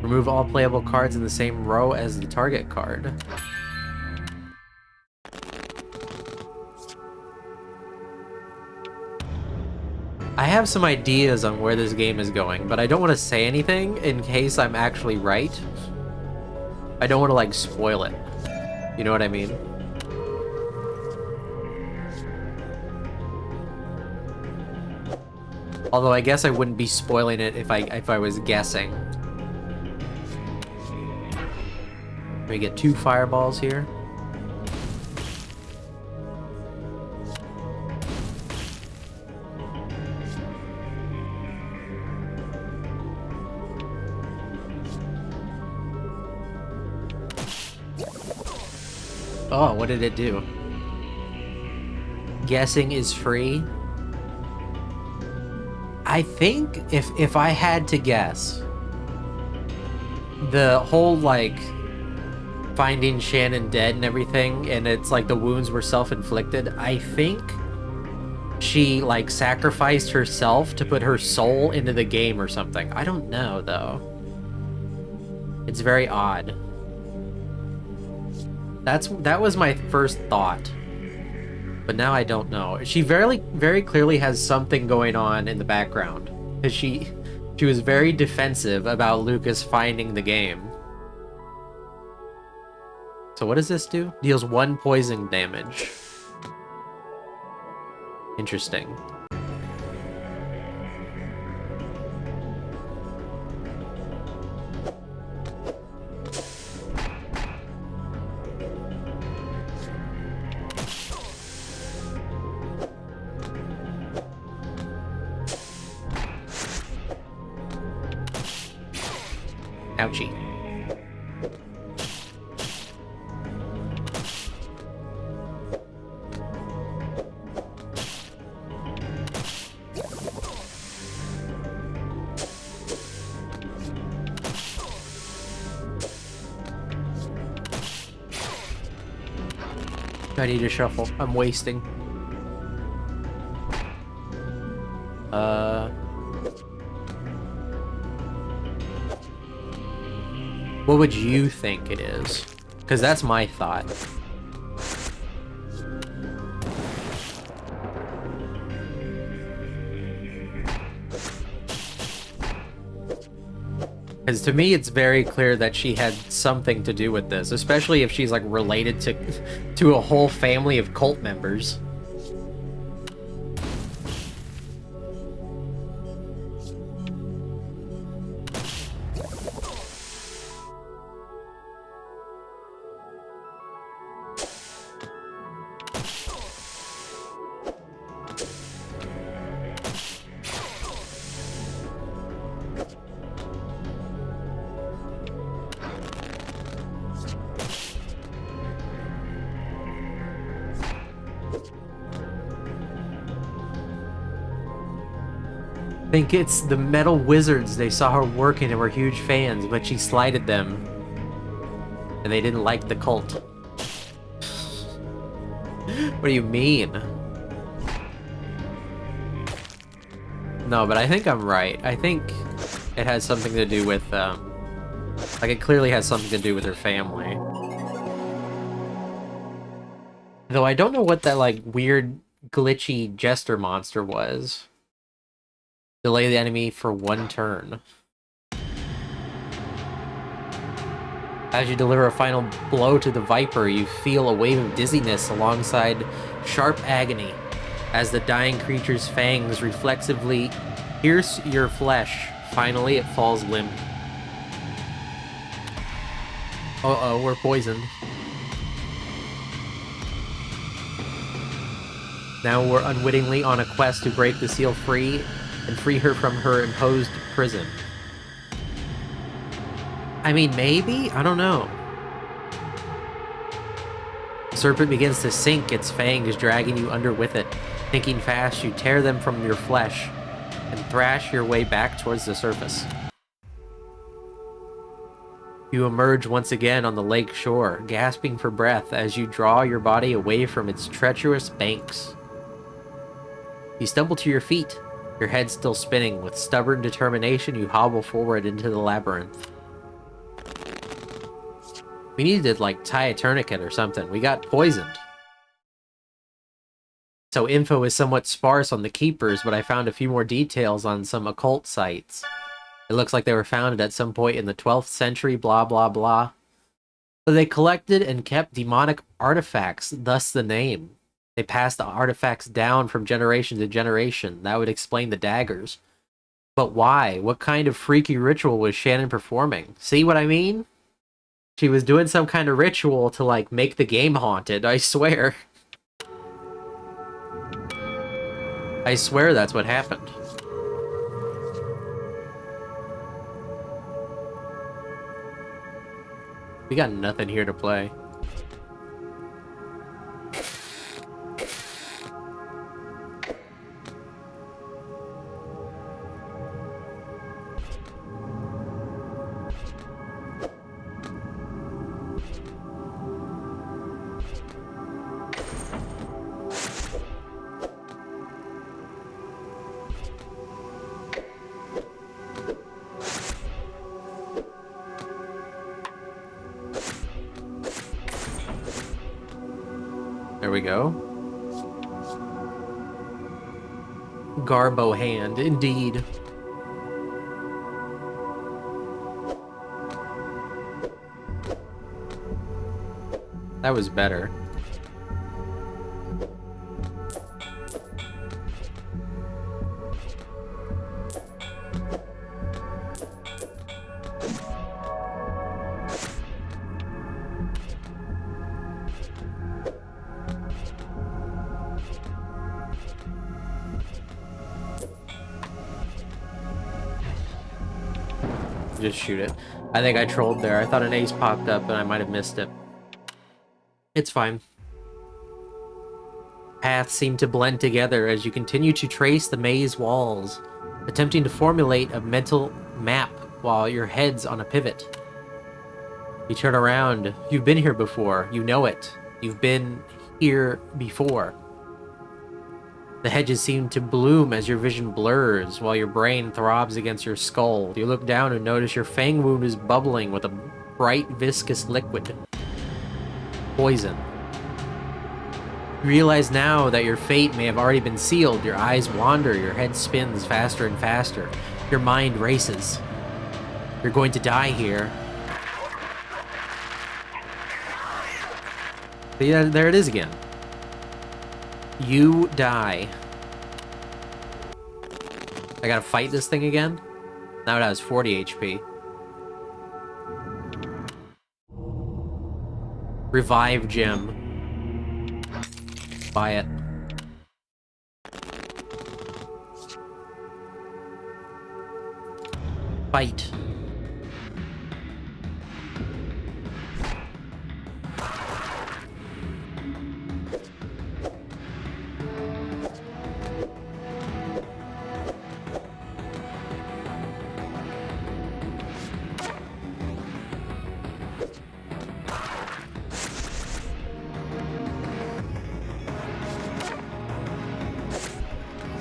Remove all playable cards in the same row as the target card. I have some ideas on where this game is going, but I don't want to say anything in case I'm actually right. I don't want to, like, spoil it. You know what I mean? Although I guess I wouldn't be spoiling it if I was guessing. We get 2 fireballs here. Oh, what did it do? Guessing is free. I think if I had to guess, the whole, like, finding Shannon dead and everything, and it's like the wounds were self-inflicted, I think she, like, sacrificed herself to put her soul into the game or something. I don't know, though. It's very odd. That was my first thought. But now I don't know. She very clearly has something going on in the background. Because she was very defensive about Lucas finding the game. So what does this do? Deals 1 poison damage. Interesting. Ouchie. I need to shuffle. I'm wasting. What would you think it is? Because that's my thought. Because to me, it's very clear that she had something to do with this, especially if she's, like, related to a whole family of cult members. I think it's the metal wizards. They saw her working and were huge fans, but she slighted them. And they didn't like the cult. What do you mean? No, but I think I'm right. I think it has something to do with, like, it clearly has something to do with her family. Though I don't know what that, like, weird glitchy jester monster was. Delay the enemy for 1 turn. As you deliver a final blow to the Viper, you feel a wave of dizziness alongside sharp agony as the dying creature's fangs reflexively pierce your flesh. Finally, it falls limp. Uh-oh, we're poisoned. Now we're unwittingly on a quest to break the seal free and free her from her imposed prison. I mean, maybe? I don't know. The serpent begins to sink, its fangs dragging you under with it. Thinking fast, you tear them from your flesh and thrash your way back towards the surface. You emerge once again on the lake shore, gasping for breath as you draw your body away from its treacherous banks. You stumble to your feet, your head still spinning. With stubborn determination, you hobble forward into the labyrinth. We needed to, like, tie a tourniquet or something. We got poisoned. So info is somewhat sparse on the keepers, but I found a few more details on some occult sites. It looks like they were founded at some point in the 12th century, blah blah blah. But they collected and kept demonic artifacts, thus the name. They passed the artifacts down from generation to generation. That would explain the daggers. But why? What kind of freaky ritual was Shannon performing? See what I mean? She was doing some kind of ritual to, like, make the game haunted, I swear. I swear that's what happened. We got nothing here to play. There we go. Garbo hand, indeed. That was better. Just shoot it. I think I trolled there. I thought an ace popped up and I might have missed it. It's fine. Paths seem to blend together as you continue to trace the maze walls, attempting to formulate a mental map while your head's on a pivot. You turn around. You've been here before. You know it. You've been here before. The hedges seem to bloom as your vision blurs, while your brain throbs against your skull. You look down and notice your fang wound is bubbling with a bright, viscous liquid. Poison. You realize now that your fate may have already been sealed. Your eyes wander, your head spins faster and faster. Your mind races. You're going to die here. But yeah, there it is again. You die. I gotta fight this thing again? Now it has 40 HP. Revive gem. Buy it. Fight.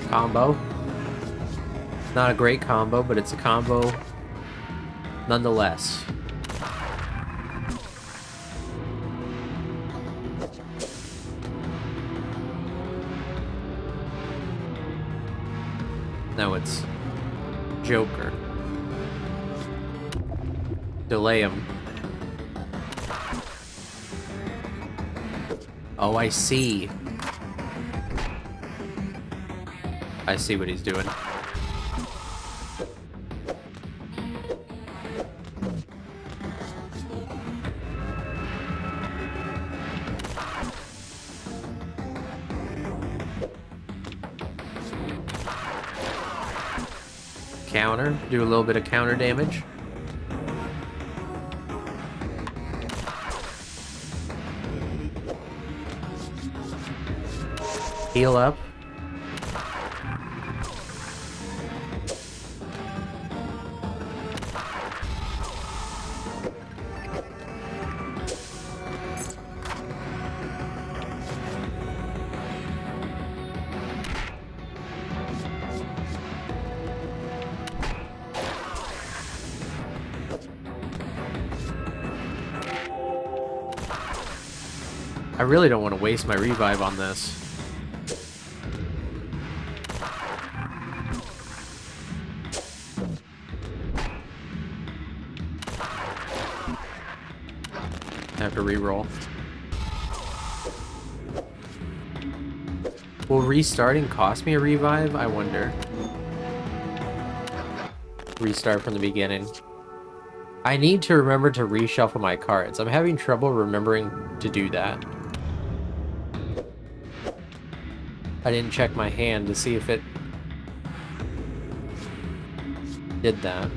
Combo. Not a great combo, but it's a combo nonetheless. No, it's Joker. Delay him. Oh, I see. I see what he's doing. Counter, do a little bit of counter damage. Heal up. I really don't want to waste my revive on this. I have to reroll. Will restarting cost me a revive? I wonder. Restart from the beginning. I need to remember to reshuffle my cards. I'm having trouble remembering to do that. I didn't check my hand to see if it did that.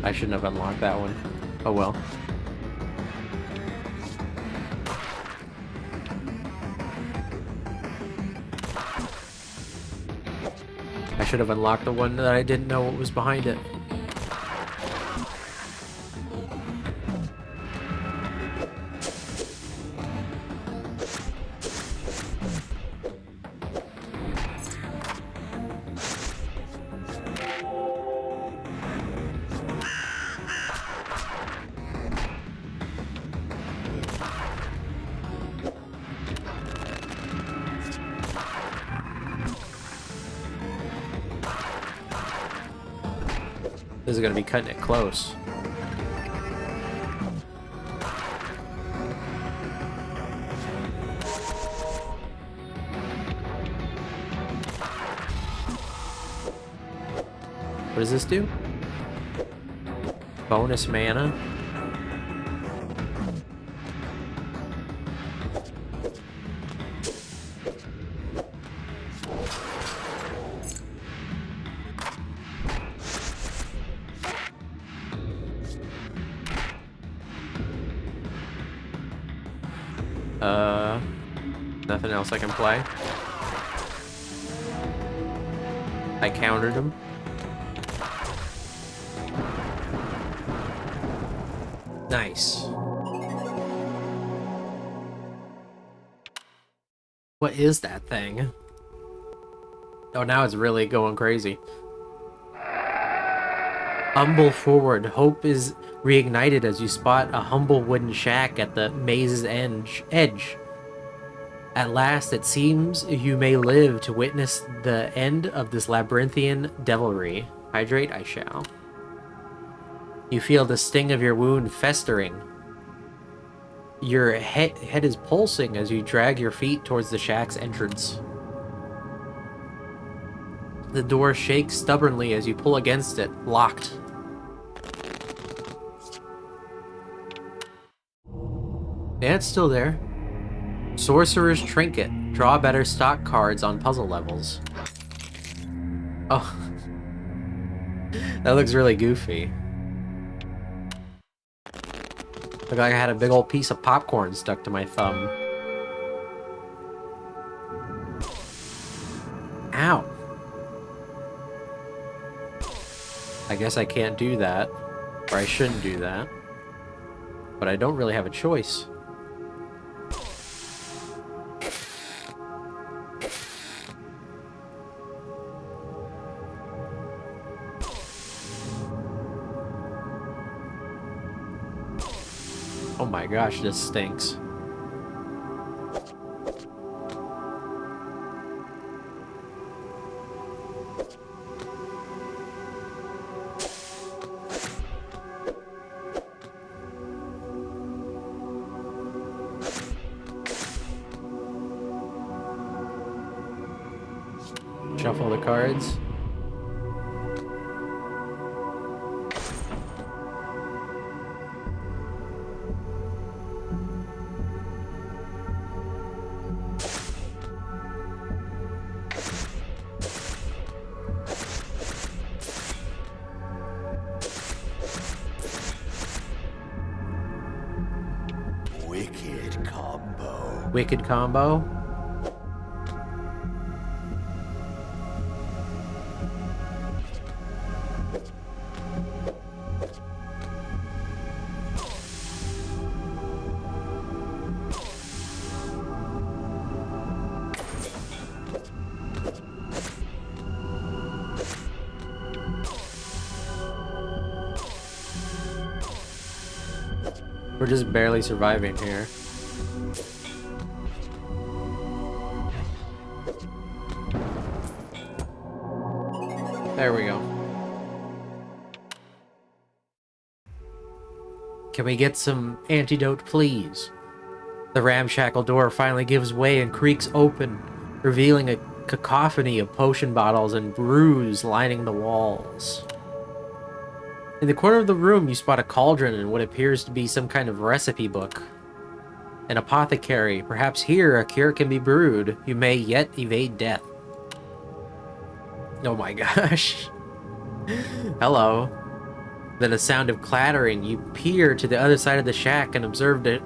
I shouldn't have unlocked that one. Oh well. I should have unlocked the one that I didn't know what was behind it. This is gonna be cutting it close. What does this do? Bonus mana? Nothing else I can play. I countered him. Nice. What is that thing? Oh, now it's really going crazy. Humble forward. Hope is reignited as you spot a humble wooden shack at the maze's edge. At last, it seems you may live to witness the end of this labyrinthian devilry. Hydrate, I shall. You feel the sting of your wound festering. Your head is pulsing as you drag your feet towards the shack's entrance. The door shakes stubbornly as you pull against it, locked. Yeah, it's still there. Sorcerer's Trinket. Draw better stock cards on puzzle levels. Oh. That looks really goofy. Looked like I had a big old piece of popcorn stuck to my thumb. Ow. I guess I can't do that. Or I shouldn't do that. But I don't really have a choice. Oh my gosh, this stinks. Shuffle the cards. Wicked combo. Wicked combo. We're just barely surviving here. There we go. Can we get some antidote, please? The ramshackle door finally gives way and creaks open, revealing a cacophony of potion bottles and brews lining the walls. In the corner of the room, you spot a cauldron and what appears to be some kind of recipe book. An apothecary. Perhaps here a cure can be brewed. You may yet evade death. Oh my gosh. Hello. Then a sound of clattering. You peer to the other side of the shack and observe a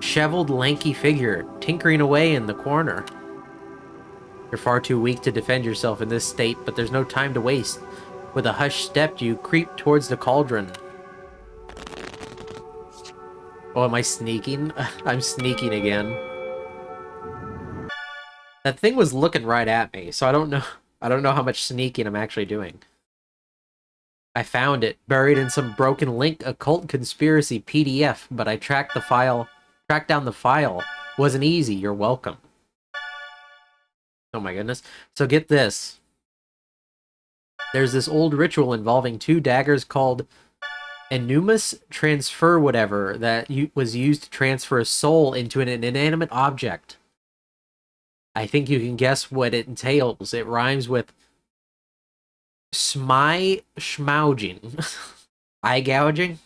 disheveled, lanky figure tinkering away in the corner. You're far too weak to defend yourself in this state, but there's no time to waste. With a hushed step, you creep towards the cauldron. Oh, am I sneaking? I'm sneaking again. That thing was looking right at me, so I don't know how much sneaking I'm actually doing. I found it, buried in some broken link occult conspiracy PDF, but I tracked down the file. Wasn't easy, you're welcome. Oh my goodness. So get this. There's this old ritual involving two daggers called Enumus Transfer whatever that was used to transfer a soul into an inanimate object. I think you can guess what it entails. It rhymes with schmauging. Eye gouging?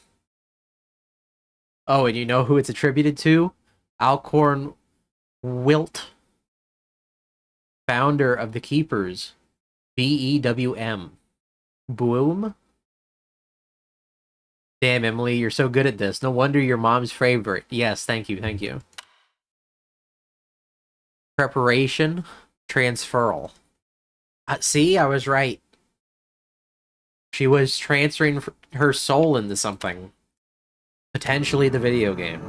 Oh, and you know who it's attributed to? Alcorn Wilt, founder of the Keepers. BEWM. Boom? Damn, Emily, you're so good at this. No wonder you're mom's favorite. Yes, thank you, thank you. Preparation. Transferal. See, I was right. She was transferring her soul into something. Potentially the video game.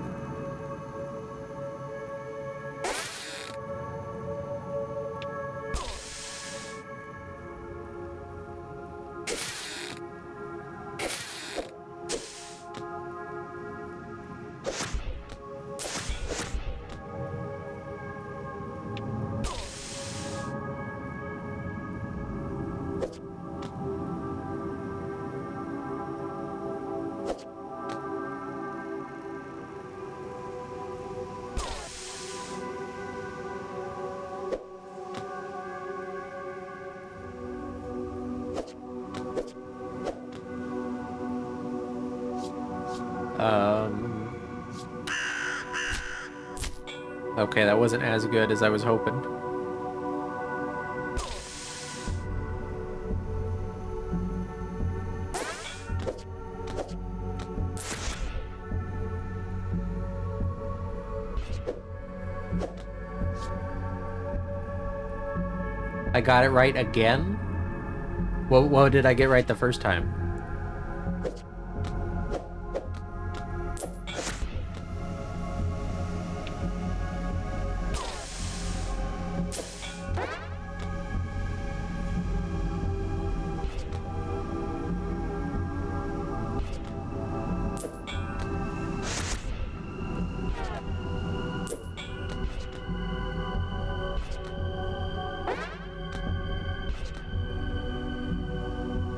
Okay, that wasn't as good as I was hoping. I got it right again? What did I get right the first time?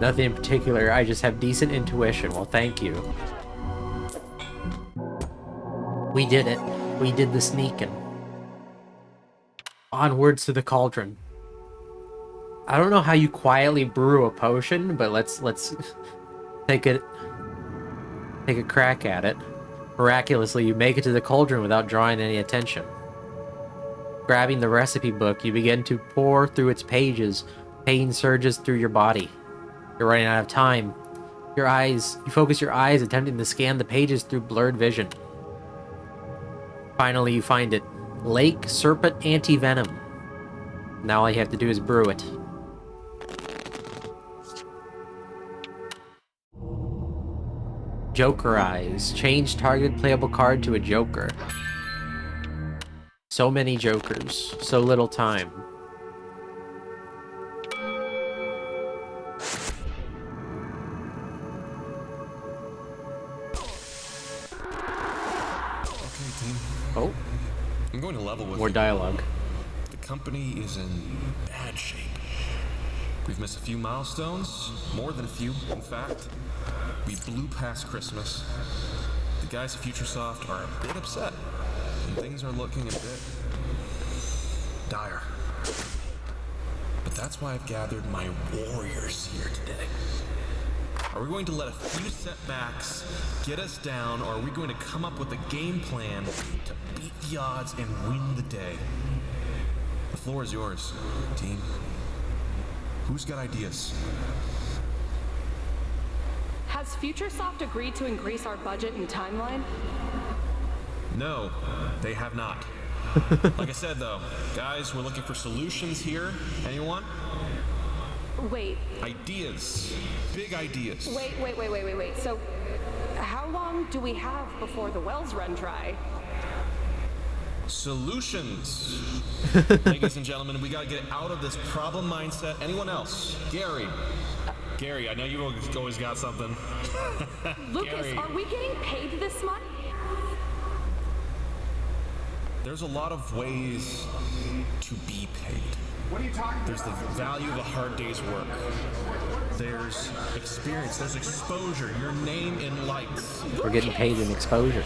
Nothing in particular, I just have decent intuition. Well, thank you. We did it. We did the sneaking. Onwards to the cauldron. I don't know how you quietly brew a potion, but let's take a crack at it. Miraculously, you make it to the cauldron without drawing any attention. Grabbing the recipe book, you begin to pore through its pages. Pain surges through your body. You're running out of time. You focus your eyes, attempting to scan the pages through blurred vision. Finally, you find it. Lake Serpent Anti-Venom. Now all you have to do is brew it. Joker Eyes. Change targeted playable card to a Joker. So many Jokers. So little time. Oh. I'm going to level with more you. Dialogue. The company is in bad shape. We've missed a few milestones, more than a few, in fact. We blew past Christmas. The guys at Futuresoft are a bit upset, and things are looking a bit dire. But that's why I've gathered my warriors here today. Are we going to let a few setbacks get us down, or are we going to come up with a game plan to beat the odds and win the day? The floor is yours, team. Who's got ideas? Has Futuresoft agreed to increase our budget and timeline? No, they have not. Like I said, though, guys, we're looking for solutions here. Anyone? Wait. Ideas. Big ideas. Wait. So, how long do we have before the wells run dry? Solutions. Ladies and gentlemen, we gotta get out of this problem mindset. Anyone else? Gary, I know you've always got something. Lucas, Gary. are we getting paid this month? There's a lot of ways to be paid. What are you talking about? There's the value of a hard day's work. There's experience. There's exposure. Your name in lights. We're getting paid in exposure.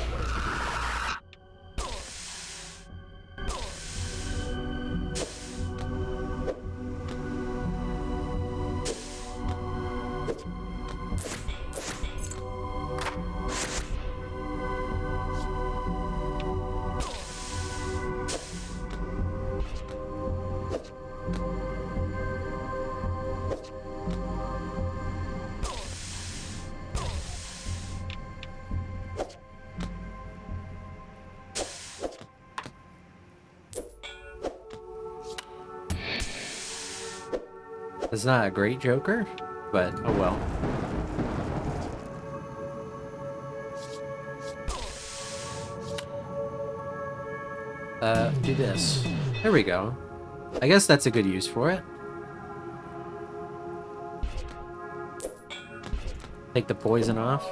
It's not a great Joker, but oh well. Do this. There we go. I guess that's a good use for it. Take the poison off.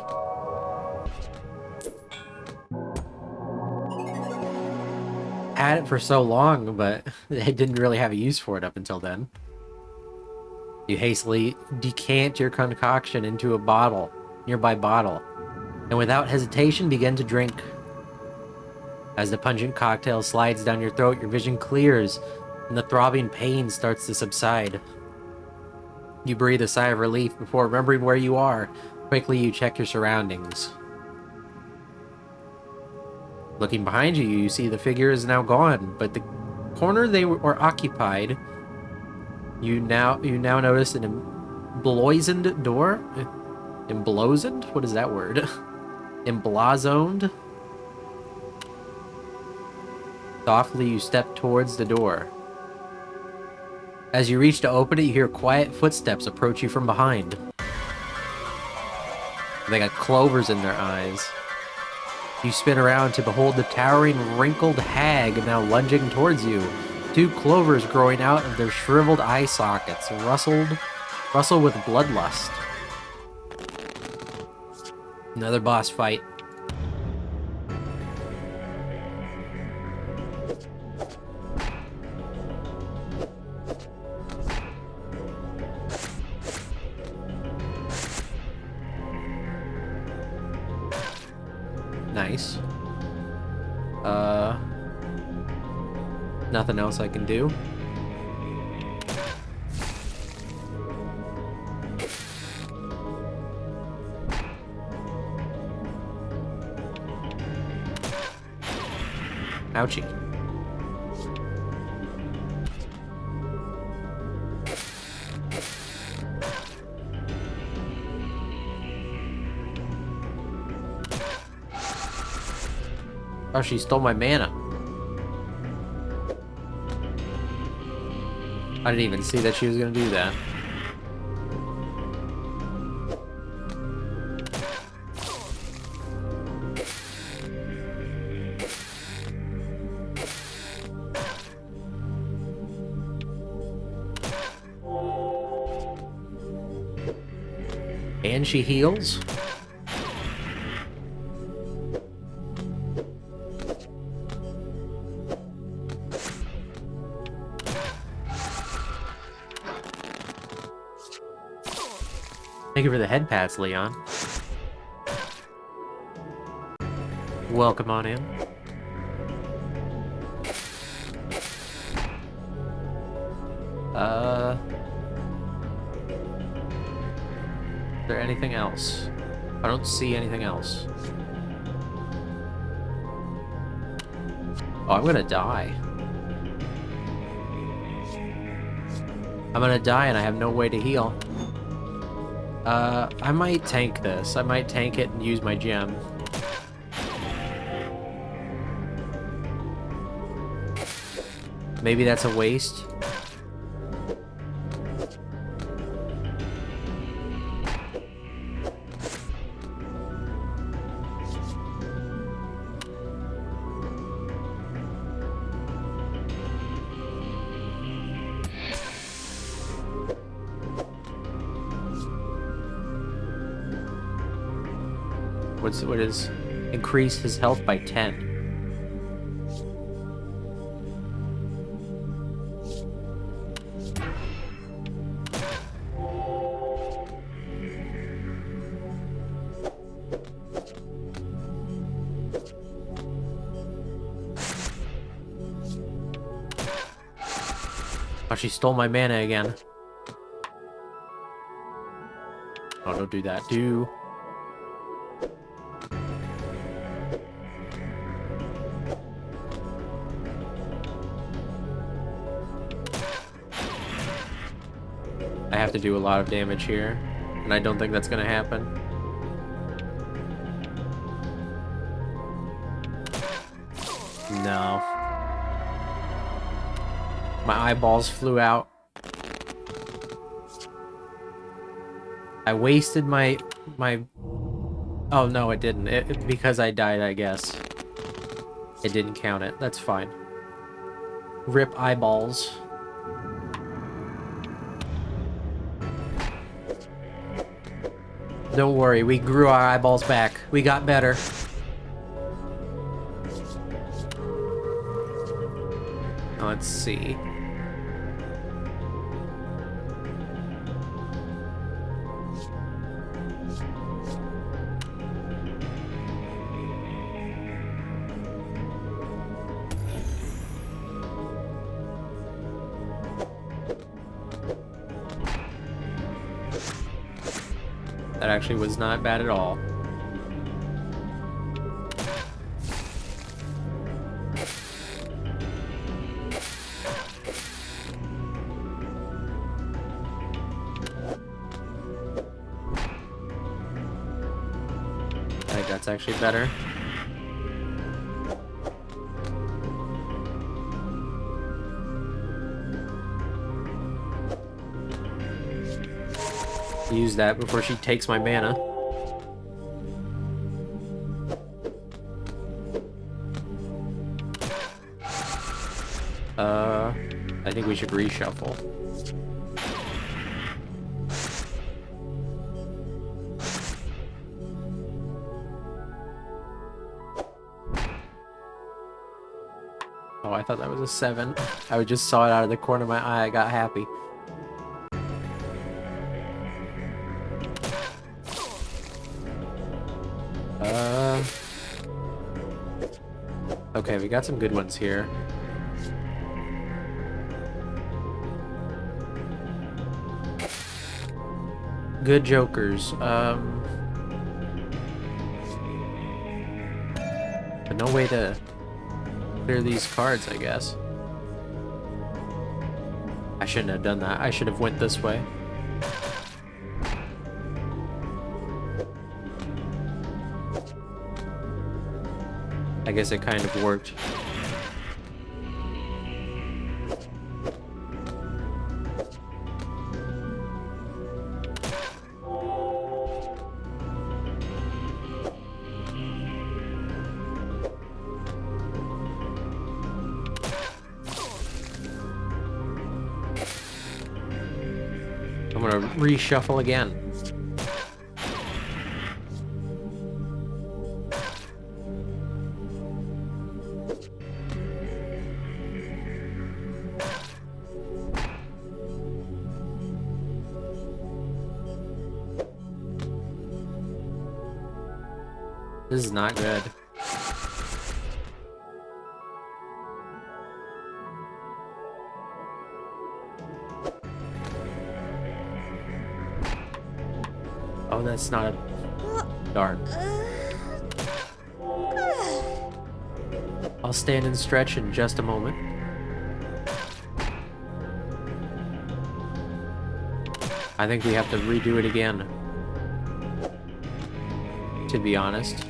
Had it for so long, but I didn't really have a use for it up until then. You hastily decant your concoction into a nearby bottle, and without hesitation begin to drink. As the pungent cocktail slides down your throat, your vision clears, and the throbbing pain starts to subside. You breathe a sigh of relief before remembering where you are. Quickly, you check your surroundings. Looking behind you, you see the figure is now gone, but the corner they were occupied, you now notice an emblazoned door. Emblazoned? What is that word? Emblazoned? Softly, you step towards the door. As you reach to open it, you hear quiet footsteps approach you from behind. They got clovers in their eyes. You spin around to behold the towering, wrinkled hag now lunging towards you. 2 clovers growing out of their shriveled eye sockets, rustle with bloodlust. Another boss fight. Nice. Nothing else I can do. Ouchie. Oh, she stole my mana. I didn't even see that she was gonna do that. And she heals? Thank you for the head pats, Leon. Welcome on in. Is there anything else? I don't see anything else. Oh, I'm gonna die. I'm gonna die and I have no way to heal. I might tank this. I might tank it and use my gem. Maybe that's a waste. What is increase his health by 10? Oh, she stole my mana again. Oh, don't do that. I have to do a lot of damage here, and I don't think that's gonna happen. No. My eyeballs flew out. I wasted my... Oh no, it didn't. Because I died, I guess. It didn't count it. That's fine. Rip eyeballs. Don't worry, we grew our eyeballs back. We got better. Let's see. That actually was not bad at all. I think that's actually better. Use that before she takes my mana. I think we should reshuffle. Oh, I thought that was a 7. I just saw it out of the corner of my eye. I got happy. Okay, we got some good ones here. Good jokers. But no way to clear these cards, I guess. I shouldn't have done that. I should have went this way. I guess it kind of worked. I'm gonna reshuffle again. This is not good. Oh, that's not a... Darn. I'll stand and stretch in just a moment. I think we have to redo it again. To be honest.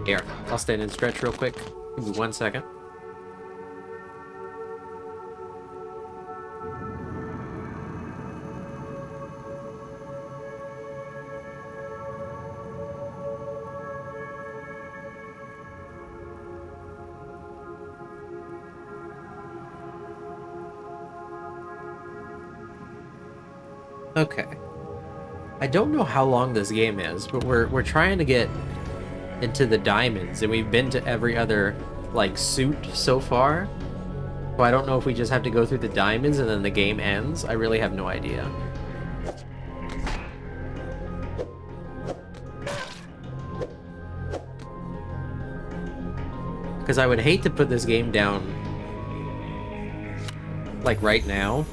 Here, I'll stand and stretch real quick. Give me 1 second. Okay. I don't know how long this game is, but we're trying to get into the diamonds, and we've been to every other like suit so far. So I don't know if we just have to go through the diamonds and then the game ends. I really have no idea. Because I would hate to put this game down like right now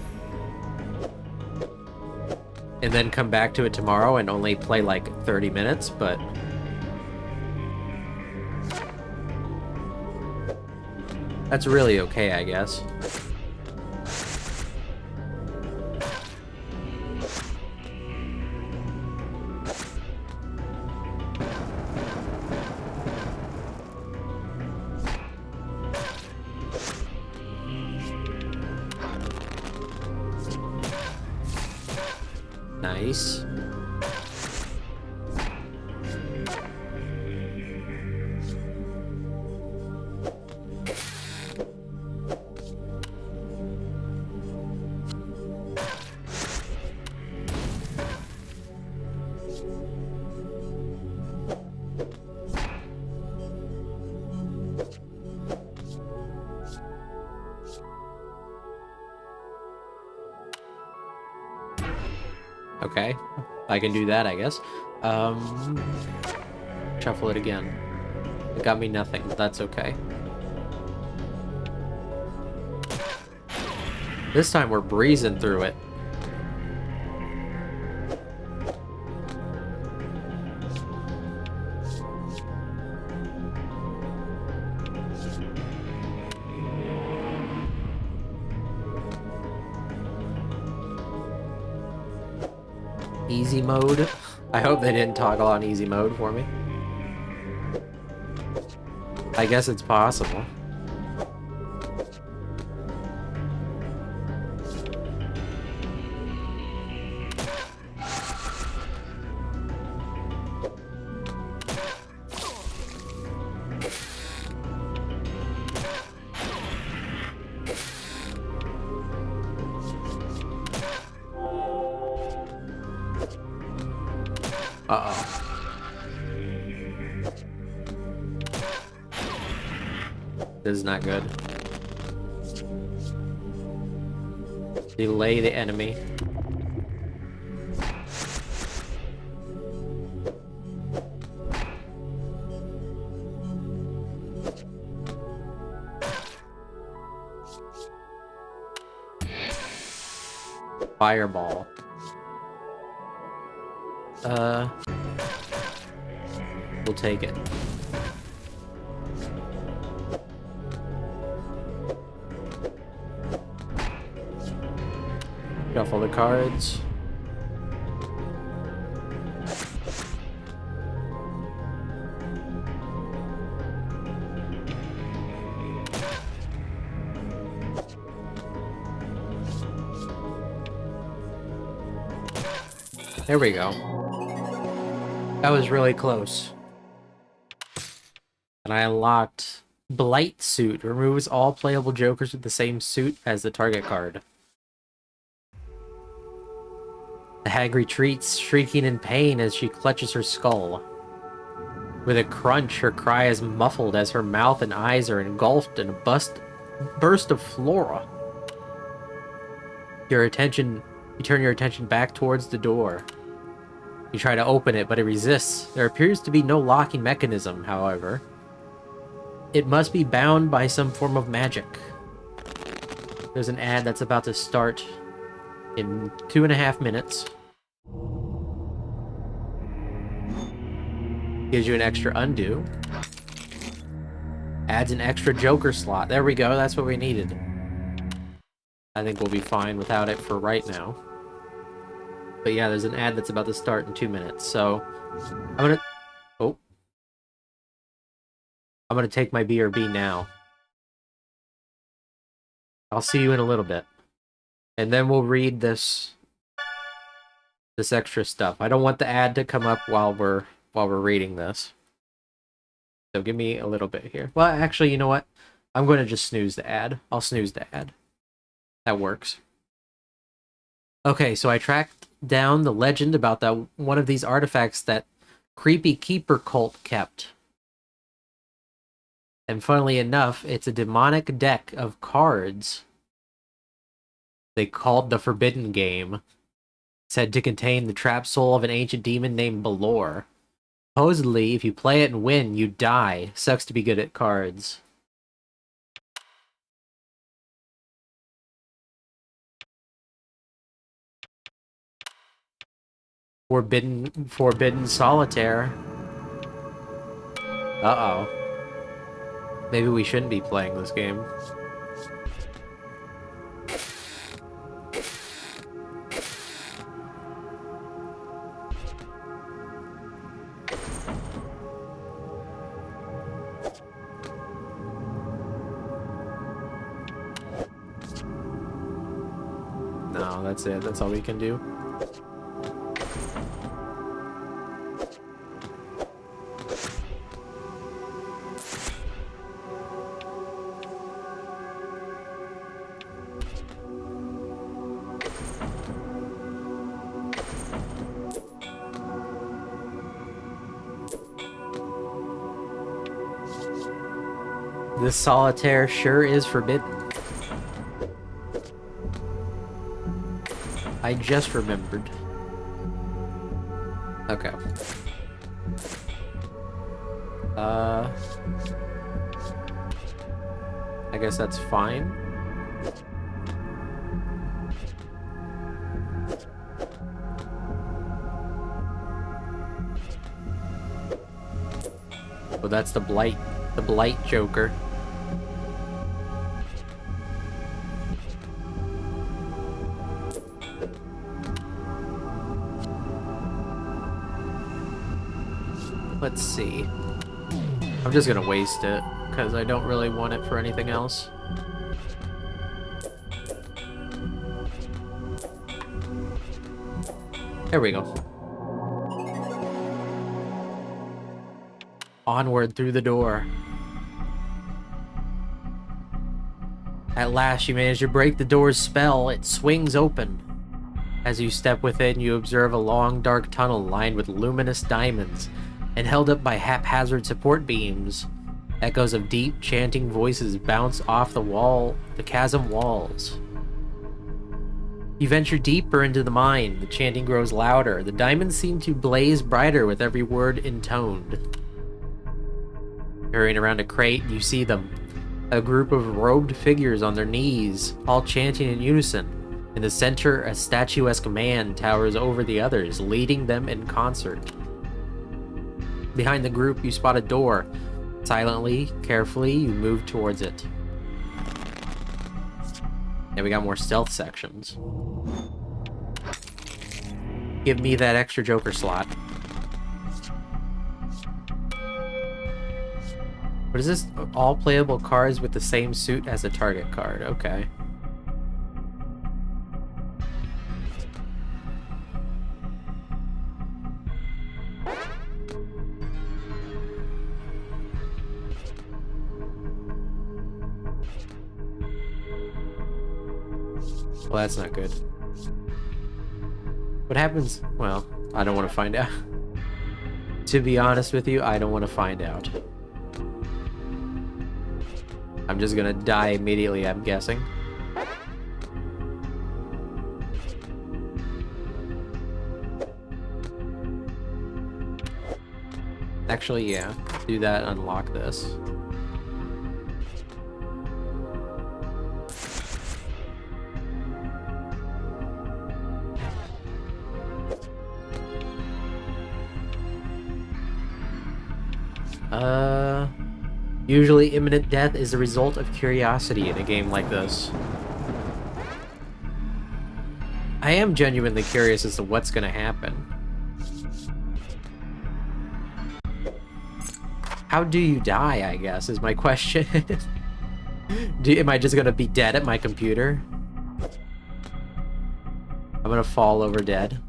and then come back to it tomorrow and only play like 30 minutes, but that's really okay, I guess. Nice. Okay, I can do that, I guess. Shuffle it again. It got me nothing, but that's okay. This time we're breezing through it. Easy mode. I hope they didn't toggle on easy mode for me. I guess it's possible. Uh-oh. This is not good. Delay the enemy. Fireball. We'll take it. Shuffle the cards. There we go. That was really close. And I unlocked Blight Suit. Removes all playable jokers with the same suit as the target card. The hag retreats, shrieking in pain as she clutches her skull. With a crunch, her cry is muffled as her mouth and eyes are engulfed in a burst of flora. You turn your attention back towards the door. You try to open it, but it resists. There appears to be no locking mechanism, however. It must be bound by some form of magic. There's an ad that's about to start in 2.5 minutes. Gives you an extra undo. Adds an extra Joker slot. There we go, that's what we needed. I think we'll be fine without it for right now. But yeah, there's an ad that's about to start in 2 minutes, so I'm gonna take my BRB now. I'll see you in a little bit. And then we'll read this extra stuff. I don't want the ad to come up while we're reading this. So give me a little bit here. Well, actually, you know what? I'm going to just snooze the ad. I'll snooze the ad. That works. Okay, so I tracked down the legend about one of these artifacts that creepy keeper cult kept. And funnily enough, it's a demonic deck of cards they called the Forbidden Game, said to contain the trapped soul of an ancient demon named Balor. Supposedly, if you play it and win, you die. Sucks to be good at cards. Forbidden Solitaire. Uh-oh. Maybe we shouldn't be playing this game. No, that's it. That's all we can do. This solitaire sure is forbidden. I just remembered. Okay. I guess that's fine. Well, that's the Blight Joker. Let's see. I'm just gonna waste it, because I don't really want it for anything else. There we go. Onward through the door. At last, you manage to break the door's spell. It swings open. As you step within, you observe a long, dark tunnel lined with luminous diamonds and held up by haphazard support beams. Echoes of deep, chanting voices bounce off the chasm walls. You venture deeper into the mine. The chanting grows louder. The diamonds seem to blaze brighter with every word intoned. Hurrying around a crate, you see them. A group of robed figures on their knees, all chanting in unison. In the center, a statuesque man towers over the others, leading them in concert. Behind the group, you spot a door. Silently, carefully, you move towards it. And we got more stealth sections. Give me that extra Joker slot. What is this? All playable cards with the same suit as a target card. Okay. Well, that's not good. What happens? Well, I don't want to find out. To be honest with you, I don't want to find out. I'm just gonna die immediately, I'm guessing. Actually, yeah. Do that, unlock this. Usually imminent death is a result of curiosity in a game like this. I am genuinely curious as to what's gonna happen. How do you die, I guess, is my question. Am I just gonna be dead at my computer? I'm gonna fall over dead.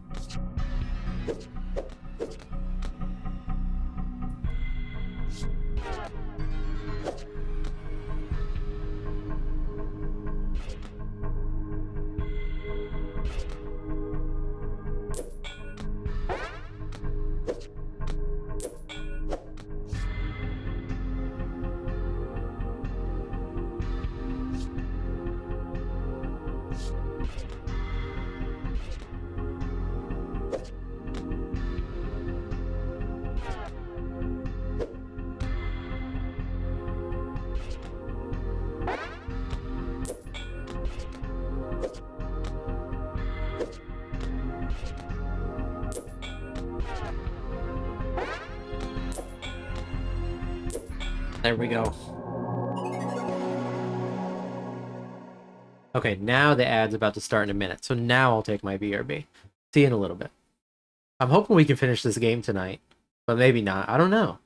There we go. Okay, now the ad's about to start in a minute, so now I'll take my BRB. See you in a little bit. I'm hoping we can finish this game tonight, but maybe not. I don't know.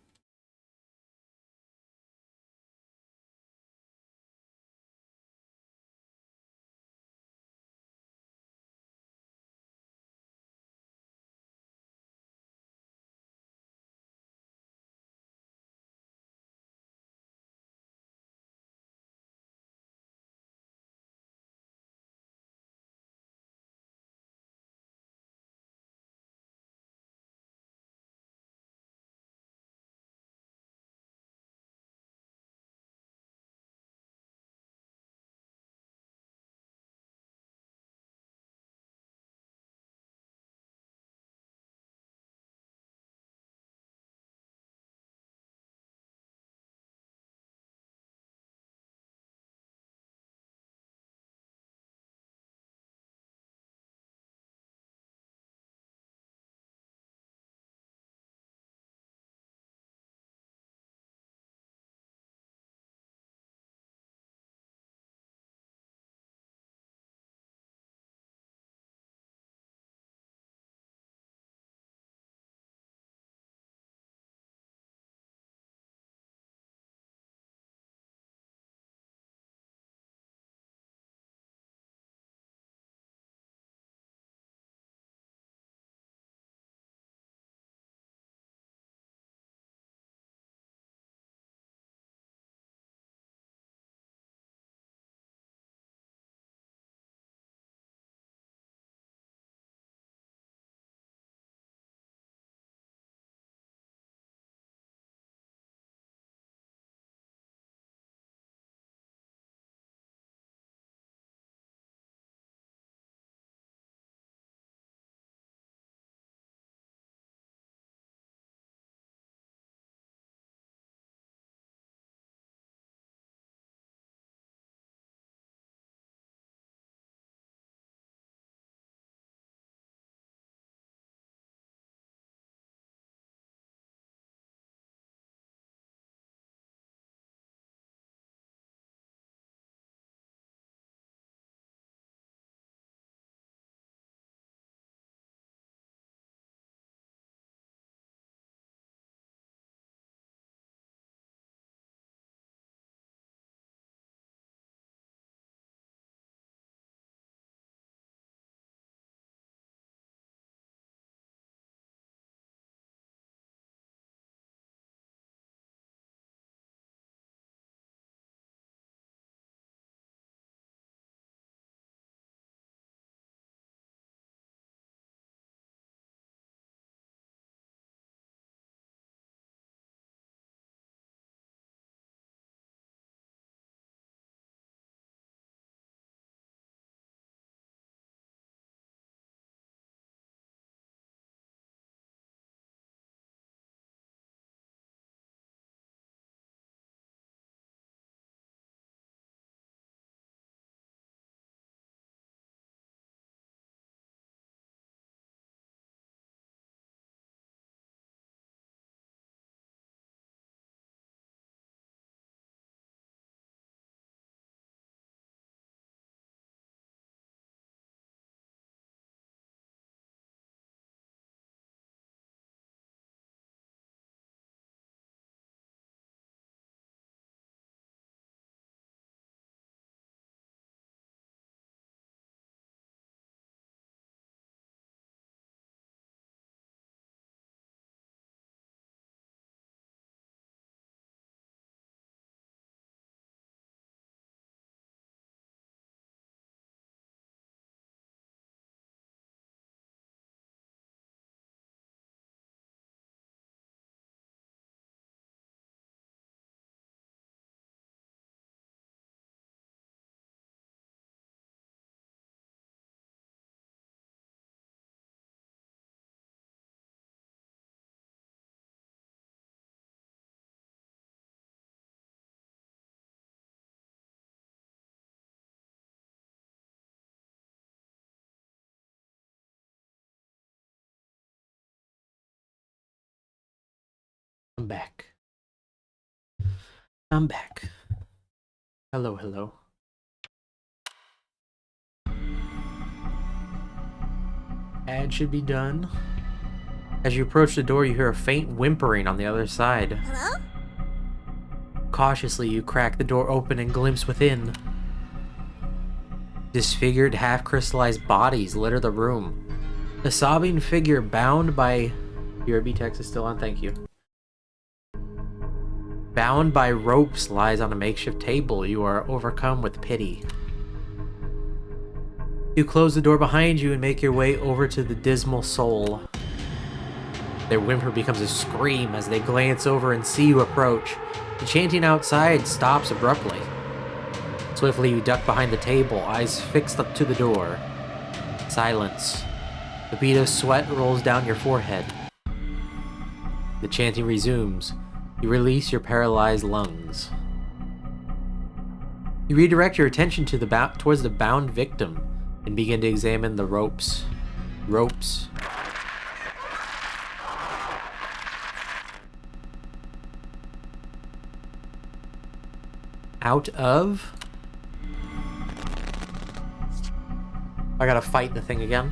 back. I'm back. Hello, hello. Ad should be done. As you approach the door, you hear a faint whimpering on the other side. Hello? Cautiously, you crack the door open and glimpse within. Disfigured, half-crystallized bodies litter the room. A sobbing figure bound by... BRB text is still on, thank you. Bound by ropes lies on a makeshift table. You are overcome with pity. You close the door behind you and make your way over to the dismal soul. Their whimper becomes a scream as they glance over and see you approach. The chanting outside stops abruptly. Swiftly, you duck behind the table, eyes fixed up to the door. Silence. A bead of sweat rolls down your forehead. The chanting resumes. You release your paralyzed lungs. You redirect your attention to towards the bound victim and begin to examine the ropes. Ropes. Out of... I gotta fight the thing again.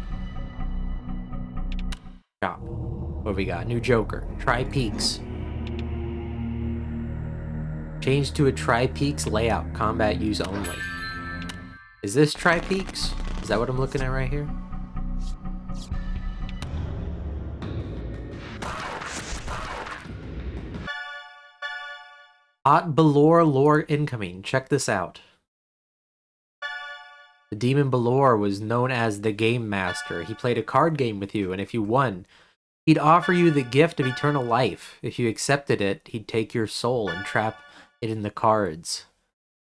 Chop. What have we got? New Joker. Tri-Peaks. Change to a Tri-Peaks layout. Combat use only. Is this Tri-Peaks? Is that what I'm looking at right here? Hot Belore lore incoming. Check this out. The demon Belore was known as the Game Master. He played a card game with you, and if you won, he'd offer you the gift of eternal life. If you accepted it, he'd take your soul and trap it in the cards.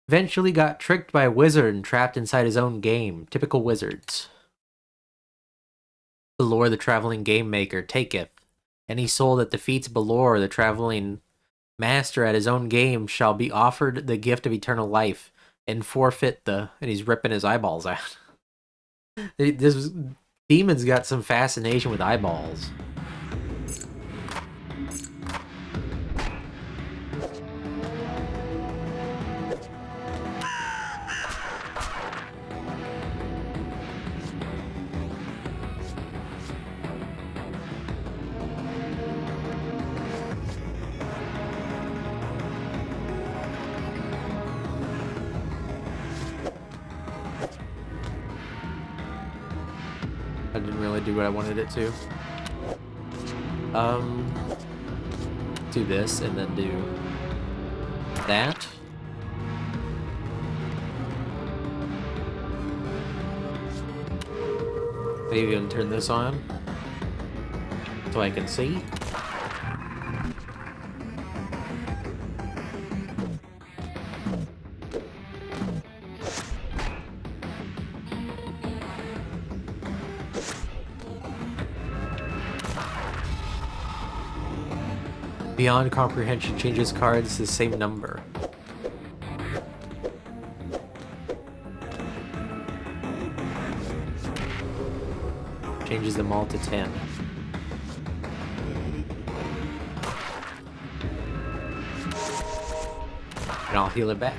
Eventually got tricked by a wizard and trapped inside his own game. Typical wizards. Belore the traveling game maker taketh. Any soul that defeats Belore the traveling master at his own game shall be offered the gift of eternal life and forfeit the... And he's ripping his eyeballs out. Demon's got some fascination with eyeballs. I didn't really do what I wanted it to. Do this and then do that. Maybe I'm gonna turn this on so I can see. Beyond comprehension changes cards to the same number. Changes them all to 10. And I'll heal it back.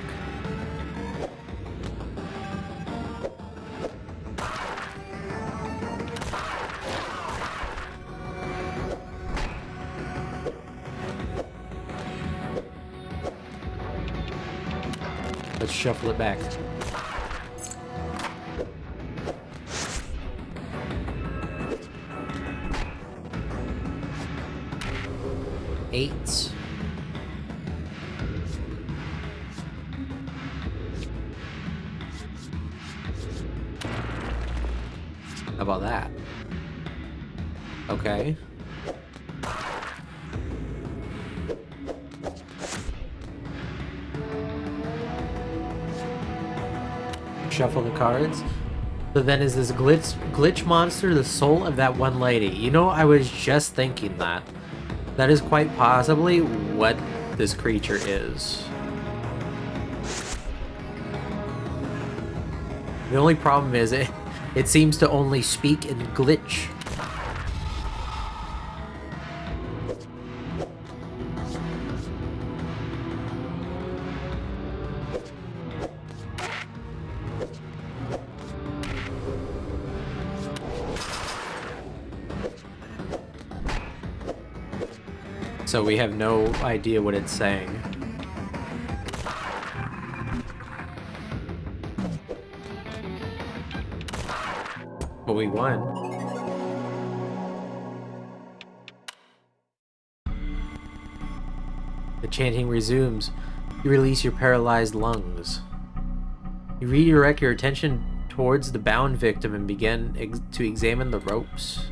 Let's shuffle it back. Eights. How about that? Okay. Shuffle the cards. So then is this glitch monster the soul of that one lady? You know, I was just thinking that. That is quite possibly what this creature is. The only problem is it seems to only speak in glitch. So we have no idea what it's saying. But we won. The chanting resumes. You release your paralyzed lungs. You redirect your attention towards the bound victim and begin to examine the ropes.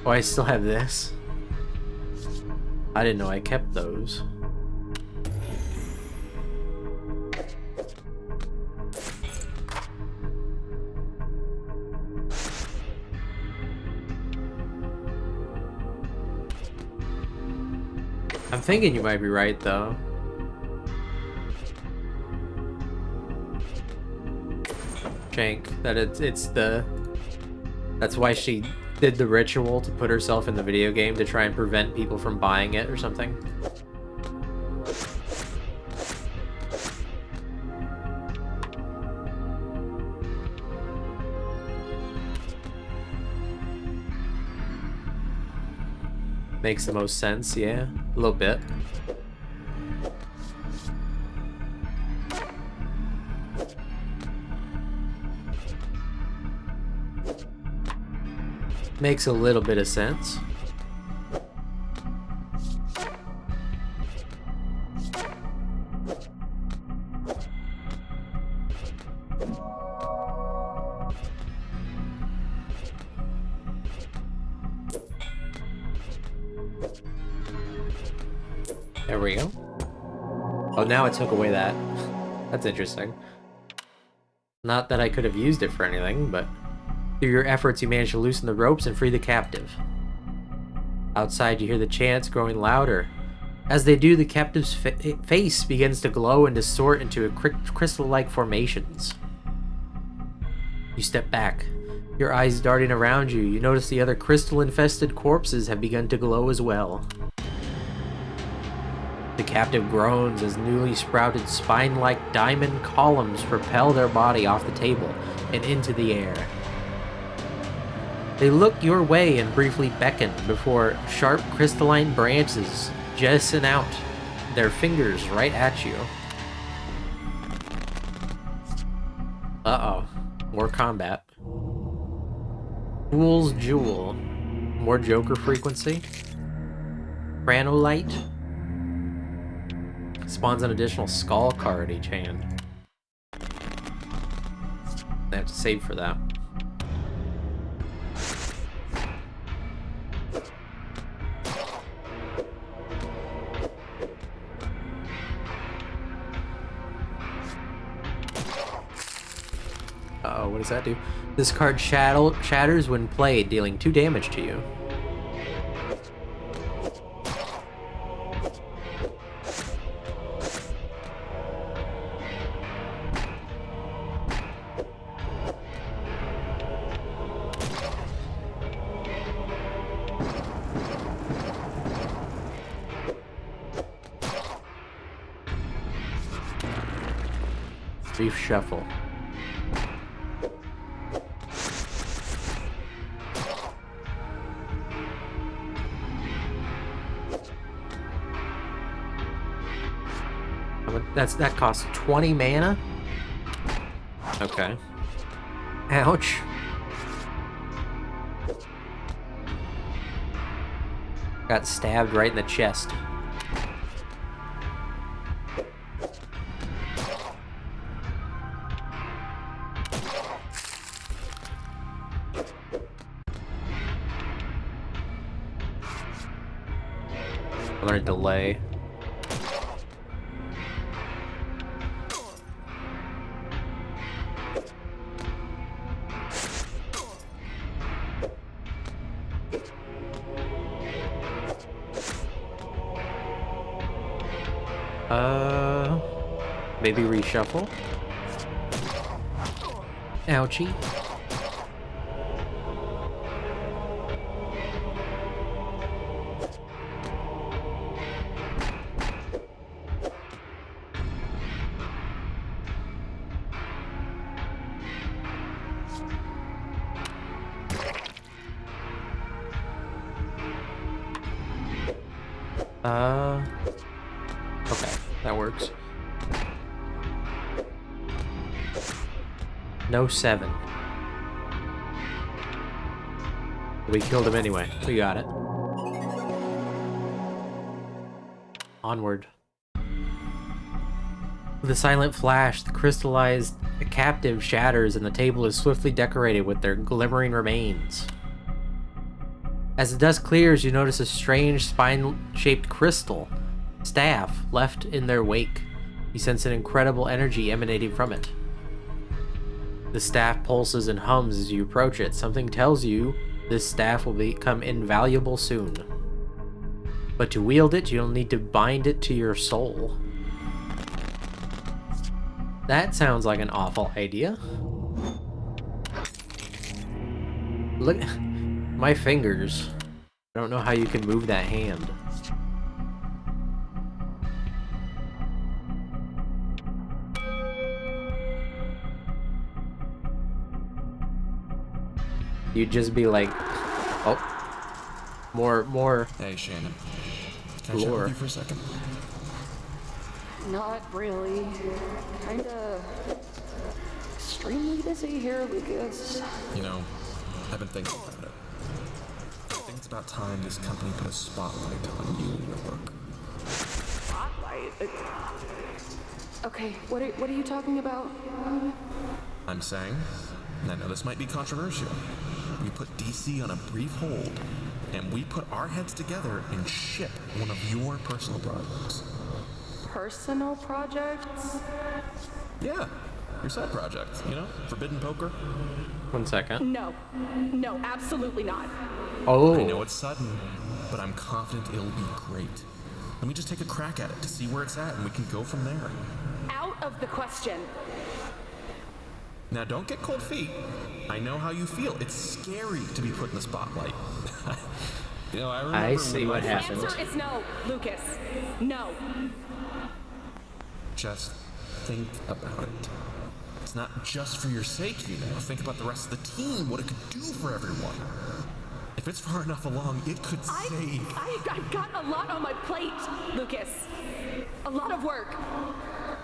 Oh, I still have this. I didn't know I kept those. I'm thinking you might be right, though. Shank, that it's the... That's why she did the ritual to put herself in the video game to try and prevent people from buying it or something. Makes the most sense, yeah. A little bit. Makes a little bit of sense. There we go. Oh, now it took away that. That's interesting. Not that I could have used it for anything, but... Through your efforts, you manage to loosen the ropes and free the captive. Outside, you hear the chants growing louder. As they do, the captive's face begins to glow and distort into crystal-like formations. You step back, your eyes darting around you. You notice the other crystal-infested corpses have begun to glow as well. The captive groans as newly sprouted spine-like diamond columns propel their body off the table and into the air. They look your way and briefly beckon before sharp crystalline branches jettison out their fingers right at you. Uh-oh. More combat. Fool's Jewel. More Joker frequency. Granolite. Spawns an additional skull card each hand. I have to save for that. Uh-oh, what does that do? This card shatters when played, dealing 2 damage to you. Brief shuffle. That costs 20 mana? Okay. Ouch. Got stabbed right in the chest. I'm gonna delay. Maybe reshuffle. Ouchie. Okay, that works. No 7. We killed him anyway. We got it. Onward. With a silent flash, the crystallized captive shatters and the table is swiftly decorated with their glimmering remains. As the dust clears, you notice a strange spine-shaped crystal staff left in their wake. You sense an incredible energy emanating from it. The staff pulses and hums as you approach it. Something tells you this staff will become invaluable soon. But to wield it, you'll need to bind it to your soul. That sounds like an awful idea. Look, my fingers. I don't know how you can move that hand. You'd just be like, oh, more. Hey, Shannon. Can I chat with you for a second? Not really. Kinda extremely busy here, Lucas. You know, I've been thinking about it. I think it's about time this company put a spotlight on you and your work. Spotlight? Okay, what are you talking about? I'm saying, and I know this might be controversial, we put DC on a brief hold, and we put our heads together and ship one of your personal projects. Personal projects? Yeah, your side project, you know? Forbidden Poker. 1 second. No, absolutely not. Oh. I know it's sudden, but I'm confident it'll be great. Let me just take a crack at it to see where it's at, and we can go from there. Out of the question. Now, don't get cold feet. I know how you feel. It's scary to be put in the spotlight. You know, I remember I see what The happened. answer is no, Lucas. No. Just think about it. It's not just for your sake, you know. Think about the rest of the team, what it could do for everyone. If it's far enough along, it could save. I've got a lot on my plate, Lucas. A lot of work.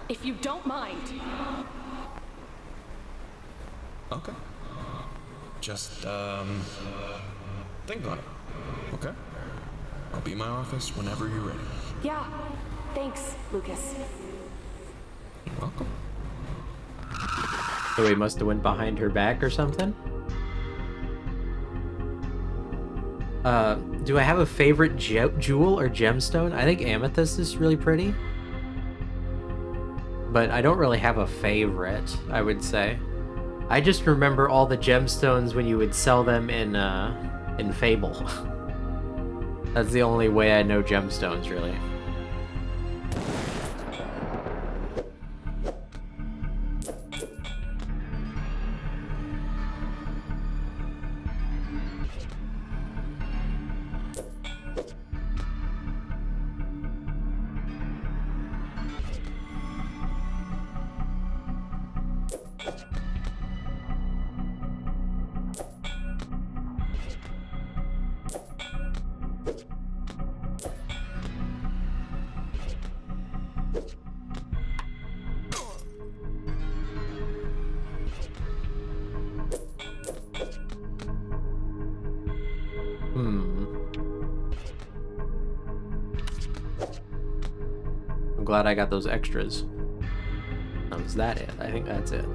If you don't mind. Okay. Just, think on it. Okay? I'll be in my office whenever you're ready. Yeah. Thanks, Lucas. You're welcome. So we must have went behind her back or something? Do I have a favorite jewel or gemstone? I think amethyst is really pretty. But I don't really have a favorite, I would say. I just remember all the gemstones when you would sell them in Fable. That's the only way I know gemstones, really. I'm glad I got those extras. Was that it? I think that's it.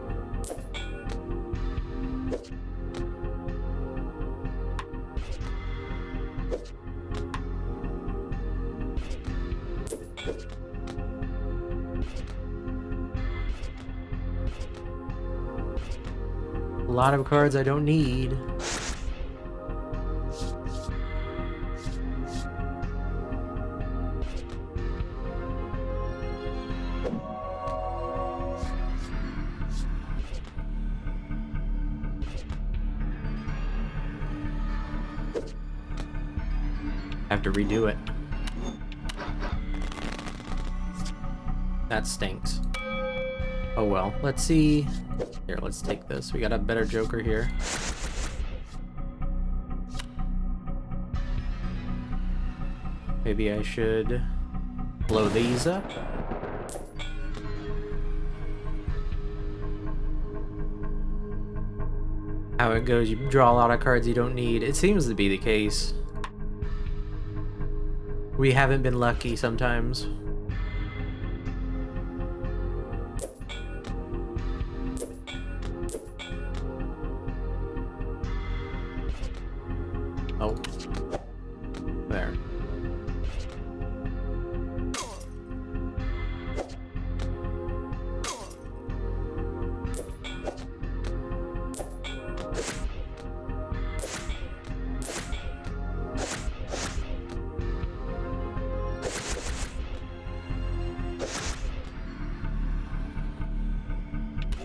A lot of cards I don't need. Have to redo it. That stinks. Oh well, let's see. Here, let's take this. We got a better Joker here. Maybe I should blow these up. How it goes, you draw a lot of cards you don't need. It seems to be the case. We haven't been lucky sometimes. Oh. There.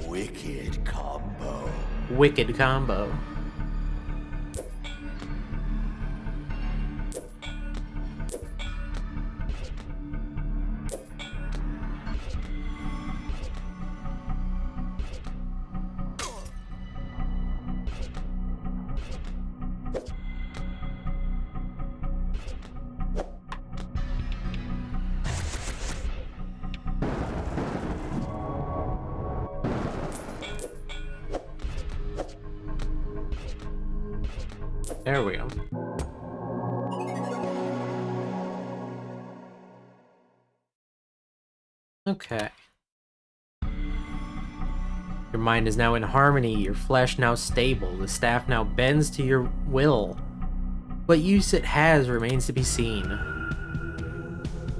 Wicked combo. Wicked combo. There we go. Okay. Your mind is now in harmony, your flesh now stable, the staff now bends to your will. What use it has remains to be seen.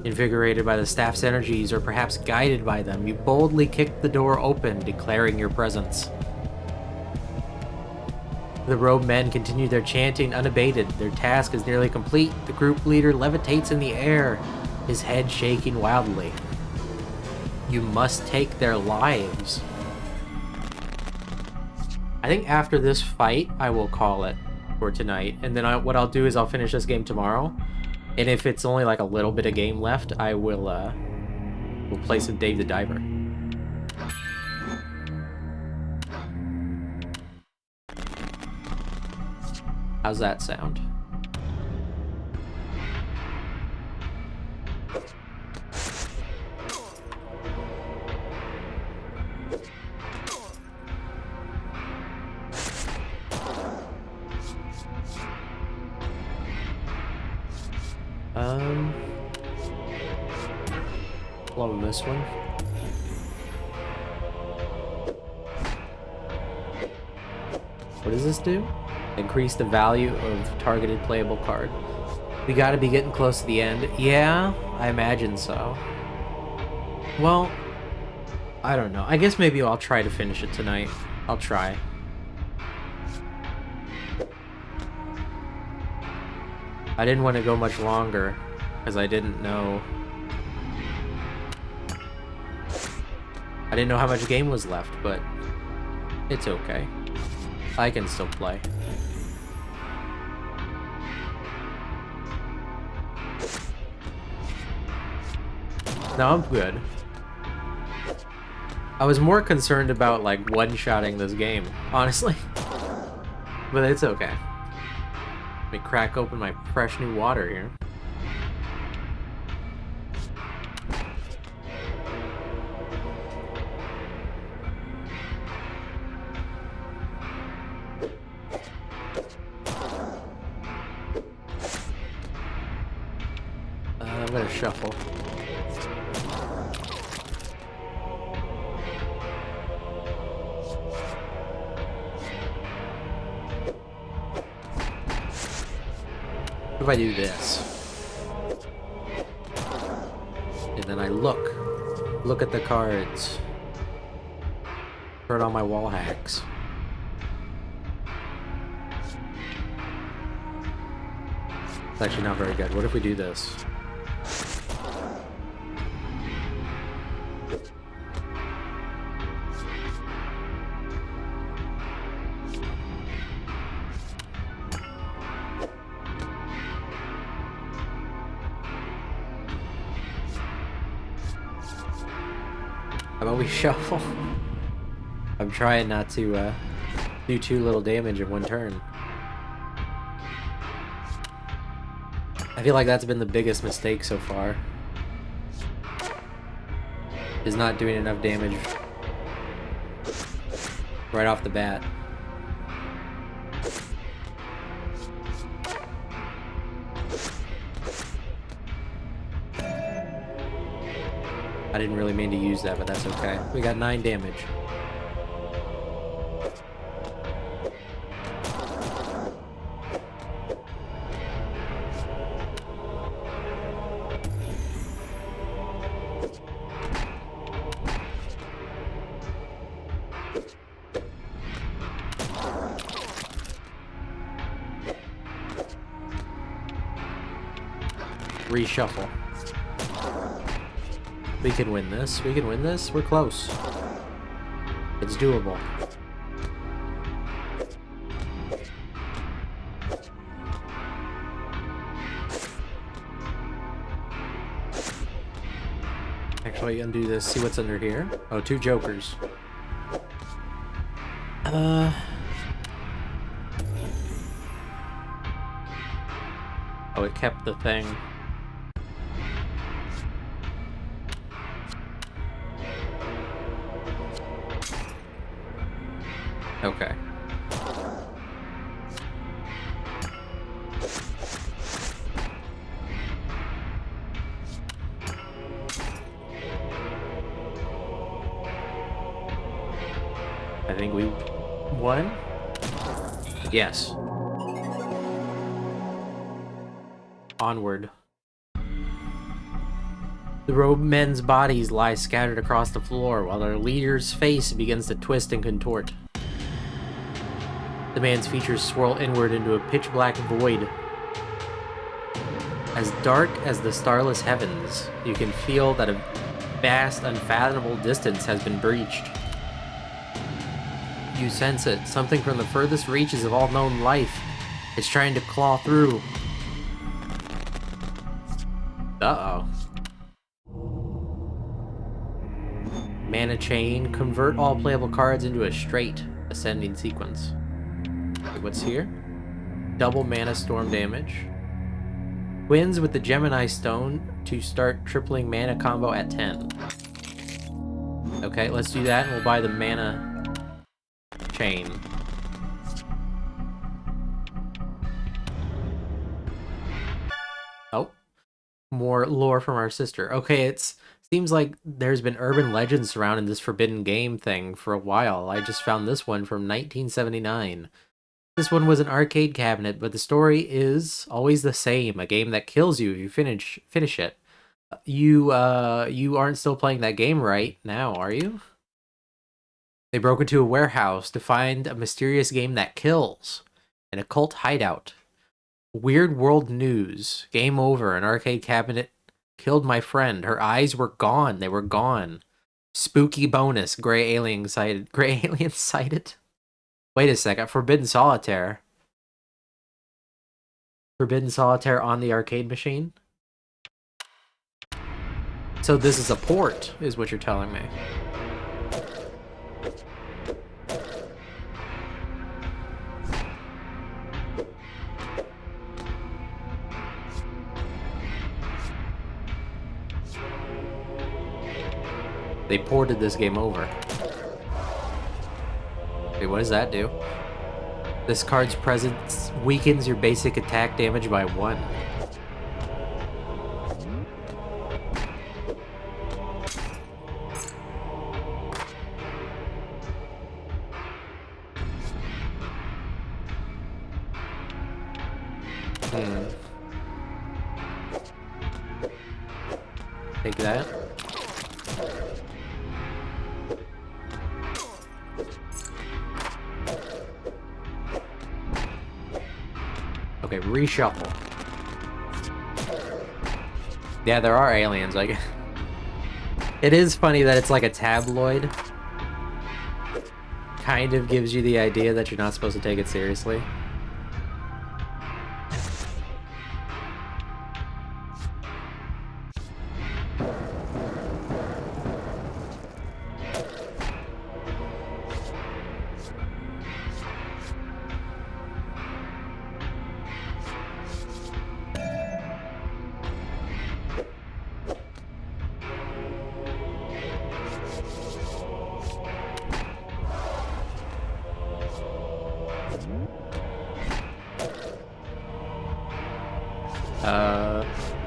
Invigorated by the staff's energies, or perhaps guided by them, you boldly kick the door open, declaring your presence. The robed men continue their chanting unabated. Their task is nearly complete. The group leader levitates in the air, his head shaking wildly. You must take their lives. I think after this fight, I will call it for tonight. And then what I'll do is I'll finish this game tomorrow. And if it's only like a little bit of game left, I will we'll play some Dave the Diver. How's that sound? Loving this one. What does this do? Increase the value of targeted playable card. We gotta be getting close to the end. Yeah, I imagine so. Well, I don't know. I guess maybe I'll try to finish it tonight. I'll try. I didn't want to go much longer because I didn't know. I didn't know how much game was left, but it's okay. I can still play. No, I'm good. I was more concerned about like one-shotting this game, honestly. But it's okay. Let me crack open my fresh new water here. I'm gonna shuffle. What if I do this? And then I look at the cards. Turn on my wall hacks. It's actually not very good. What if we do this? How about we shuffle? I'm trying not to do too little damage in one turn. I feel like that's been the biggest mistake so far. Is not doing enough damage right off the bat. I didn't really mean to use that, but that's okay. We got 9 damage. Reshuffle. We can win this. We can win this. We're close. It's doable. Actually, undo this. See what's under here. Oh, 2 jokers. Oh, it kept the thing. Okay. I think we won? Yes. Onward. The robed men's bodies lie scattered across the floor while their leader's face begins to twist and contort. The man's features swirl inward into a pitch-black void. As dark as the starless heavens, you can feel that a vast, unfathomable distance has been breached. You sense it, something from the furthest reaches of all known life. It's trying to claw through. Uh-oh. Mana chain. Convert all playable cards into a straight ascending sequence. What's here? Double mana storm damage. Wins with the Gemini Stone to start tripling mana combo at 10. Okay, let's do that and we'll buy the mana chain. Oh. More lore from our sister. Okay, seems like there's been urban legends surrounding this forbidden game thing for a while. I just found this one from 1979. This one was an arcade cabinet, but the story is always the same. A game that kills you if you finish it. You aren't still playing that game right now, are you? They broke into a warehouse to find a mysterious game that kills. An occult hideout. Weird World News. Game over. An arcade cabinet killed my friend. Her eyes were gone. They were gone. Spooky bonus. Gray alien sighted. Gray alien sighted? Wait a second. Forbidden Solitaire. Forbidden Solitaire on the arcade machine? So this is a port, is what you're telling me. They ported this game over. Wait, what does that do? This card's presence weakens your basic attack damage by 1. Take that. Okay, reshuffle. Yeah, there are aliens. Like, it is funny that it's like a tabloid. Kind of gives you the idea that you're not supposed to take it seriously.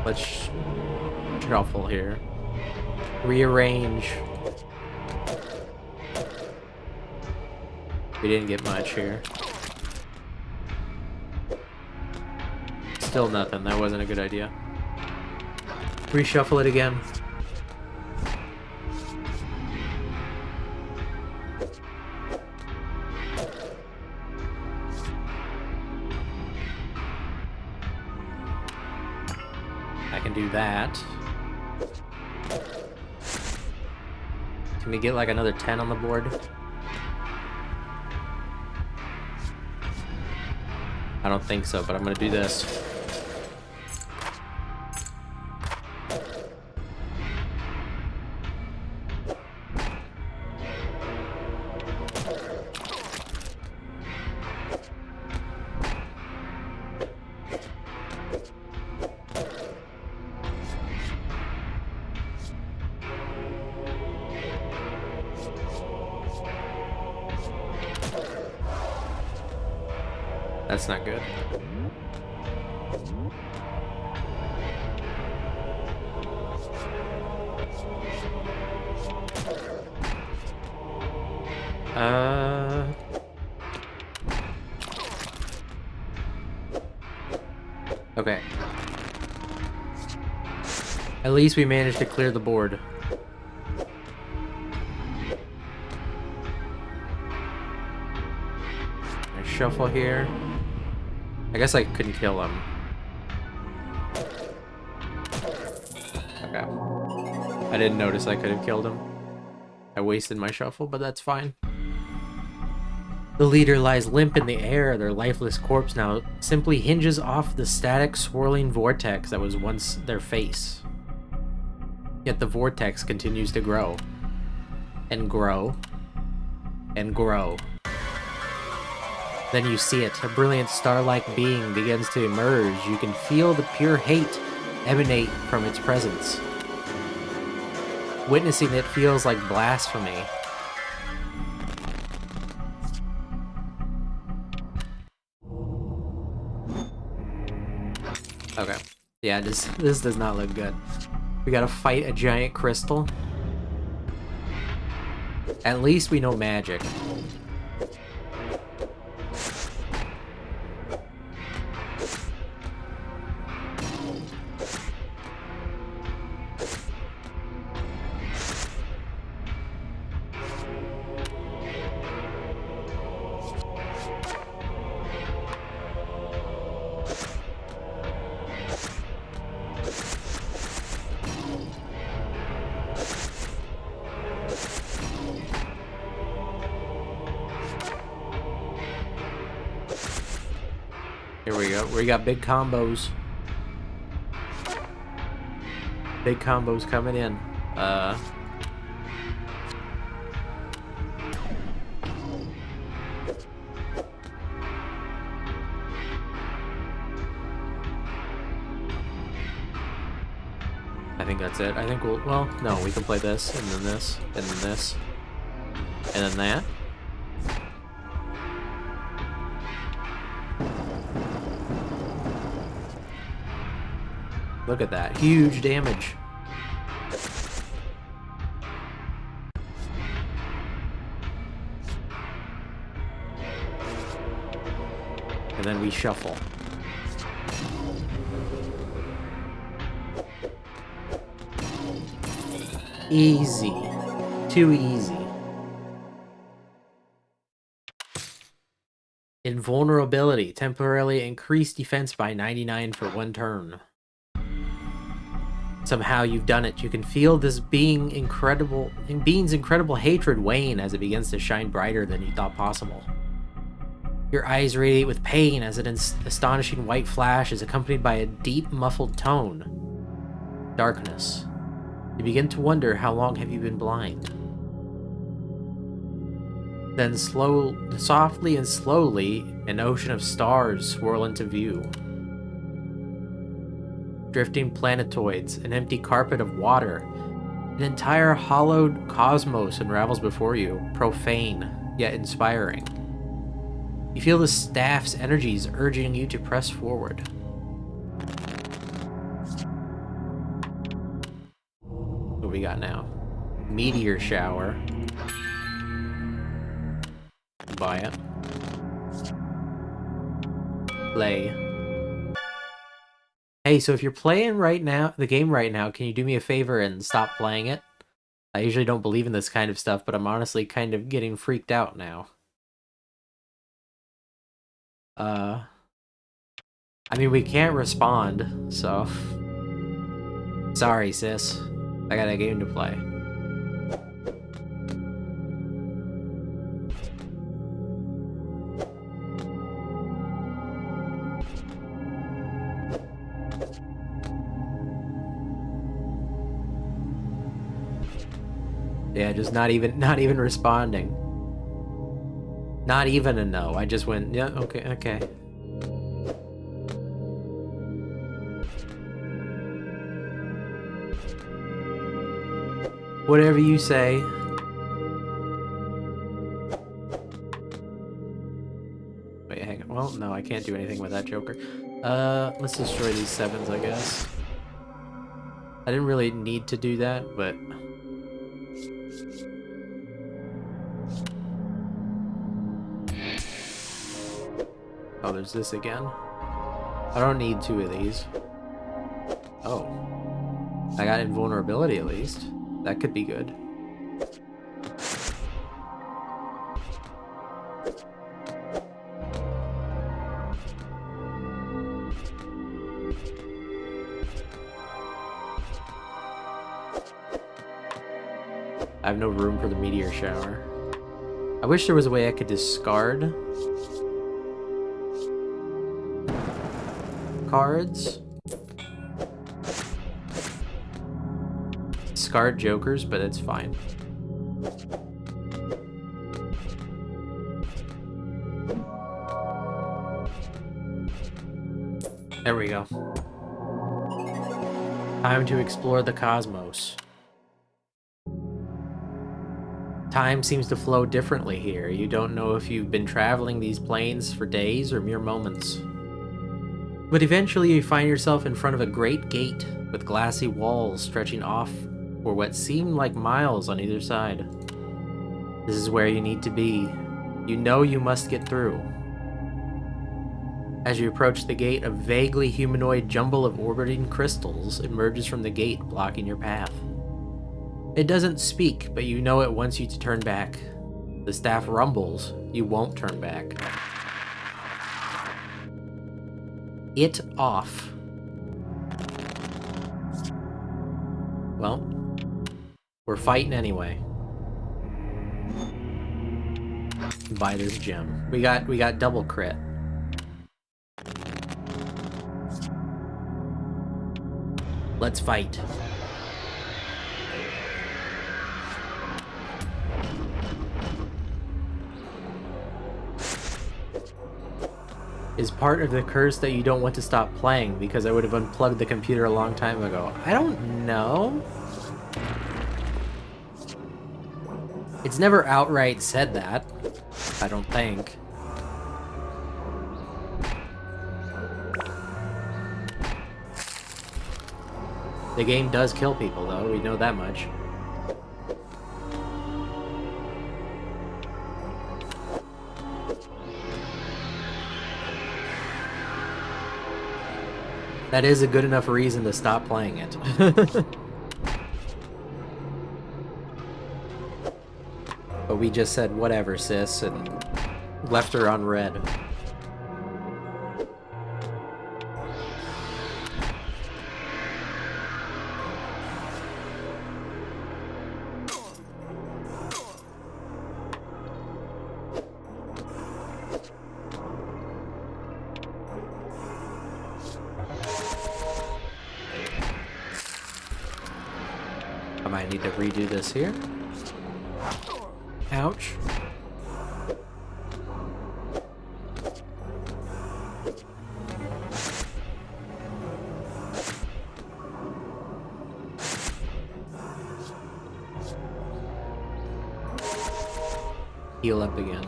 Let's shuffle here. Rearrange. We didn't get much here. Still nothing. That wasn't a good idea. Reshuffle it again. I can do that. Can we get like another 10 on the board? I don't think so, but I'm gonna do this. That's not good. Okay. At least we managed to clear the board. I shuffle here. I guess I couldn't kill him. Okay. I didn't notice I could have killed him. I wasted my shuffle, but that's fine. The leader lies limp in the air. Their lifeless corpse now simply hinges off the static, swirling vortex that was once their face. Yet the vortex continues to grow. And grow. And grow. Then you see it. A brilliant star-like being begins to emerge. You can feel the pure hate emanate from its presence. Witnessing it feels like blasphemy. Okay. Yeah, this does not look good. We gotta fight a giant crystal. At least we know magic. Here we go. We got big combos. Big combos coming in. I think that's it. I think we'll, well, no, we can play this, and then this, and then this, and then that. Look at that. Huge damage. And then we shuffle. Easy. Too easy. Invulnerability. Temporarily increased defense by 99 for 1 turn. Somehow you've done it. You can feel this being's incredible hatred wane as it begins to shine brighter than you thought possible. Your eyes radiate with pain as an astonishing white flash is accompanied by a deep, muffled tone. Darkness. You begin to wonder, how long have you been blind? Then softly and slowly, an ocean of stars swirl into view. Drifting planetoids, an empty carpet of water, an entire hollowed cosmos unravels before you, profane, yet inspiring. You feel the staff's energies urging you to press forward. What do we got now? Meteor shower. Buy it. Play. Hey, so if you're playing right now, the game right now, can you do me a favor and stop playing it? I usually don't believe in this kind of stuff, but I'm honestly kind of getting freaked out now. I mean, we can't respond, so... Sorry, sis. I got a game to play. Yeah, just not even responding. Not even a no. I just went, yeah, okay. Whatever you say. Wait, hang on. Well, no, I can't do anything with that Joker. Let's destroy these 7s, I guess. I didn't really need to do that, but... Oh, there's this again. I don't need 2 of these. Oh. I got invulnerability at least. That could be good. I have no room for the meteor shower. I wish there was a way I could discard cards. Discard jokers, but it's fine. There we go. Time to explore the cosmos. Time seems to flow differently here. You don't know if you've been traveling these planes for days or mere moments. But eventually you find yourself in front of a great gate with glassy walls stretching off for what seemed like miles on either side. This is where you need to be. You know you must get through. As you approach the gate, a vaguely humanoid jumble of orbiting crystals emerges from the gate, blocking your path. It doesn't speak, but you know it wants you to turn back. The staff rumbles. You won't turn back. It off. Well, we're fighting anyway. Buy this gem. We got double crit. Let's fight. Is part of the curse that you don't want to stop playing because I would have unplugged the computer a long time ago? I don't know. It's never outright said that, I don't think. The game does kill people though, we know that much. That is a good enough reason to stop playing it. But we just said, whatever, sis, and left her on red. I might need to redo this here. Ouch. Heal up again.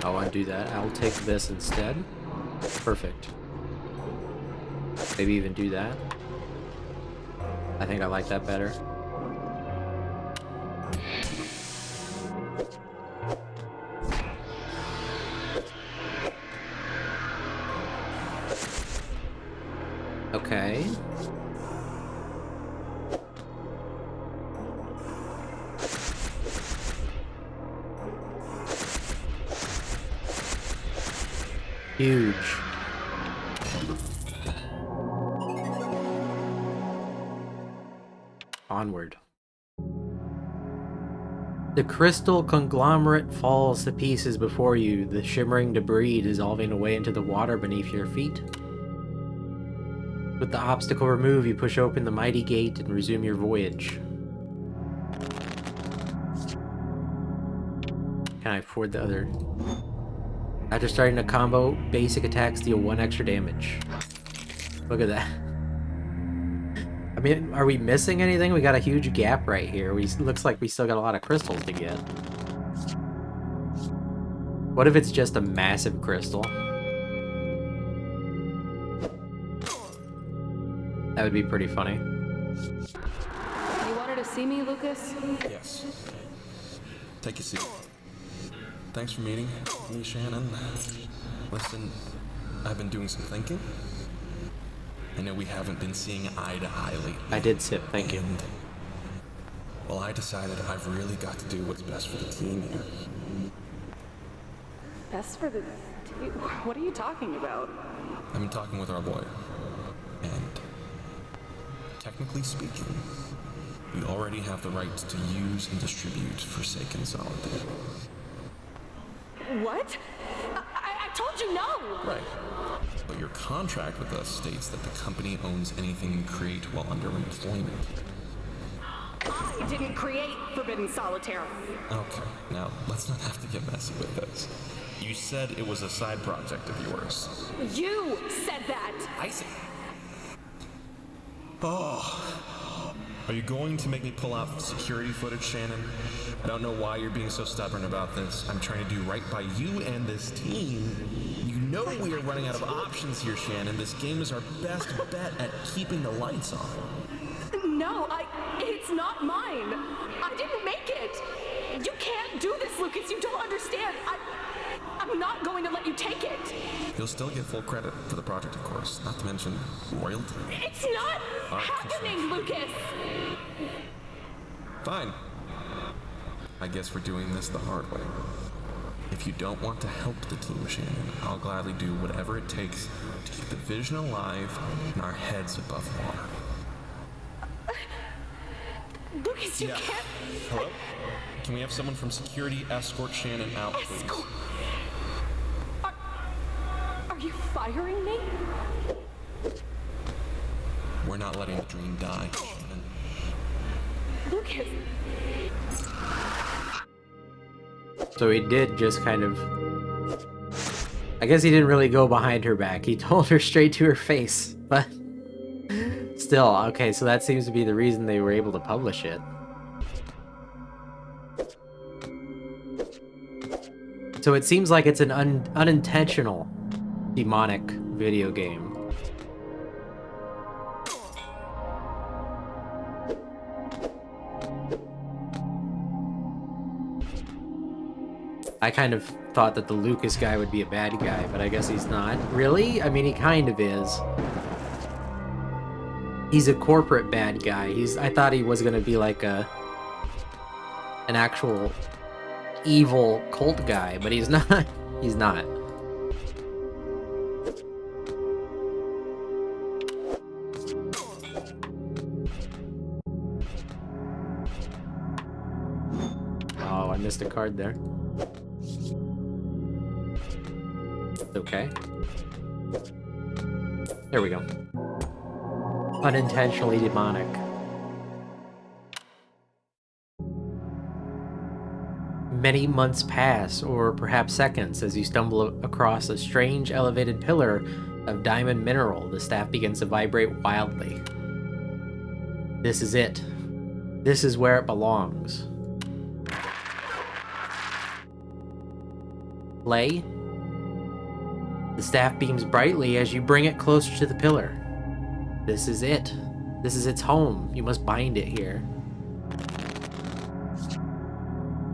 I'll undo that. I'll take this instead. Perfect. Maybe even do that. I think I like that better. Okay. Huge. Onward. The crystal conglomerate falls to pieces before you, the shimmering debris dissolving away into the water beneath your feet. With the obstacle removed, you push open the mighty gate and resume your voyage. Can I afford the other? After starting a combo, basic attacks deal 1 extra damage. Look at that. I mean, are we missing anything? We got a huge gap right here. Looks like we still got a lot of crystals to get. What if it's just a massive crystal? That would be pretty funny. You wanted to see me, Lucas? Yes. Take a seat. Thanks for meeting me, Shannon. Listen, I've been doing some thinking. I know we haven't been seeing eye to eye lately. I did sip, thank you. Well, I decided I've really got to do what's best for the team here. Best for the team? What are you talking about? I've been talking with our lawyer, and technically speaking, we already have the right to use and distribute Forsaken Solitaire. What? I told you no! Right. But your contract with us states that the company owns anything you create while under employment. I didn't create Forbidden Solitaire. Okay, now let's not have to get messy with this. You said it was a side project of yours. You said that! I said... Oh... Are you going to make me pull out security footage, Shannon? I don't know why you're being so stubborn about this. I'm trying to do right by you and this team. You know we are running out of options here, Shannon. This game is our best bet at keeping the lights on. No, it's not mine. I didn't make it. You can't do this, Lucas. You don't understand. I'm not going to let you take it. You'll still get full credit for the project, of course. Not to mention royalty. It's not happening, Lucas. Fine. I guess we're doing this the hard way. If you don't want to help the team, Shannon, I'll gladly do whatever it takes to keep the vision alive and our heads above water. Lucas, you can't... Hello? Can we have someone from security escort Shannon out, please? Escort? Are you firing me? We're not letting the dream die, Shannon. Lucas. So he did just kind of... I guess he didn't really go behind her back. He told her straight to her face, but... Still, okay, so that seems to be the reason they were able to publish it. So it seems like it's an unintentional demonic video game. I kind of thought that the Lucas guy would be a bad guy, but I guess he's not. Really? I mean, he kind of is. He's a corporate bad guy. I thought he was gonna be like an actual evil cult guy, but he's not. He's not. Oh, I missed a card there. Okay. There we go. Unintentionally demonic. Many months pass, or perhaps seconds, as you stumble across a strange elevated pillar of diamond mineral. The staff begins to vibrate wildly. This is it. This is where it belongs. Play. The staff beams brightly as you bring it closer to the pillar. This is it. This is its home. You must bind it here.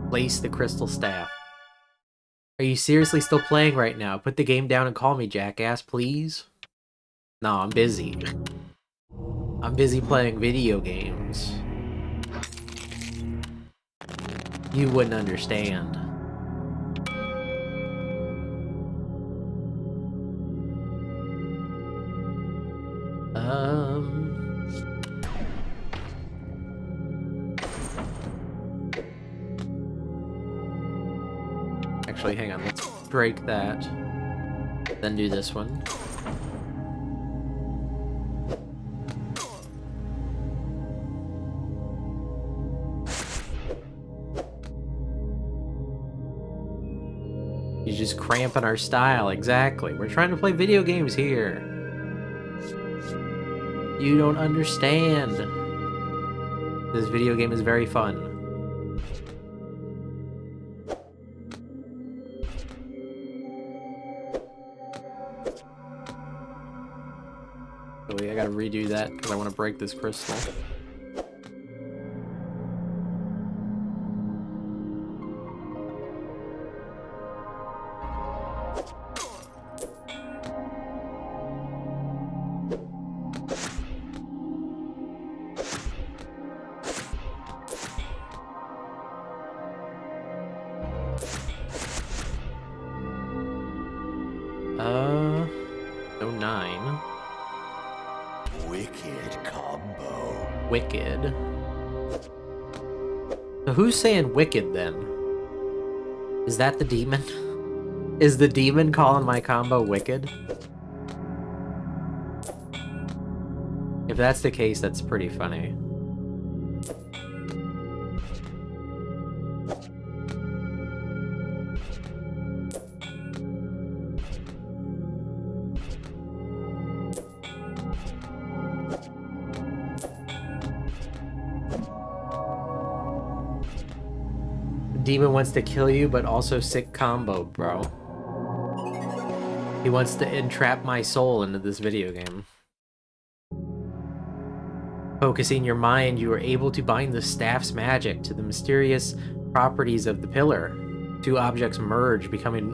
Place the crystal staff. Are you seriously still playing right now? Put the game down and call me, jackass, please. No, I'm busy. I'm busy playing video games. You wouldn't understand. Actually, hang on. Let's break that. Then do this one. He's just cramping our style, exactly. We're trying to play video games here. You don't understand. This video game is very fun. Oh wait, I gotta redo that because I want to break this crystal. Wicked. So who's saying wicked then? Is that the demon? Is the demon calling my combo wicked? If that's the case, that's pretty funny. Demon wants to kill you, but also sick combo, bro. He wants to entrap my soul into this video game. Focusing your mind, you are able to bind the staff's magic to the mysterious properties of the pillar. Two objects merge, becoming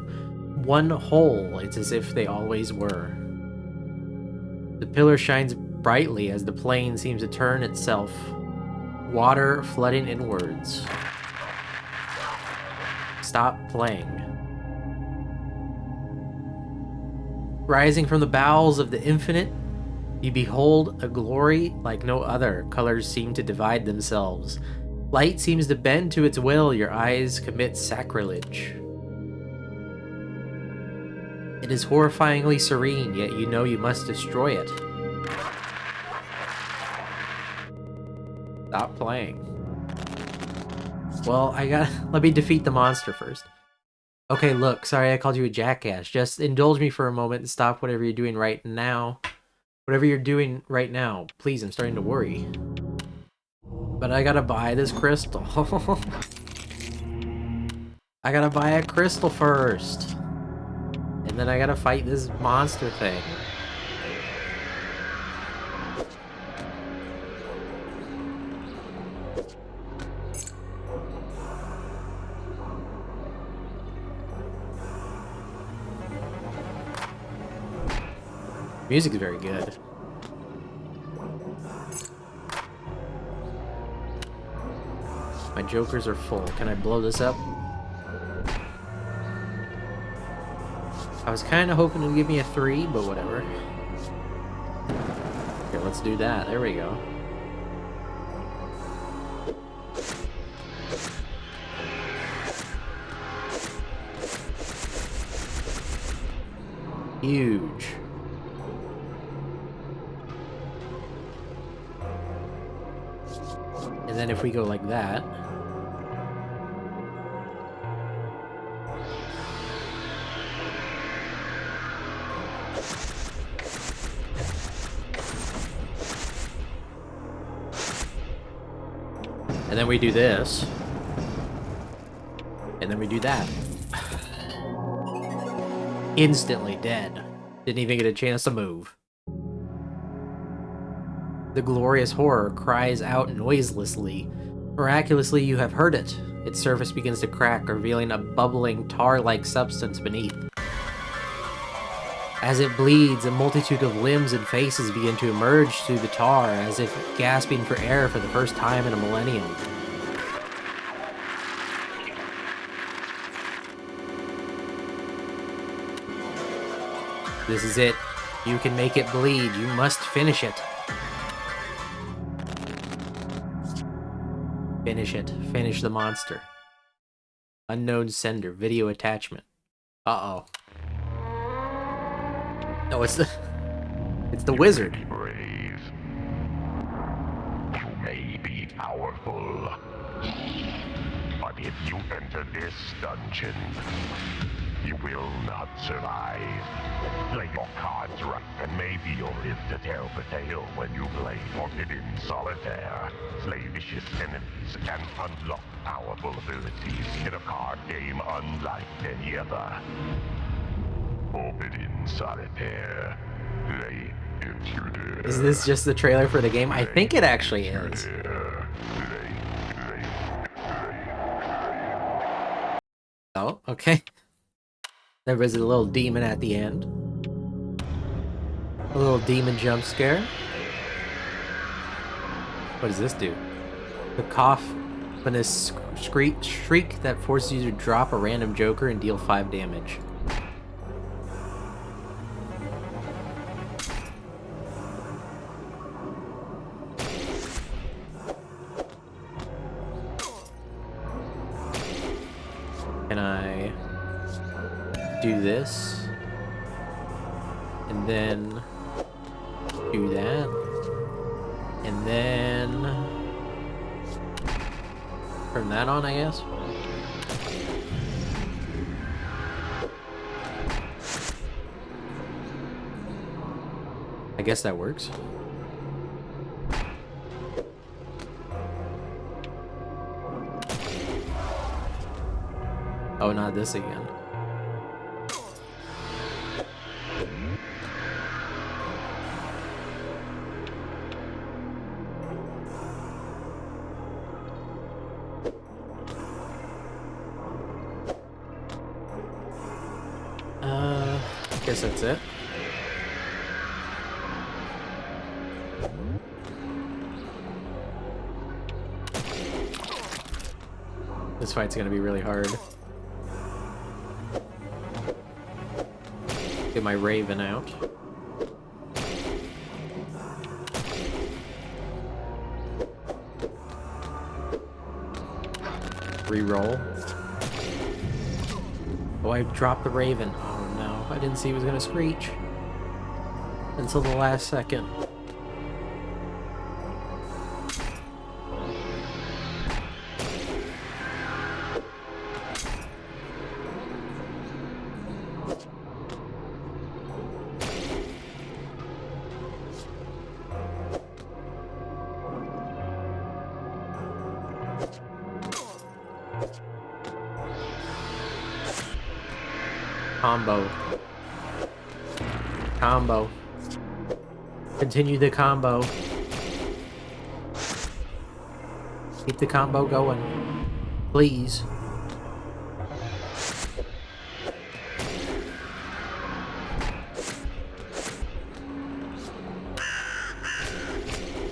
one whole. It's as if they always were. The pillar shines brightly as the plane seems to turn itself, water flooding inwards. Stop playing. Rising from the bowels of the infinite, you behold a glory like no other. Colors seem to divide themselves. Light seems to bend to its will. Your eyes commit sacrilege. It is horrifyingly serene, yet you know you must destroy it. Stop playing. Well, let me defeat the monster first. Okay, look, sorry I called you a jackass. Just indulge me for a moment and stop whatever you're doing right now. Whatever you're doing right now. Please, I'm starting to worry. But I gotta buy this crystal. I gotta buy a crystal first. And then I gotta fight this monster thing. Music is very good. My jokers are full. Can I blow this up? I was kind of hoping to give me a 3, but whatever. Here, let's do that. There we go. Huge. And then if we go like that. And then we do this. And then we do that. Instantly dead. Didn't even get a chance to move. The glorious horror cries out noiselessly. Miraculously, you have heard it. Its surface begins to crack, revealing a bubbling, tar-like substance beneath. As it bleeds, a multitude of limbs and faces begin to emerge through the tar, as if gasping for air for the first time in a millennium. This is it. You can make it bleed. You must finish it. Finish it. Finish the monster. Unknown sender. Video attachment. Uh-oh. No, it's the wizard. Brave. You may be powerful, but if you enter this dungeon, you will not survive. Play your cards right, and maybe you'll live to tell the tale when you play Forbidden Solitaire. Slay vicious enemies and unlock powerful abilities in a card game unlike any other. Forbidden Solitaire. Play intruder. Is this just the trailer for the game? I think it actually is. Oh, okay. There was a little demon at the end. A little demon jump scare. What does this do? The cacophonous shriek that forces you to drop a random joker and deal 5 damage. Can I do this? And then do that. And then turn that on, I guess. I guess that works. Oh, not this again. Guess that's it. This fight's gonna be really hard. Get my Raven out. Reroll. Oh, I dropped the Raven. Oh no, I didn't see he was gonna screech until the last second. Combo. Combo. Continue the combo. Keep the combo going. Please.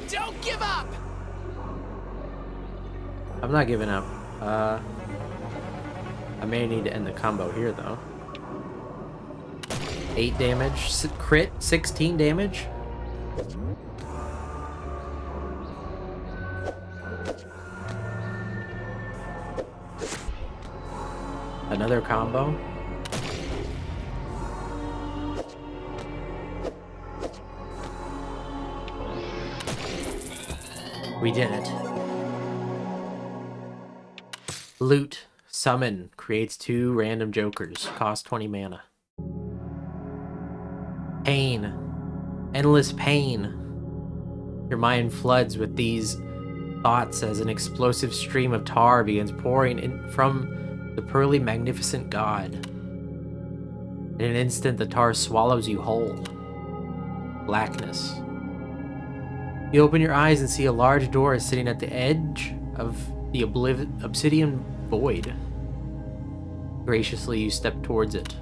Don't give up! I'm not giving up. I may need to end the combo here though. 8 damage, crit, 16 damage. Another combo. We did it. Loot, summon, creates 2 random jokers, cost 20 mana. Pain. Endless pain. Your mind floods with these thoughts as an explosive stream of tar begins pouring in from the pearly magnificent god. In an instant, the tar swallows you whole. Blackness. You open your eyes and see a large door sitting at the edge of the obsidian void. Graciously, you step towards it.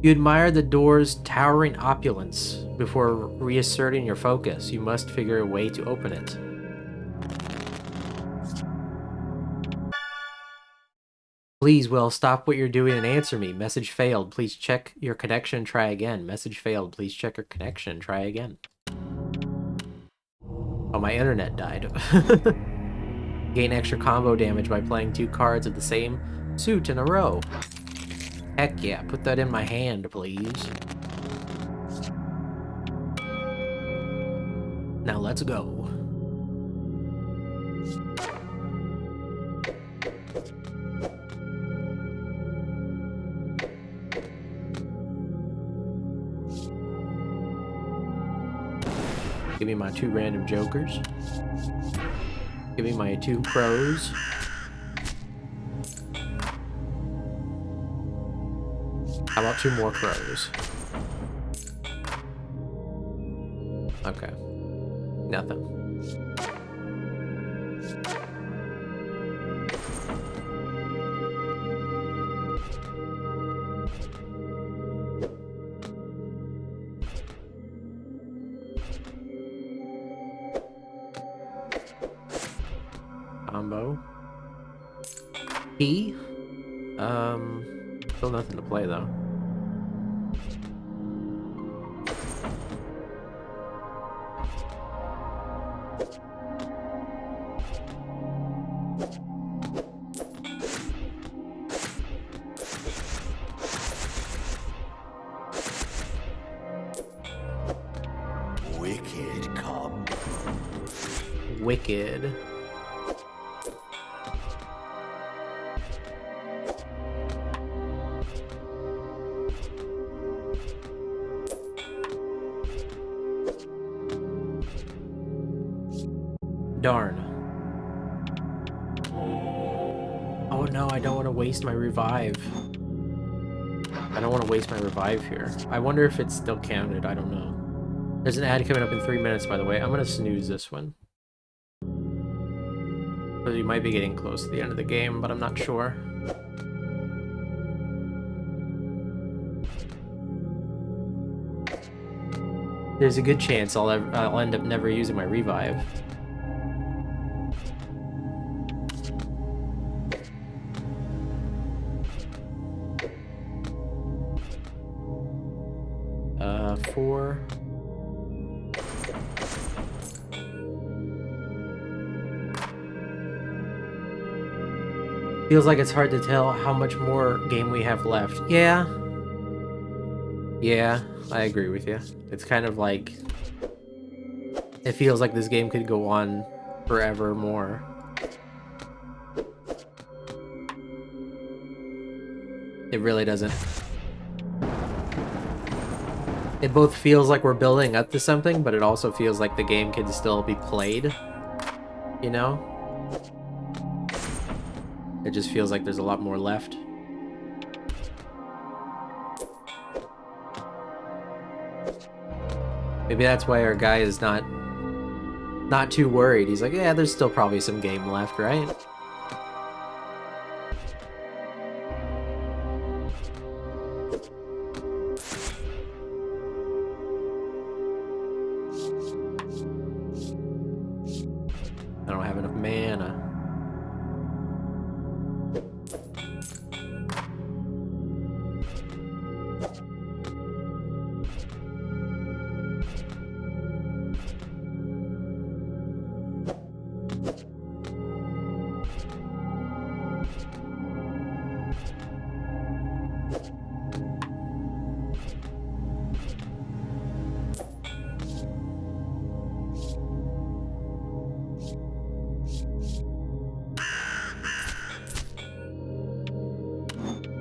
You admire the door's towering opulence. Before reasserting your focus, you must figure a way to open it. Please, Will, stop what you're doing and answer me. Message failed. Please check your connection. Try again. Message failed. Please check your connection. Try again. Oh, my internet died. Gain extra combo damage by playing 2 cards of the same suit in a row. Heck yeah, put that in my hand, please. Now let's go. Give me my 2 random jokers. Give me my 2 crows. How about 2 more crows? Okay. Nothing. Combo. P. Still nothing to play though. Wicked come. Wicked. Darn. Oh no, I don't want to waste my revive. I don't want to waste my revive here. I wonder if it's still counted. I don't know. There's an ad coming up in 3 minutes, by the way. I'm going to snooze this one. Because we might be getting close to the end of the game, but I'm not sure. There's a good chance I'll end up never using my revive. Four. Feels like it's hard to tell how much more game we have left. Yeah. Yeah, I agree with you. It's kind of like... It feels like this game could go on forever more. It really doesn't. It both feels like we're building up to something, but it also feels like the game can still be played. You know? It just feels like there's a lot more left. Maybe that's why our guy is not too worried. He's like, yeah, there's still probably some game left, right? I don't have enough mana.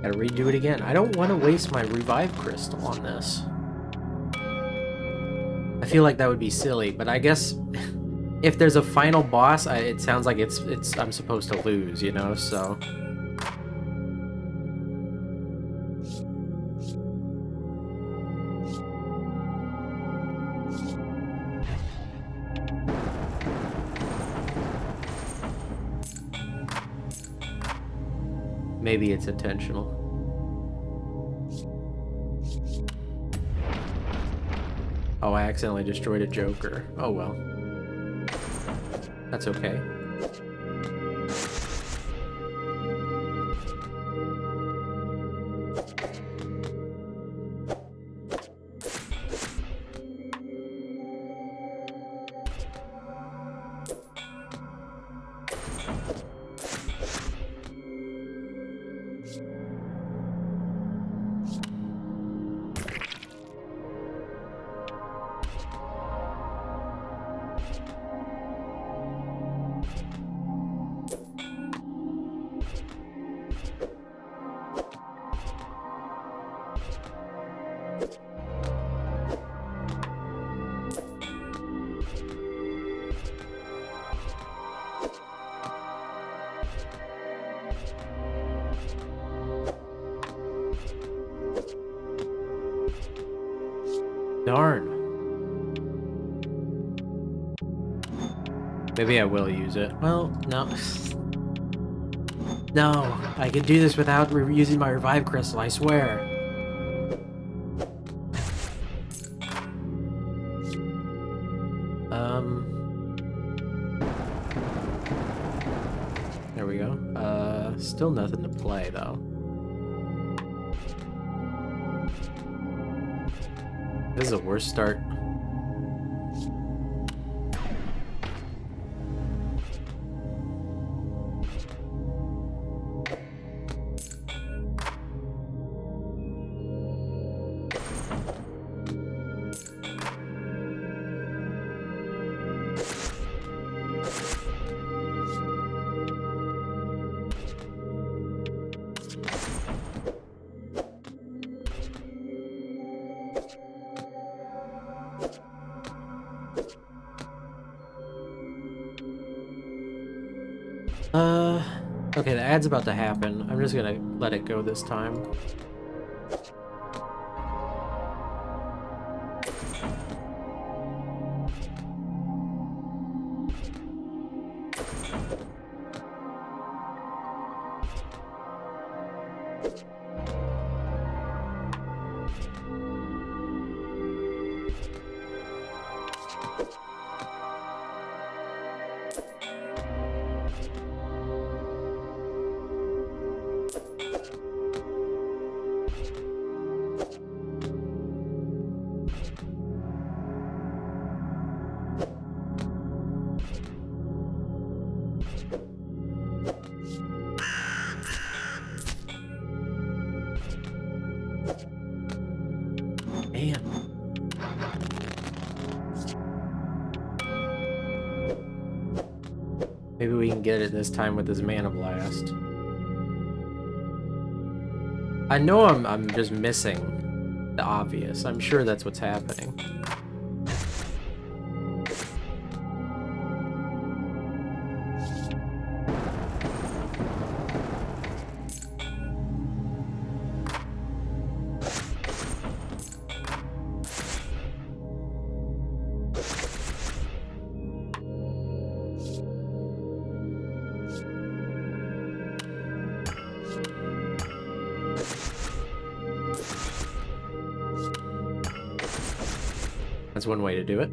Gotta redo it again. I don't want to waste my revive crystal on this. I feel like that would be silly, but I guess if there's a final boss, it sounds like I'm supposed to lose, you know, so... Maybe it's intentional. Oh, I accidentally destroyed a Joker. Oh well. That's okay. Darn. Maybe I will use it. Well, no. No, I can do this without using my revive crystal, I swear. There we go. Still nothing to play, though. This is a worse start. Okay, the ad's about to happen. I'm just gonna let it go this time. Maybe we can get it this time with his Mana Blast. I know I'm just missing the obvious. I'm sure that's what's happening. That's one way to do it.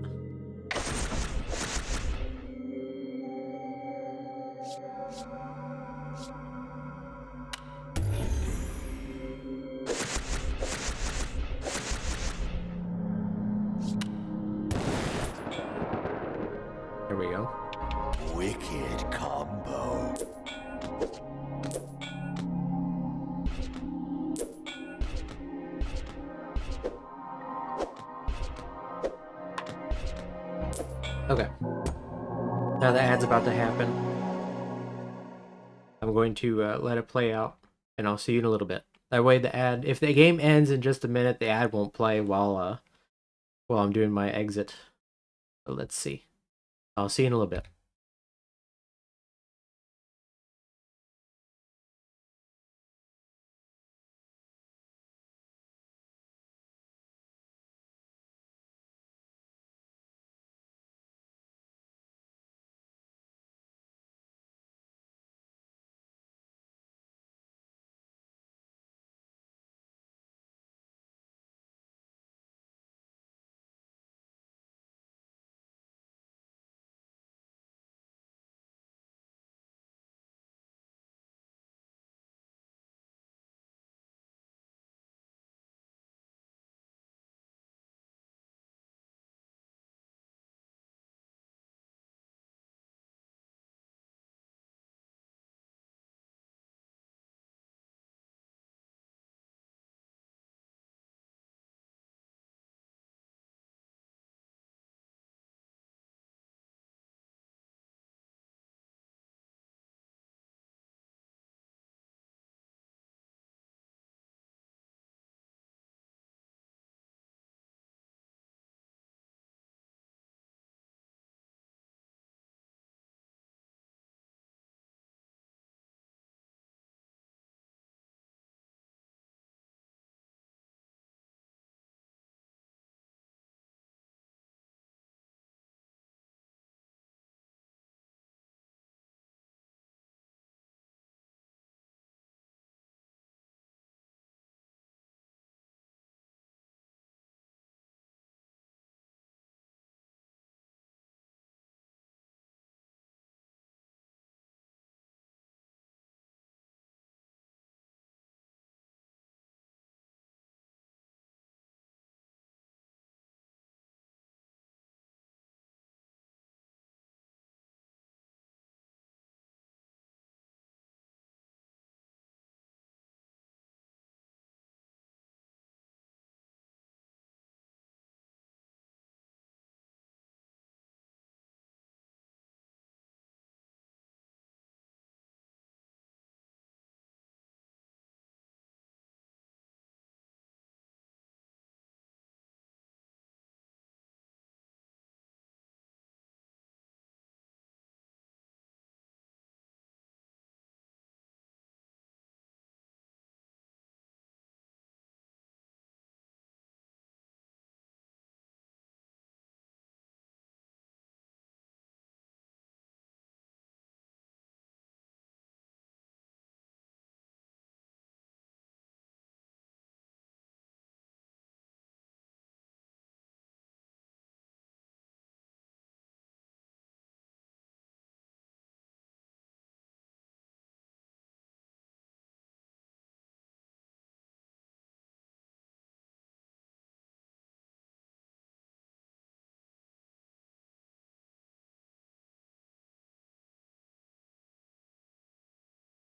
There we go. Wicked combo. Okay. Now the ad's about to happen. I'm going to let it play out, and I'll see you in a little bit. That way the ad, if the game ends in just a minute, the ad won't play while I'm doing my exit. So let's see. I'll see you in a little bit.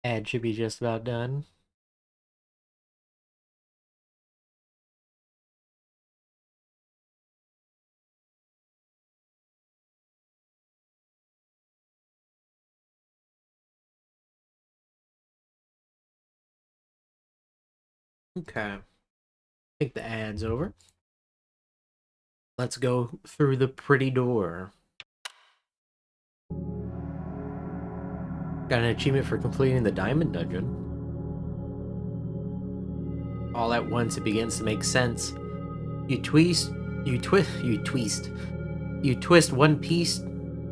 Ad should be just about done. Okay. I think the ad's over. Let's go through the pretty door. Got an achievement for completing the diamond dungeon. All at once it begins to make sense. You twist one piece,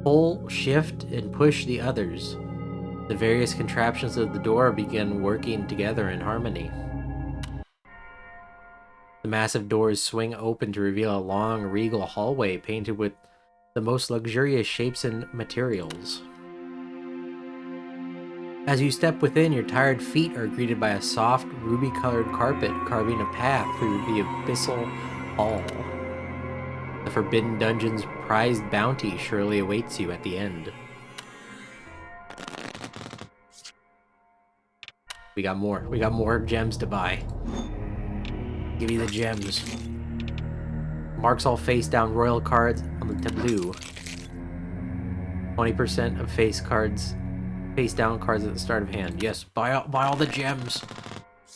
pull, shift, and push the others. The various contraptions of the door begin working together in harmony. The massive doors swing open to reveal a long, regal hallway painted with the most luxurious shapes and materials. As you step within, your tired feet are greeted by a soft, ruby-colored carpet carving a path through the abyssal hall. The Forbidden Dungeon's prized bounty surely awaits you at the end. We got more gems to buy. Give me the gems. Marks all face-down royal cards on the tableau. 20% of face-down cards at the start of hand. Yes, buy all the gems.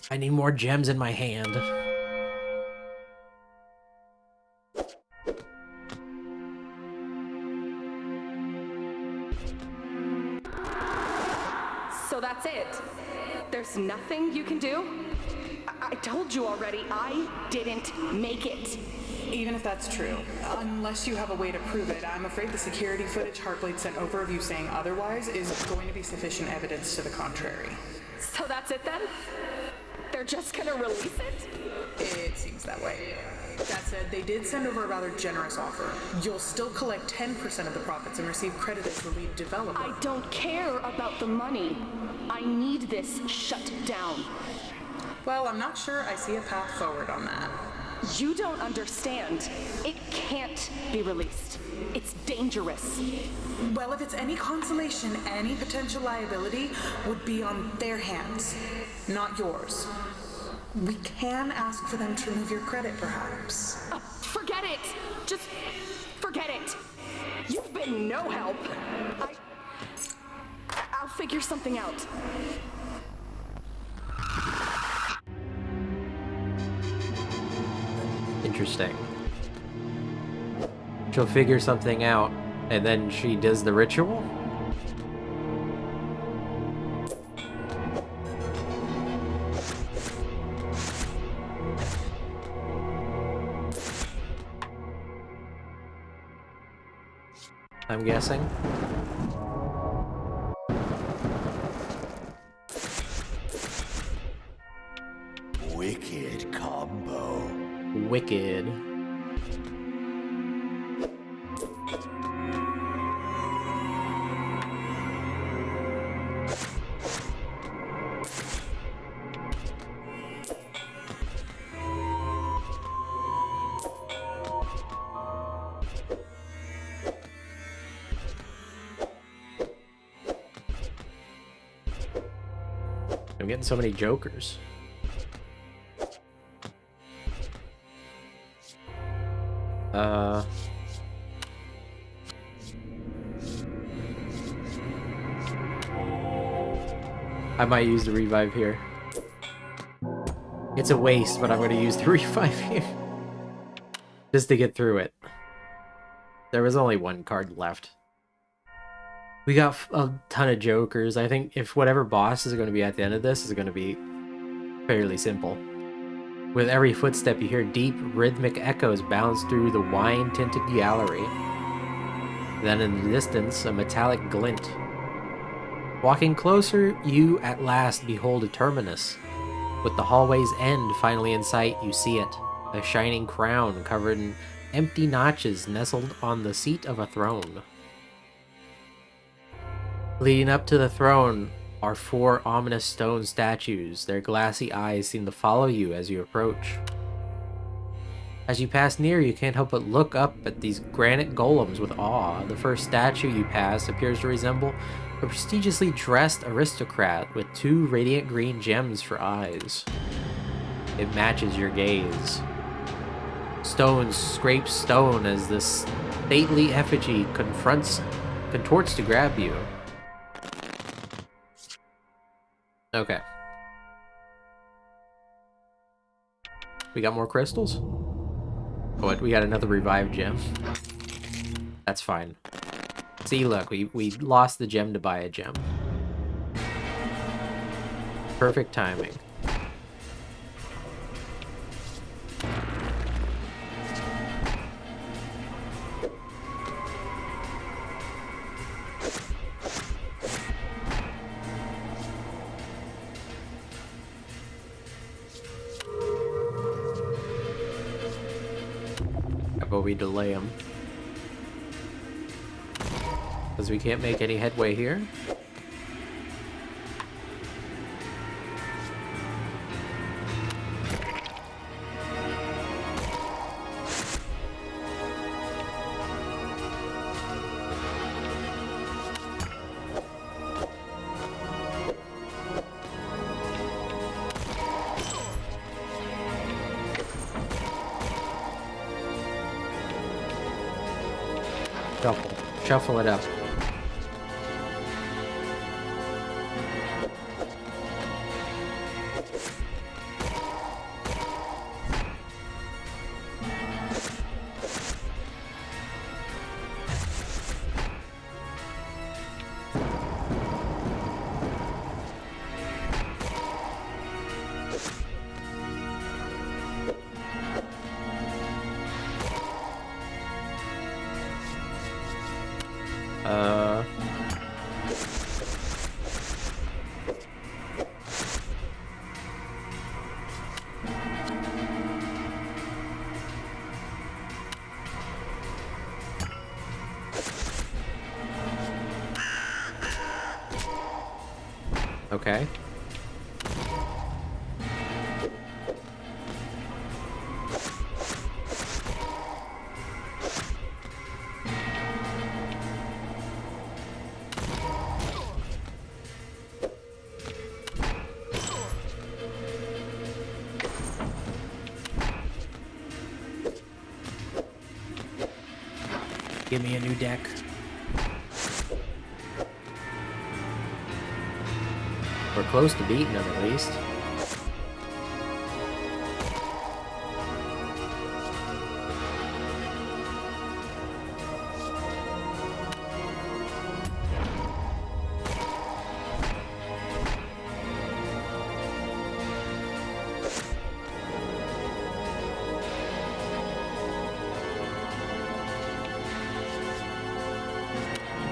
I need more gems in my hand. So that's it? There's nothing you can do? I told you already, I didn't make it. Even if that's true, unless you have a way to prove it, I'm afraid the security footage Heartblade sent over of you saying otherwise is going to be sufficient evidence to the contrary. So that's it then? They're just gonna release it? It seems that way. That said, they did send over a rather generous offer. You'll still collect 10% of the profits and receive credit as the lead developer. I don't care about the money. I need this shut down. Well, I'm not sure I see a path forward on that. You don't understand. It can't be released. It's dangerous. Well, if it's any consolation, any potential liability would be on their hands, not yours. We can ask for them to remove your credit, perhaps. Forget it! Just forget it! You've been no help. I'll figure something out. Interesting. She'll figure something out, and then she does the ritual? I'm guessing. Wicked combo. Wicked. I'm getting so many jokers. I might use the revive here. It's a waste, but I'm going to use the revive here. Just to get through it. There was only one card left. We got a ton of jokers. I think if whatever boss is going to be at the end of this is going to be fairly simple. With every footstep you hear deep, rhythmic echoes bounce through the wine-tinted gallery. Then in the distance, a metallic glint. Walking closer, you at last behold a terminus. With the hallway's end finally in sight, you see it. A shining crown covered in empty notches nestled on the seat of a throne. Leading up to the throne are 4 ominous stone statues. Their glassy eyes seem to follow you as you approach. As you pass near, you can't help but look up at these granite golems with awe. The first statue you pass appears to resemble A prestigiously dressed aristocrat with 2 radiant green gems for eyes. It matches your gaze. Stone scrapes stone as this stately effigy contorts to grab you. Okay. We got more crystals? What? We got another revived gem. That's fine. See, look, we lost the gem to buy a gem. Perfect timing. How about we delay him? Because we can't make any headway here. Shuffle it up. Okay. Give me a new deck. We're close to beating him, at least.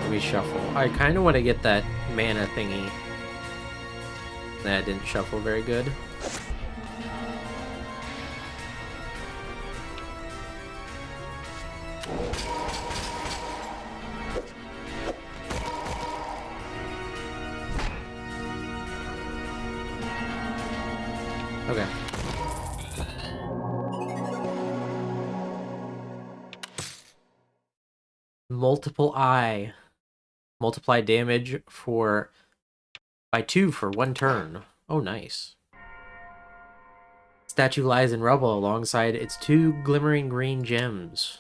Let me shuffle. I kind of want to get that mana thingy. That didn't shuffle very good. Okay. Multiple eye. Multiply damage by 2 for 1 turn. Oh, nice. Statue lies in rubble alongside its 2 glimmering green gems.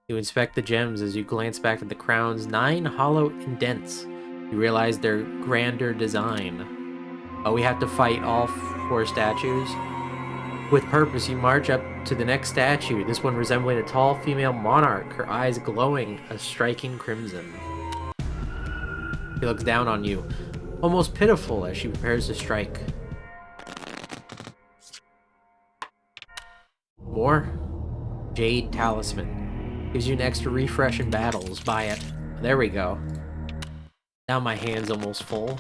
You inspect the gems as you glance back at the crown's 9 hollow indents. You realize their grander design. Oh, we have to fight all 4 statues? With purpose, you march up to the next statue, this one resembling a tall female monarch, her eyes glowing a striking crimson. She looks down on you, almost pitiful as she prepares to strike. More? Jade Talisman. Gives you an extra refresh in battles. Buy it. There we go. Now my hand's almost full.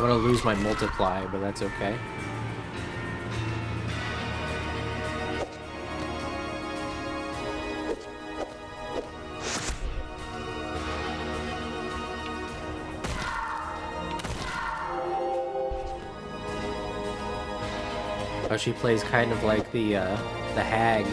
I'm gonna lose my multiply, but that's okay. Oh, she plays kind of like the hag.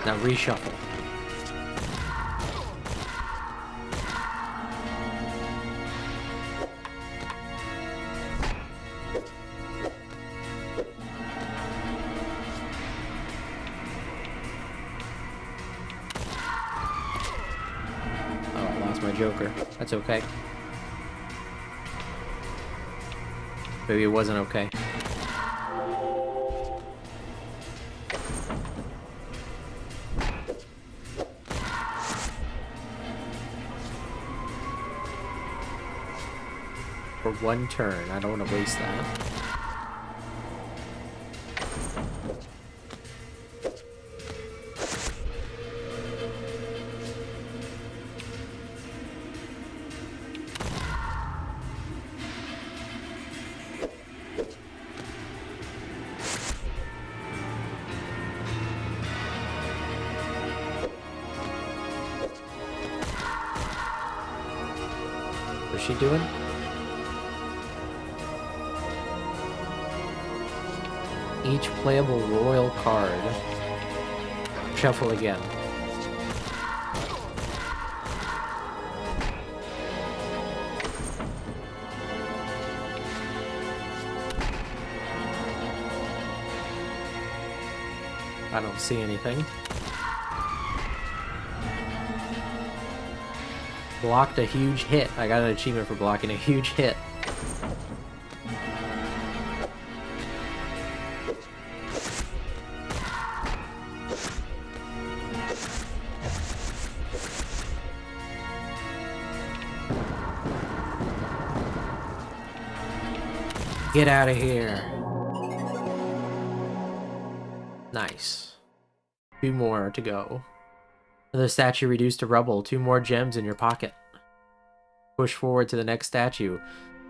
Now reshuffle. Joker. That's okay. Maybe it wasn't okay. For one turn, I don't want to waste that. What's she doing? Each playable royal card. Shuffle again. I don't see anything. Blocked a huge hit. I got an achievement for blocking a huge hit. Get out of here. Nice. 2 more to go. Another statue reduced to rubble. 2 more gems in your pocket. Push forward to the next statue.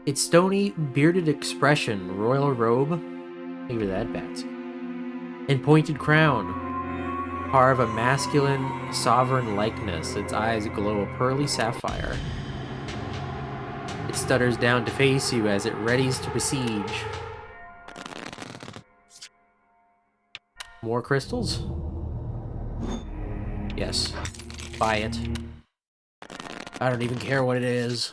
Its stony, bearded expression, royal robe. Look at that, bats. And pointed crown. Carve a masculine, sovereign likeness. Its eyes glow a pearly sapphire. It stutters down to face you as it readies to besiege. More crystals? Yes. Buy it. I don't even care what it is.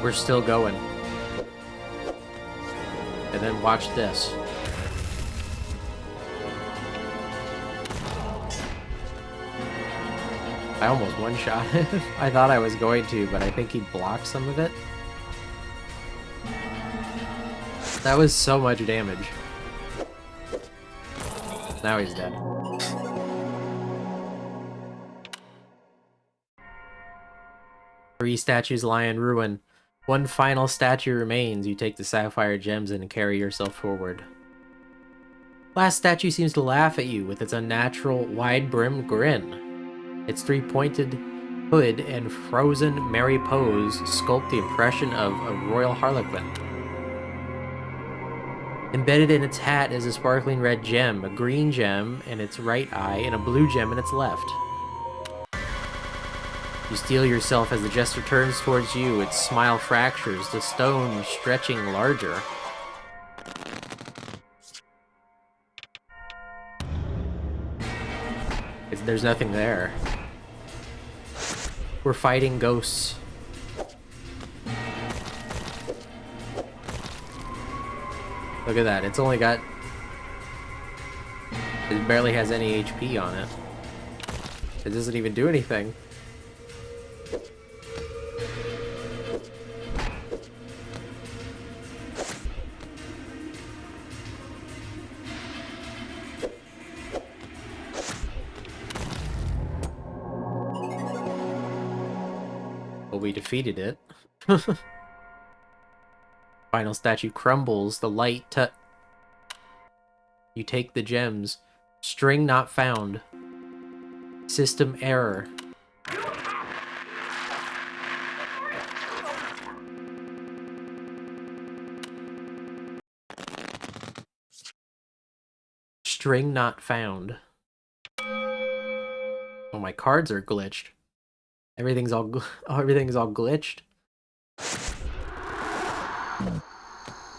We're still going. And then watch this. I almost one-shot him. I thought I was going to, but I think he blocked some of it. That was so much damage. Now he's dead. Three statues lie in ruin. One final statue remains. You take the sapphire gems and carry yourself forward. Last statue seems to laugh at you with its unnatural, wide-brimmed grin. Its 3 pointed hood and frozen Mary Pose sculpt the impression of a royal harlequin. Embedded in its hat is a sparkling red gem, a green gem in its right eye, and a blue gem in its left. You steel yourself as the jester turns towards you, its smile fractures, the stone stretching larger. There's nothing there. We're fighting ghosts. Look at that, it's only got... It barely has any HP on it. It doesn't even do anything. Well, we defeated it. Final statue crumbles, the light You take the gems. String not found. System error. String not found. Oh, my cards are glitched. Everything's all glitched.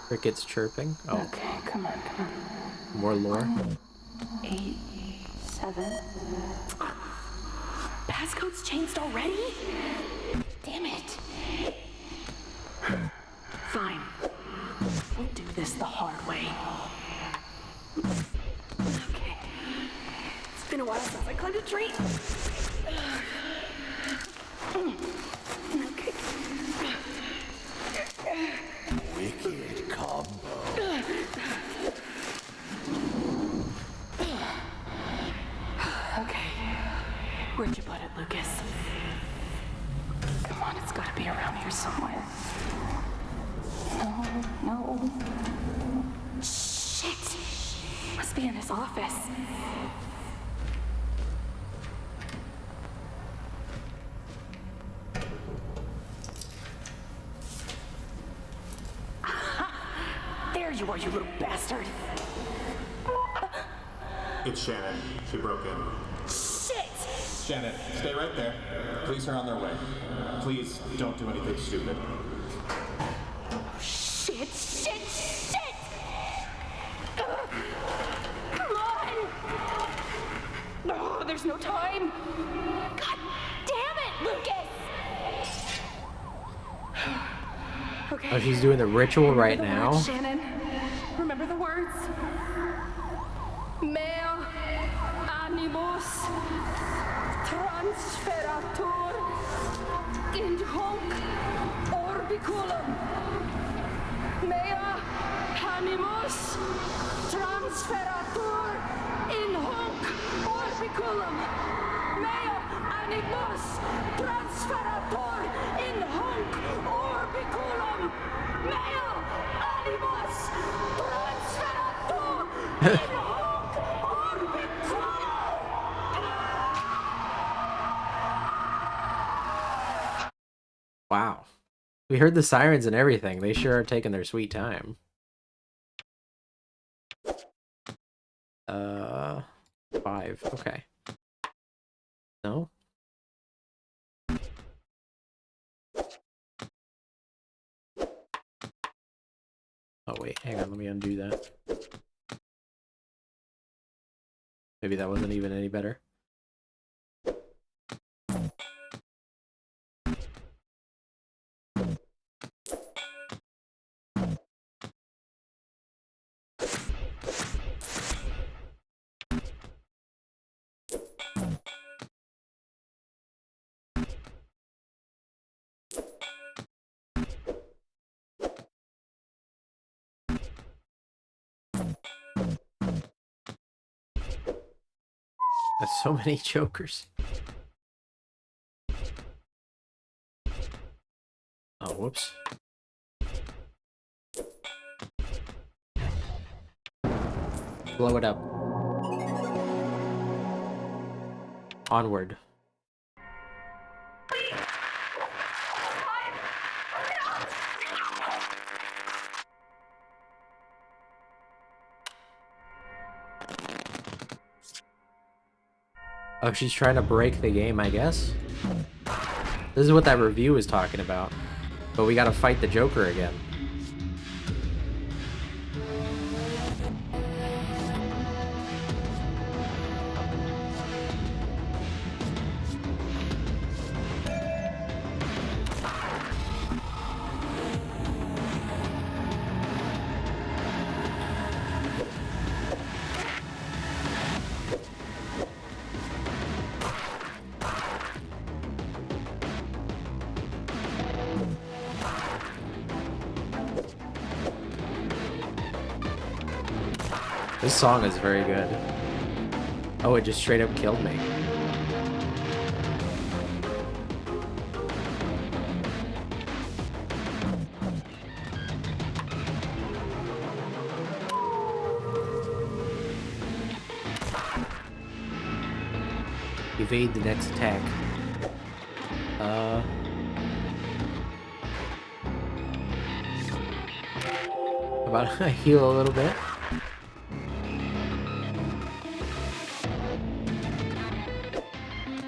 Crickets chirping. Oh. Okay, come on. More lore. 8, 7. Passcode's changed already? Damn it. Fine. We'll do this the hard way. Okay. It's been a while since I climbed a tree. Okay. Wicked combo. Okay. Where'd you put it, Lucas? Come on, it's gotta be around here somewhere. No. Shit! Must be in his office. There you are, you little bastard! It's Shannon. She broke in. Shit! Shannon, stay right there. Police are on their way. Please don't do anything stupid. Shit! Come on! Oh, there's no time! God damn it, Lucas! Okay. Oh, she's doing the ritual right now? Words, Shannon. Remember the words? Mea animus transferatur in hoc orbiculum. Mea animus transferatur in hoc orbiculum. Mea animus transferatur in hoc orbiculum. Mea animus transferatur in hoc orbiculum. Wow. We heard the sirens and everything. They sure are taking their sweet time. 5. Okay. No? Oh wait, hang on, let me undo that. Maybe that wasn't even any better. That's so many jokers. Oh, whoops. Blow it up. Oh, she's trying to break the game, I guess? This is what that review is talking about. But we gotta fight the Joker again. This song is very good. Oh, it just straight up killed me. Evade the next attack. How about I heal a little bit?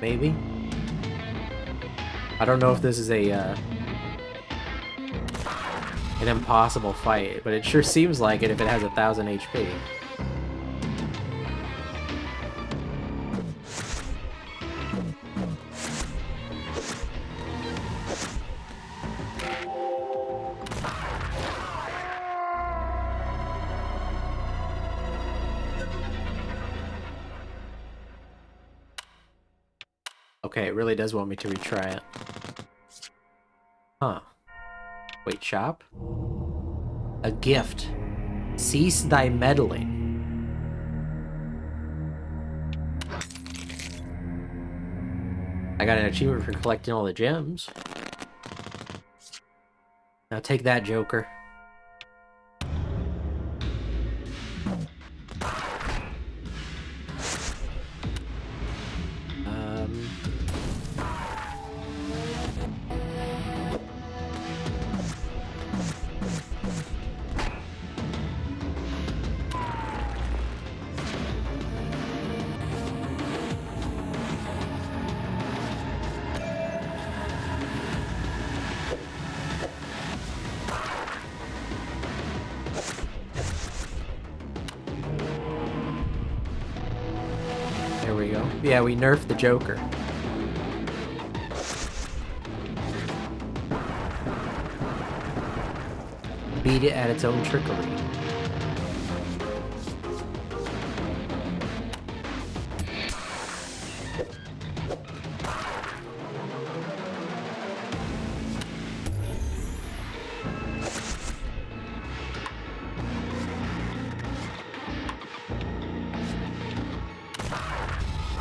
Maybe? I don't know if this is a, an impossible fight, but it sure seems like it if it has 1,000 HP. Okay, it really does want me to retry it. Huh. Wait, shop? A gift. Cease thy meddling. I got an achievement for collecting all the gems. Now take that, Joker. There we go. Yeah, we nerfed the Joker. Beat it at its own trickery.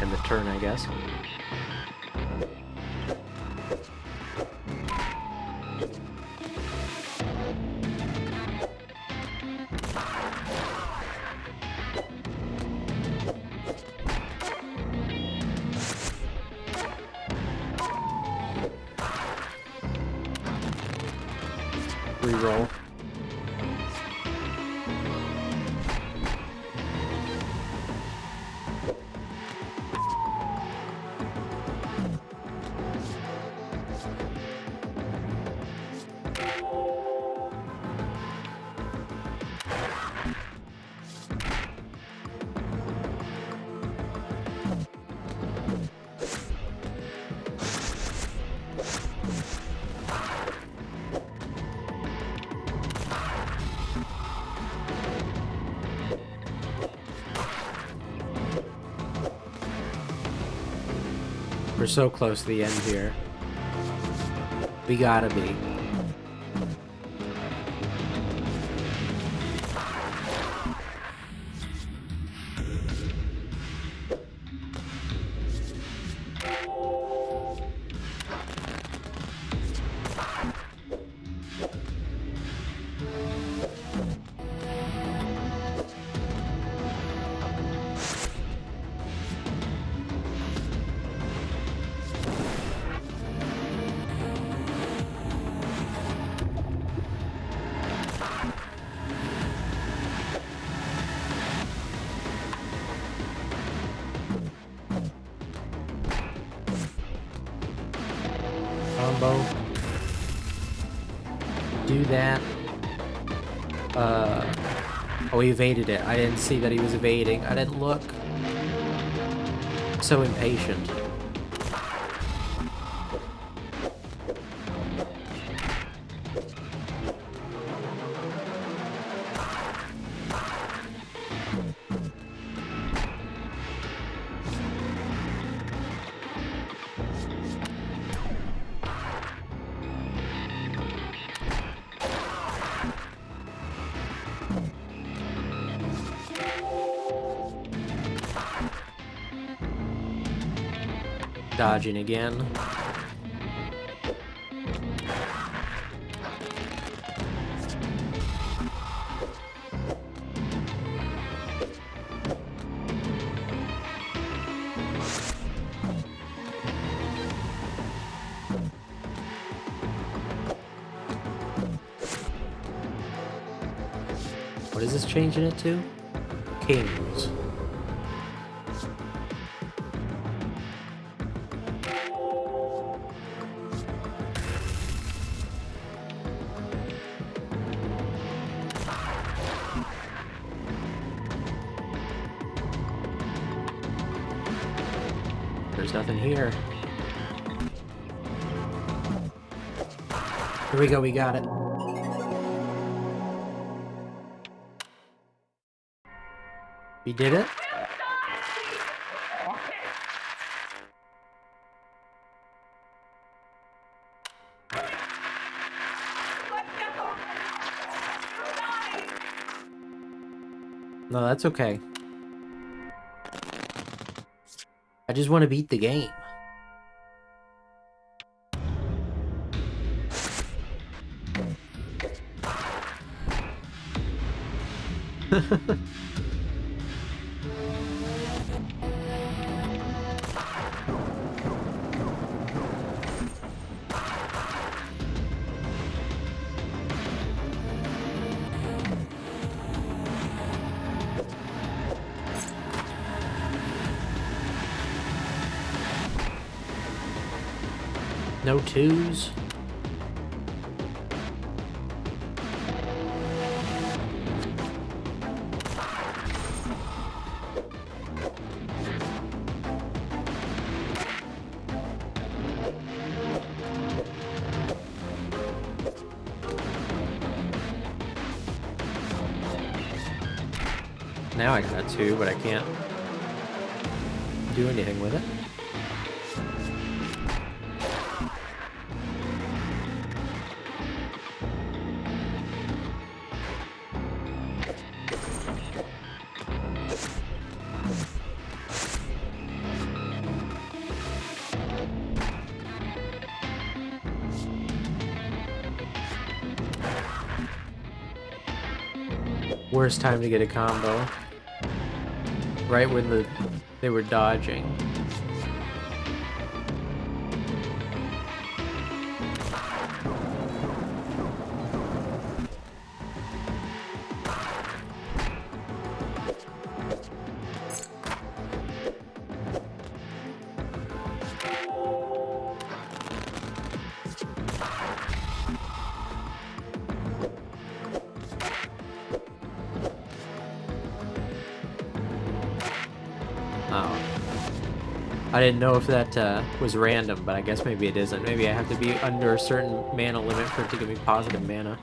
And the turn, I guess. Reroll. We're so close to the end here. We gotta be. combo. Do that. Oh, he evaded it. I didn't see that he was evading. I didn't look. So impatient. Dodging again. What is this changing it to? Kings. There's nothing here. Here we go, we got it. We did it? No, that's okay. I just want to beat the game. No twos. Now I got a two, but I can't do anything with it. Worst time to get a combo. Right when they were dodging. I didn't know if that was random, but I guess maybe it isn't. Maybe I have to be under a certain mana limit for it to give me positive mana.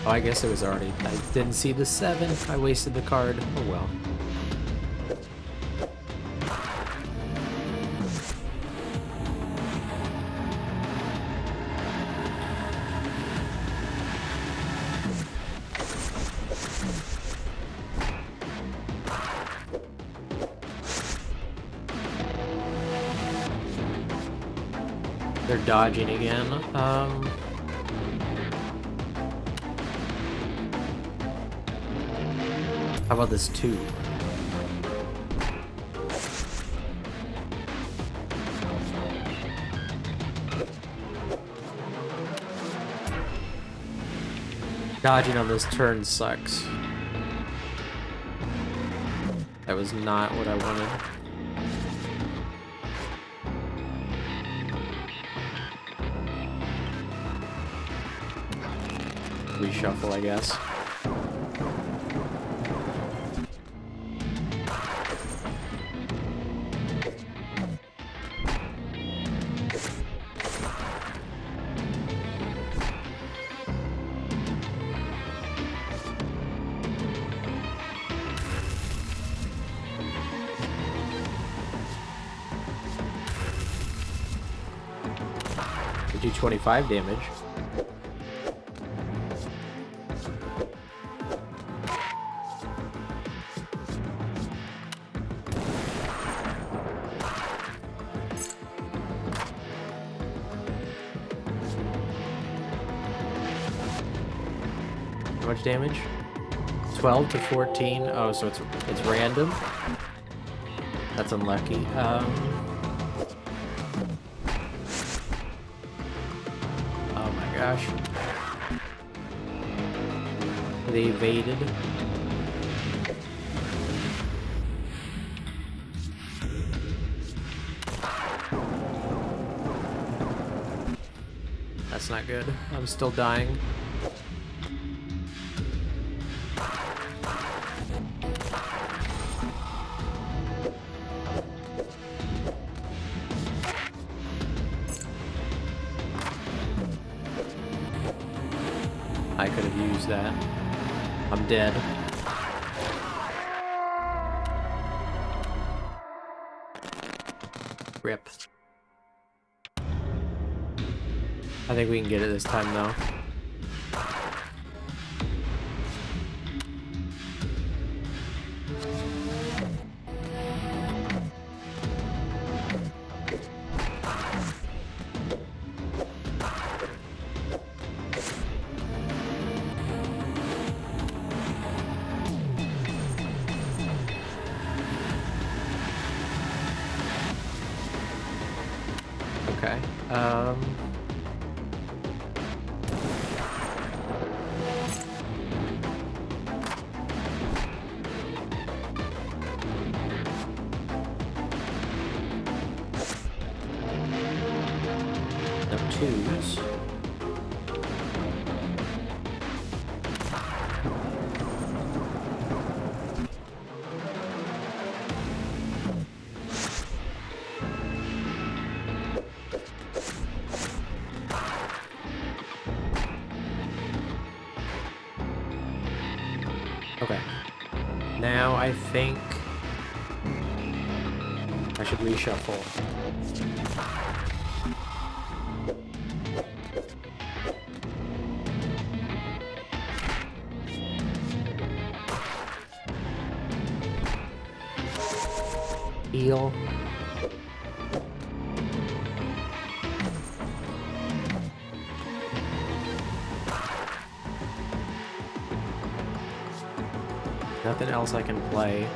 Oh, I guess it was already... I didn't see the 7. I wasted the card. Oh well. They're dodging again. How about this 2? Dodging on this turn sucks. That was not what I wanted. Reshuffle, I guess. Do 25 damage. How much damage? 12 to 14. Oh, so it's random. That's unlucky. Gosh. They evaded. That's not good. I'm still dying. I could have used that. I'm dead. Rip. I think we can get it this time though. Okay. No 2s. Okay. Now I think I should reshuffle. Heal. Nothing else I can play.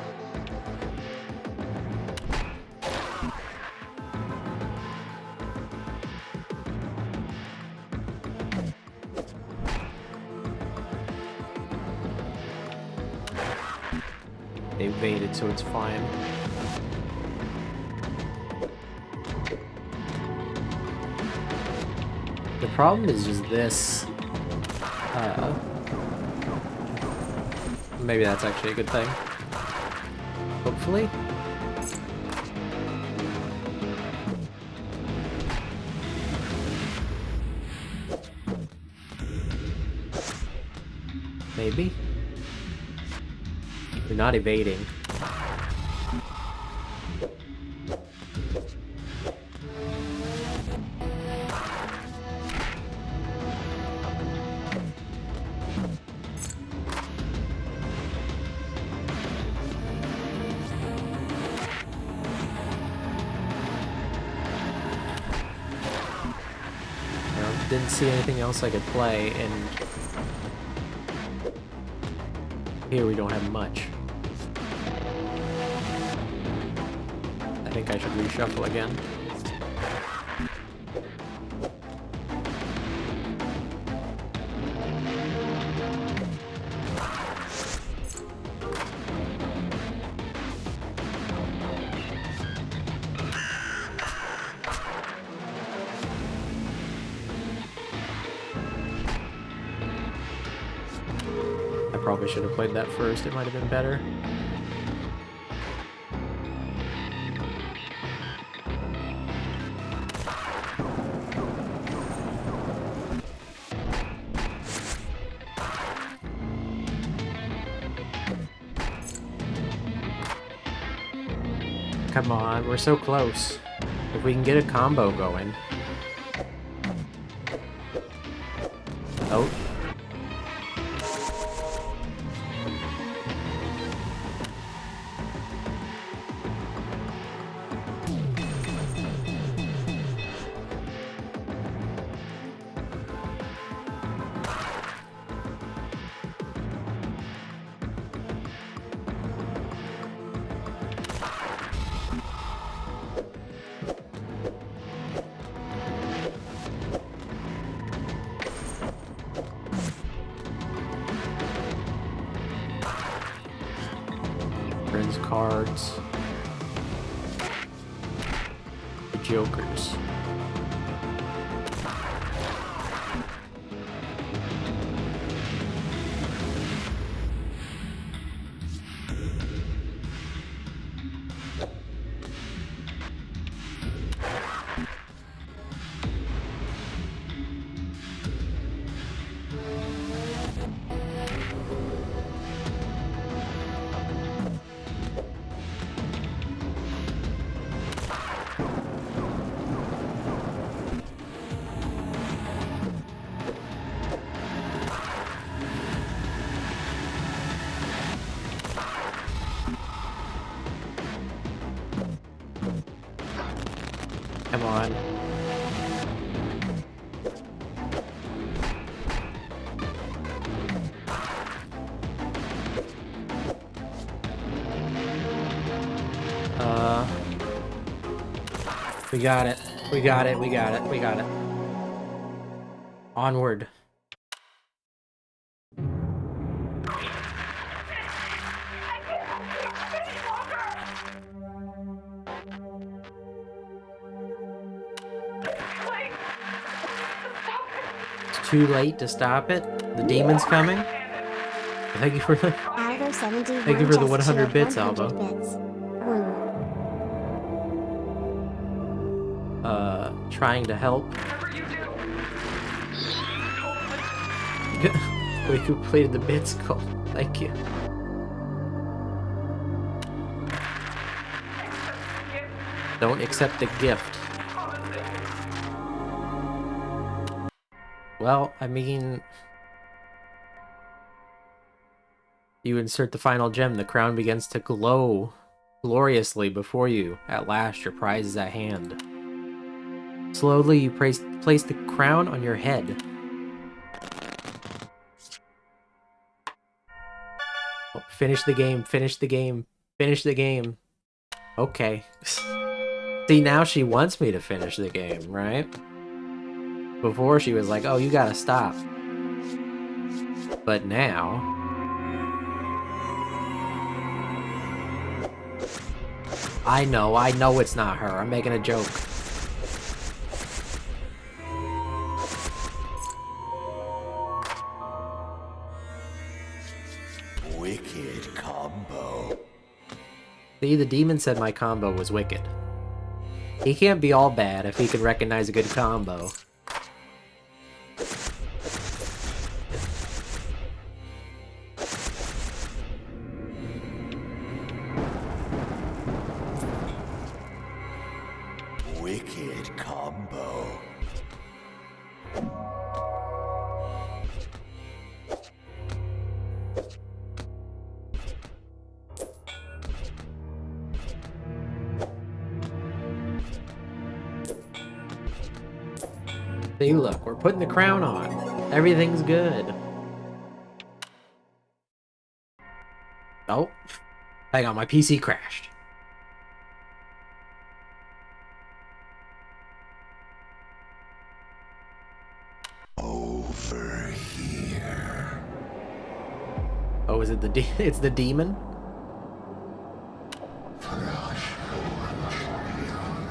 They evaded, so it's fine. The problem is just this. Maybe that's actually a good thing. Hopefully. Maybe. You're not evading. Didn't see anything else I could play, and here we don't have much. think I should reshuffle again. I probably should have played that first, it might have been better. Come on, we're so close. If we can get a combo going. Oh. Friends cards. The Jokers. Come on. We got it. We got it. We got it. We got it. Onward. It's too late to stop it. The demon's coming. Thank you for the. Thank you for the 100 bits, Albo. Trying to help. We completed the bits goal. Thank you. Don't accept the gift. Well, I mean... You insert the final gem, the crown begins to glow gloriously before you. At last, your prize is at hand. Slowly, you place the crown on your head. Oh, finish the game, finish the game, finish the game. Okay. See, now she wants me to finish the game, right? Before she was like, oh, you gotta stop. But now... I know it's not her. I'm making a joke. Wicked combo. See, the demon said my combo was wicked. He can't be all bad if he can recognize a good combo. Wicked combo. See, look, we're putting the crown on. Everything's good. Oh, hang on, my PC crashed. it it's the demon?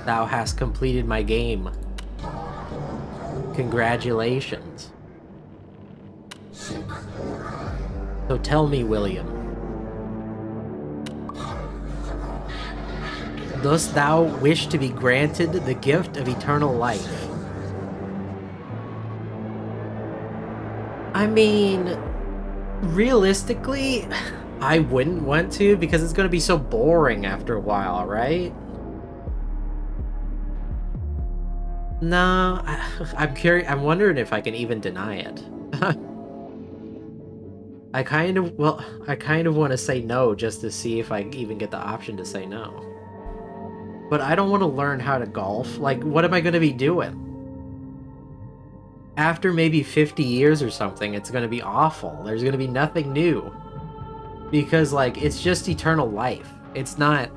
Thou hast completed my game. Congratulations. So tell me, William. Dost thou wish to be granted the gift of eternal life? I mean, realistically, I wouldn't want to because it's going to be so boring after a while, right? No, I'm curious. I'm wondering if I can even deny it. I kind of want to say no just to see if I even get the option to say no. But I don't want to learn how to golf. Like, what am I going to be doing? After maybe 50 years or something, it's going to be awful. There's going to be nothing new. Because, like, it's just eternal life. It's not...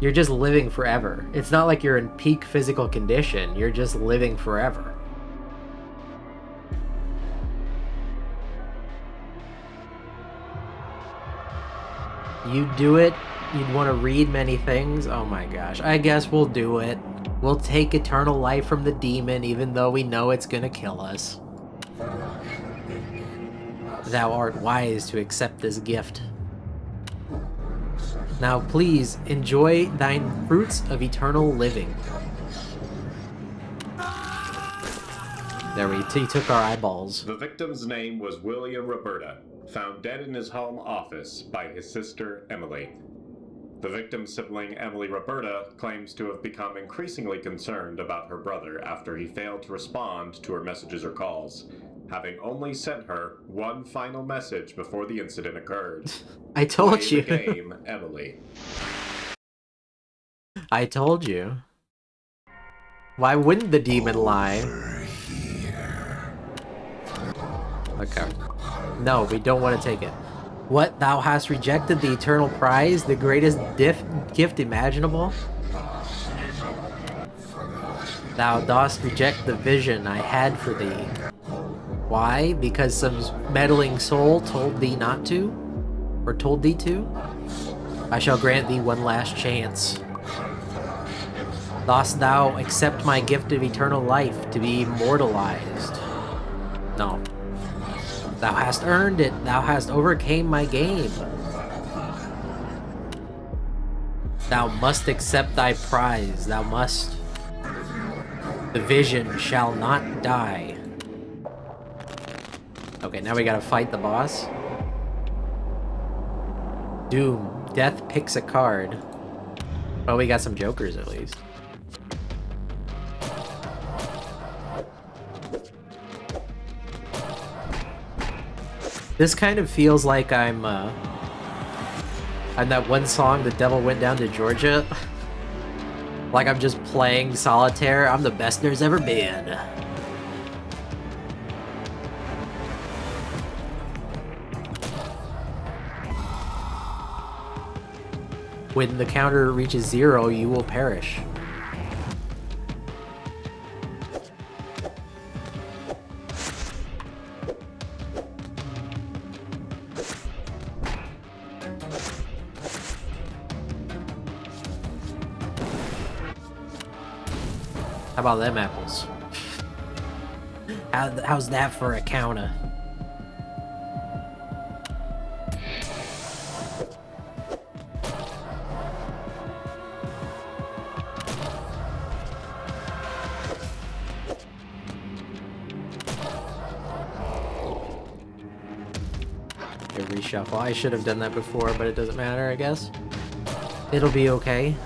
You're just living forever. It's not like you're in peak physical condition. You're just living forever. You'd do it? You'd want to read many things? Oh my gosh. I guess we'll do it. We'll take eternal life from the demon, even though we know it's gonna kill us. Thou art wise to accept this gift. Now please, enjoy thine fruits of eternal living. There he took our eyeballs. The victim's name was William Roberta, found dead in his home office by his sister, Emily. The victim's sibling, Emily Roberta, claims to have become increasingly concerned about her brother after he failed to respond to her messages or calls, having only sent her one final message before the incident occurred. I told you. Play the game, Emily. I told you. Why wouldn't the demon lie? Okay. No, we don't want to take it. What, thou hast rejected the eternal prize, the greatest gift imaginable? Thou dost reject the vision I had for thee. Why? Because some meddling soul told thee not to? Or told thee to? I shall grant thee one last chance. Dost thou accept my gift of eternal life to be immortalized? No. Thou hast earned it. Thou hast overcame my game. Thou must accept thy prize. Thou must. The vision shall not die. Okay, now we gotta fight the boss. Doom. Death picks a card. Oh, we got some jokers at least. This kind of feels like I'm that one song, The Devil Went Down to Georgia. Like I'm just playing Solitaire. I'm the best there's ever been. When the counter reaches 0, you will perish. How about them apples? How's that for a counter? Okay, reshuffle. I should have done that before, but it doesn't matter, I guess. It'll be okay.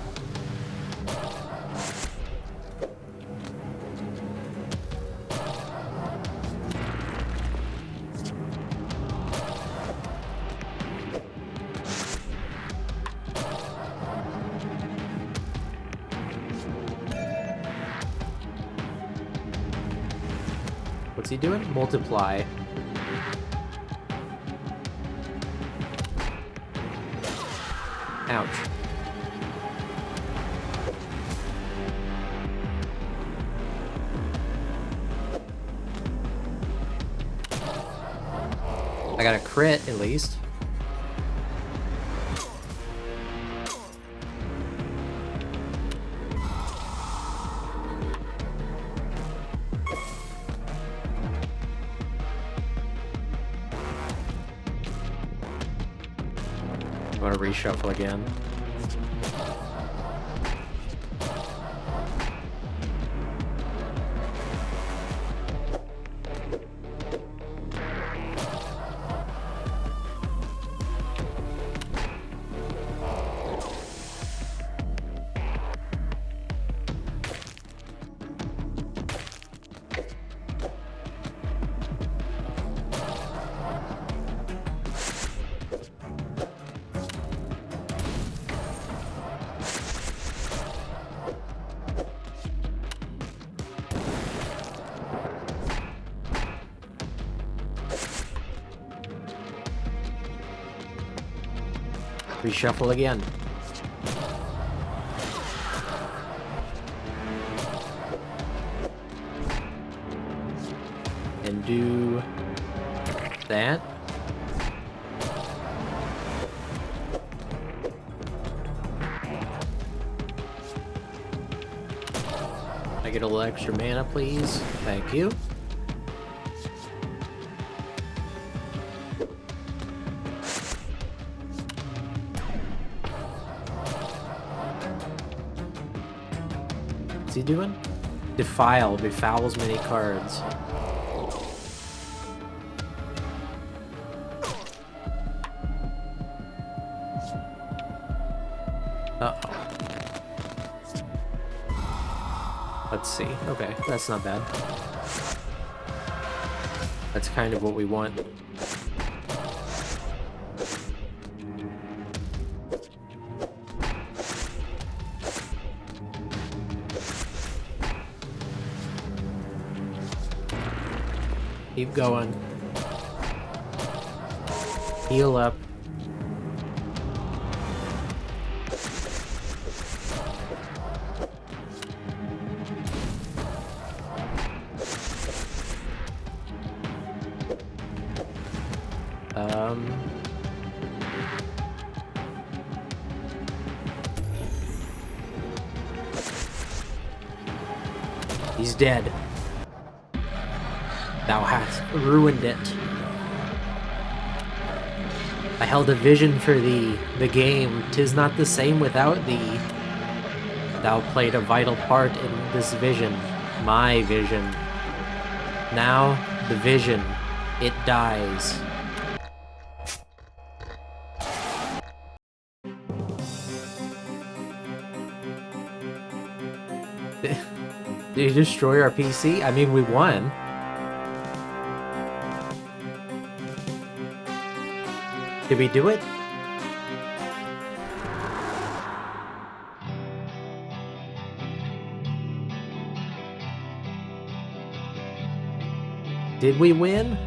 What's he doing? Multiply. Ouch. I got a crit, at least. I'm gonna reshuffle again. Reshuffle again. And do that. I get a little extra mana, please. Thank you. What's he doing? Befouls many cards. Uh-oh. Let's see. Okay, that's not bad. That's kind of what we want. Keep going. Heal up. He's dead. Thou hast ruined it. I held a vision for thee, the game. 'Tis not the same without thee. Thou played a vital part in this vision, my vision. Now, the vision, it dies. Did you destroy our PC? I mean, we won. Did we do it? Did we win?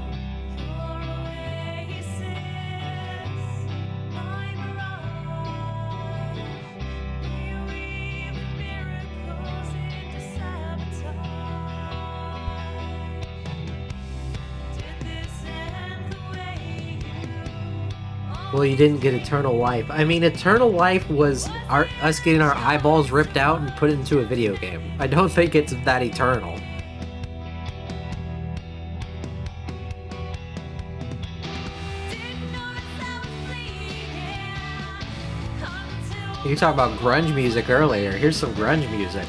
Well, you didn't get Eternal Life. I mean, Eternal Life was us getting our eyeballs ripped out and put into a video game. I don't think it's that eternal. You talked about grunge music earlier. Here's some grunge music.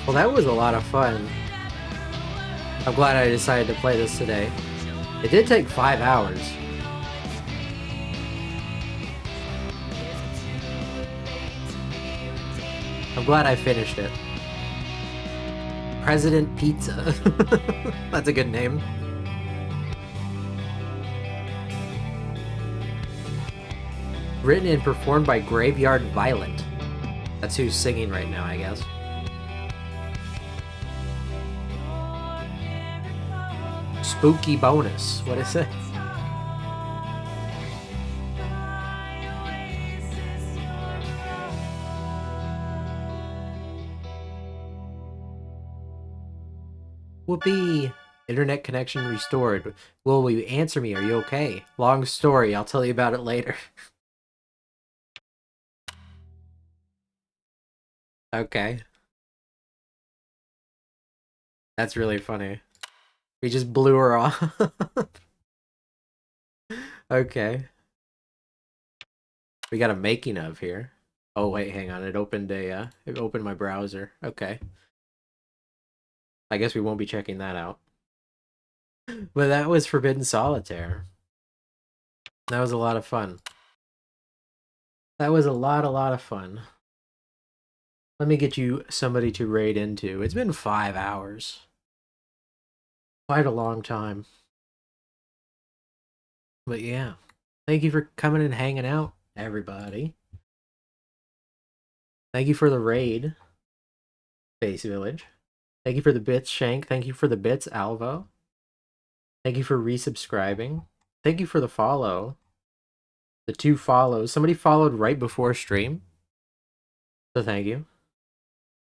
Well, that was a lot of fun. I'm glad I decided to play this today. It did take 5 hours. I'm glad I finished it. President Pizza. That's a good name. Written and performed by Graveyard Violet. That's who's singing right now, I guess. Spooky bonus. What is it? Whoopee! Internet connection restored. Will you answer me? Are you okay? Long story. I'll tell you about it later. Okay. That's really funny. We just blew her off. Okay. We got a making of here. Oh wait, hang on. It opened my browser. Okay. I guess we won't be checking that out. But that was Forbidden Solitaire. That was a lot of fun. That was a lot of fun. Let me get you somebody to raid into. It's been 5 hours. Quite a long time. But yeah. Thank you for coming and hanging out, everybody. Thank you for the raid, Face Village. Thank you for the bits, Shank. Thank you for the bits, Alvo. Thank you for resubscribing. Thank you for the follow. The 2 follows. Somebody followed right before stream. So thank you.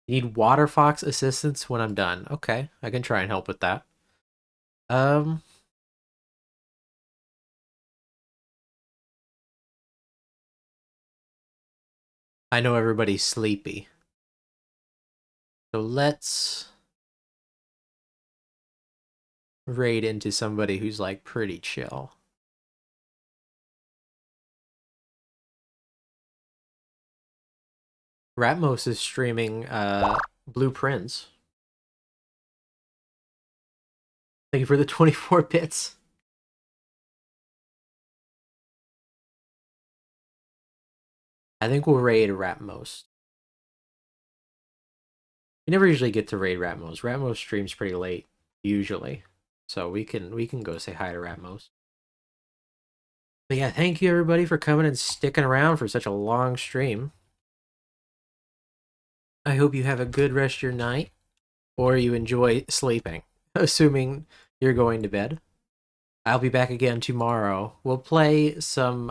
You need Water Fox assistance when I'm done. Okay, I can try and help with that. I know everybody's sleepy. So let's raid into somebody who's like pretty chill. Ratmos is streaming Blueprints. Thank you for the 24 bits. I think we'll raid Ratmos. We never usually get to raid Ratmos. Ratmos streams pretty late, usually. So we can go say hi to Ratmos. But yeah, thank you everybody for coming and sticking around for such a long stream. I hope you have a good rest of your night, or you enjoy sleeping, assuming you're going to bed. I'll be back again tomorrow. We'll play some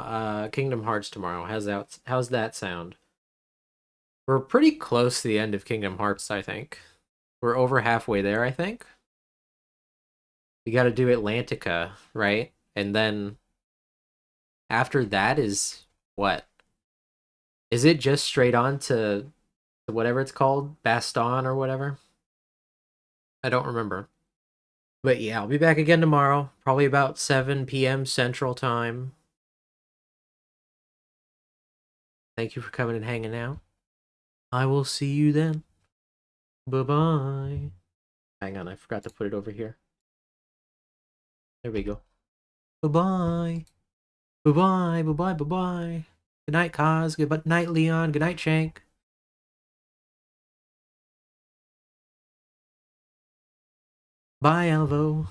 Kingdom Hearts tomorrow. How's that sound? We're pretty close to the end of Kingdom Hearts, I think. We're over halfway there, I think. We got to do Atlantica, right? And then after that is what? Is it just straight on to whatever it's called? Baston or whatever? I don't remember. But yeah, I'll be back again tomorrow. Probably about 7 p.m. Central Time. Thank you for coming and hanging out. I will see you then. Bye-bye. Hang on, I forgot to put it over here. There we go. Bye-bye. Bye-bye, bye-bye, bye-bye. Good night, Kaz. Good night, Leon. Good night, Shank. Bye, Alvo.